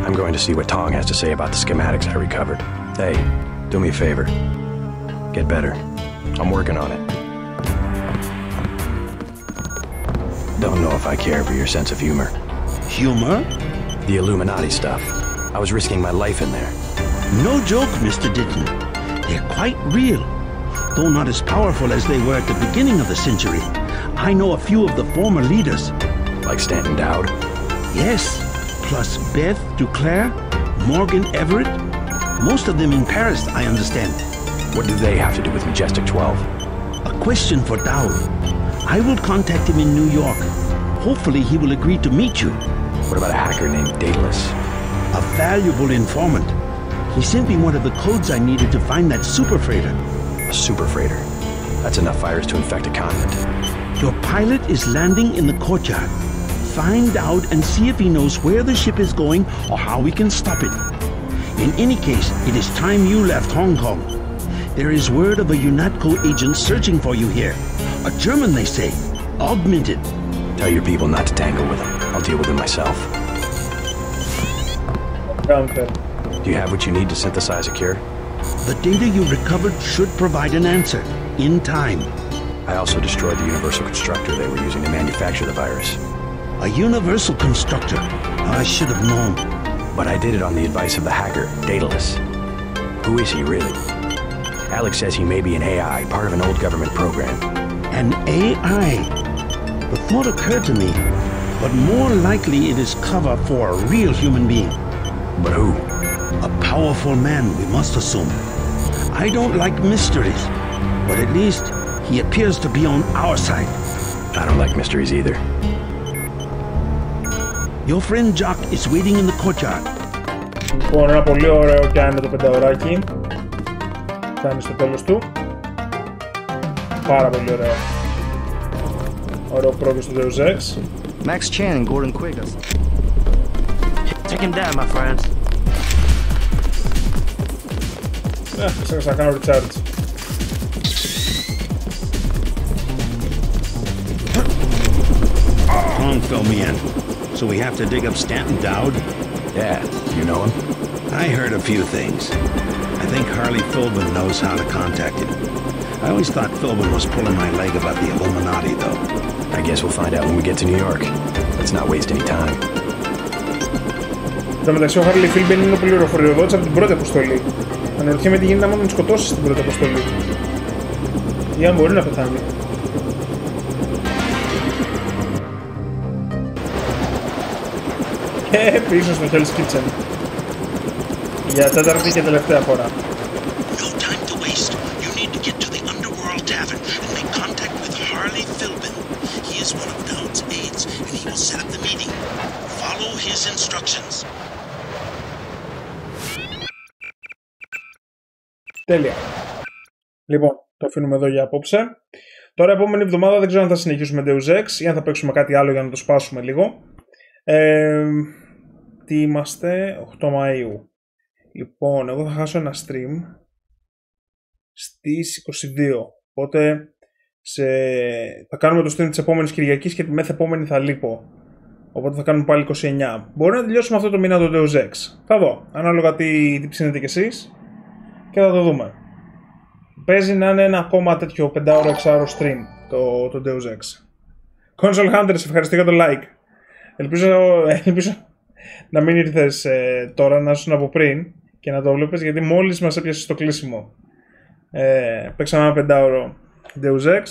I'm going to see what Tong has to say about the schematics I recovered. Hey, do me a favor. Get better. I'm working on it. Don't know if I care for your sense of humor. Humor? The Illuminati stuff. I was risking my life in there. No joke, Mr. Ditton. They're quite real. Though not as powerful as they were at the beginning of the century. I know a few of the former leaders. Like Stanton Dowd? Yes. Plus Beav, Duclair, Morgan Everett. Most of them in Paris, I understand. What do they have to do with Majestic 12? A question for Dowd. I will contact him in New York. Hopefully he will agree to meet you. What about a hacker named Deus? A valuable informant. He sent me one of the codes I needed to find that super freighter. A super freighter? That's enough virus to infect a continent. Your pilot is landing in the courtyard. Find out and see if he knows where the ship is going or how we can stop it. In any case, it is time you left Hong Kong. There is word of a UNATCO agent searching for you here. A German, they say. Augmented. Tell your people not to tangle with him. I'll deal with him myself. Do you have what you need to synthesize a cure? The data you recovered should provide an answer. In time. I also destroyed the universal constructor they were using to manufacture the virus. A universal constructor? I should have known. But I did it on the advice of the hacker, Daedalus. Who is he, really? Alex says he may be an AI, part of an old government program. An AI? The thought occurred to me, but more likely it is cover for a real human being. But who? A powerful man, we must assume. I don't like mysteries, but at least he appears to be on our side. I don't like mysteries either. Your friend Jock is waiting in the courtyard. Λοιπόν, ένα πολύ ωραίο κάνει το πενταωράκι. Φτάνει στο τέλος του. πάρα πολύ ωραίο. Ωραίο πρόκειο στο Deus Ex. Max Chan and Gordon Quiggers. Take him down, my friends. Ξέχασα να κάνω recharge. Hong fill me in. So we have to dig up Stanton Dowd? Yeah, you know him? I heard a few things. I think Harley Philbin knows how to contact him. I always thought Philbin was pulling my leg about the Illuminati, though. I guess we'll find out when we get to New York. Let's not waste any time. Εν τω μεταξύ, ο Harley Philbin είναι ο πληροφοριοδότης από την πρώτη αποστολή. Αναρωτιέμαι τι γίνεται άμα τον σκοτώσει στην πρώτη αποστολή. Ή αν μπορεί να πεθάνει. Και πίσω στο Hell's Kitchen. Για τέταρτη και τελευταία φορά. No time to waste. You need to get to the Underworld Tavern and make contact with Harley Philbin. He is one of Dowd's aides, and he will set up the meeting. Follow his instructions. Τέλεια. Λοιπόν, το αφήνουμε εδώ για απόψε. Τώρα, επόμενη εβδομάδα δεν ξέρω αν θα συνεχίσουμε Deus Ex ή αν θα παίξουμε κάτι άλλο για να το σπάσουμε λίγο. Τι είμαστε, 8 Μαΐου. Λοιπόν, εγώ θα χάσω ένα stream στις 22. Οπότε θα κάνουμε το stream της επόμενης Κυριακής και τη μεθεπόμενη θα λείπω. Οπότε θα κάνουμε πάλι 29. Μπορεί να τελειώσουμε αυτό το μήνα το Deus Ex. Θα δω, ανάλογα τι ψήνετε κι εσείς. Και θα το δούμε. Παίζει να είναι ένα ακόμα τέτοιο 5ωρο-6ωρο stream το Deus Ex. Console Hunters, ευχαριστώ για το like. Ελπίζω να μην ήρθες τώρα, να ήσουν από πριν και να το βλέπεις, γιατί μόλις μας έπιασε στο κλείσιμο. Παίξαμε ένα 5ωρο Deus Ex.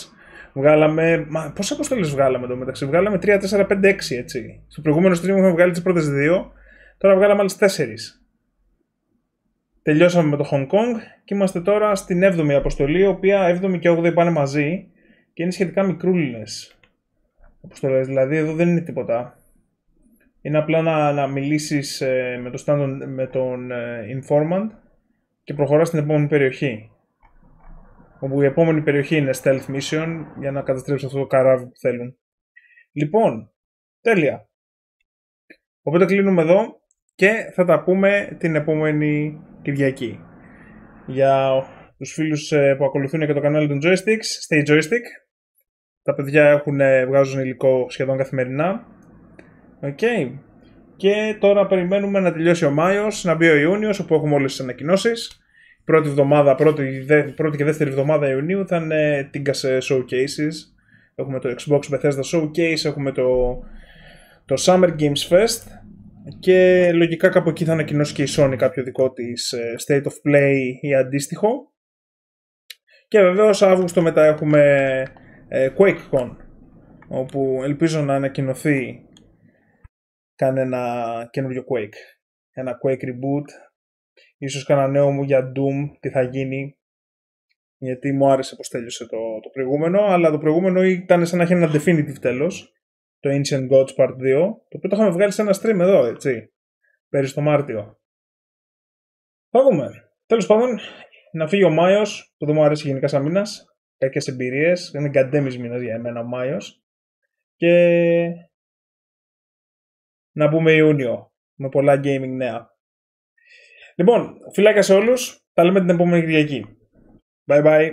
Βγάλαμε. Πόσες αποστολές βγάλαμε εδώ μεταξύ? Βγάλαμε 3, 4, 5, 6 έτσι. Στο προηγούμενο stream είχαμε βγάλει τις πρώτες 2. Τώρα βγάλαμε άλλες 4. Τελειώσαμε με το Hong Kong και είμαστε τώρα στην 7η αποστολή, η οποία 7η και 8η πάνε μαζί και είναι σχετικά μικρούλινες αποστολές. Δηλαδή εδώ δεν είναι τίποτα. Είναι απλά να μιλήσεις με τον informant και προχωράς στην επόμενη περιοχή. Όπου η επόμενη περιοχή είναι stealth mission για να καταστρέψει αυτό το καράβι που θέλουν. Λοιπόν, τέλεια. Οπότε κλείνουμε εδώ και θα τα πούμε την επόμενη Κυριακή. Για τους φίλους που ακολουθούν και το κανάλι των Joysticks, stay joystick. Τα παιδιά βγάζουν υλικό σχεδόν καθημερινά. Okay. Και τώρα περιμένουμε να τελειώσει ο Μάιος, να μπει ο Ιούνιος, όπου έχουμε όλες τις ανακοινώσεις. Πρώτη και δεύτερη εβδομάδα Ιουνίου θα είναι τίγκα σε showcases. Έχουμε το Xbox Bethesda Showcase, έχουμε το Summer Games Fest και λογικά κάπου εκεί θα ανακοινώσει και η Sony κάποιο δικό της State of Play ή αντίστοιχο. Και βεβαίως Αύγουστο μετά έχουμε QuakeCon, όπου ελπίζω να ανακοινωθεί κανένα καινούριο Quake. Ένα Quake reboot. Ίσως κανένα νέο μου για Doom, τι θα γίνει. Γιατί μου άρεσε πως τέλειωσε το προηγούμενο. Αλλά το προηγούμενο ήταν σαν να έχει ένα definitive τέλος. Το Ancient Gods Part 2. Το οποίο το είχαμε βγάλει σε ένα stream εδώ, έτσι. Πέρυσι το Μάρτιο. Θα δούμε. Τέλος πάντων, να φύγει ο Μάιος, που δεν μου αρέσει γενικά σαν μήνας. Κακές εμπειρίες. Είναι γκαντέμις μήνας για εμένα ο Μάιος. Και να πούμε Ιούνιο. Με πολλά gaming νέα. Λοιπόν, φιλάκια σε όλους. Τα λέμε την επόμενη Κυριακή. Bye bye.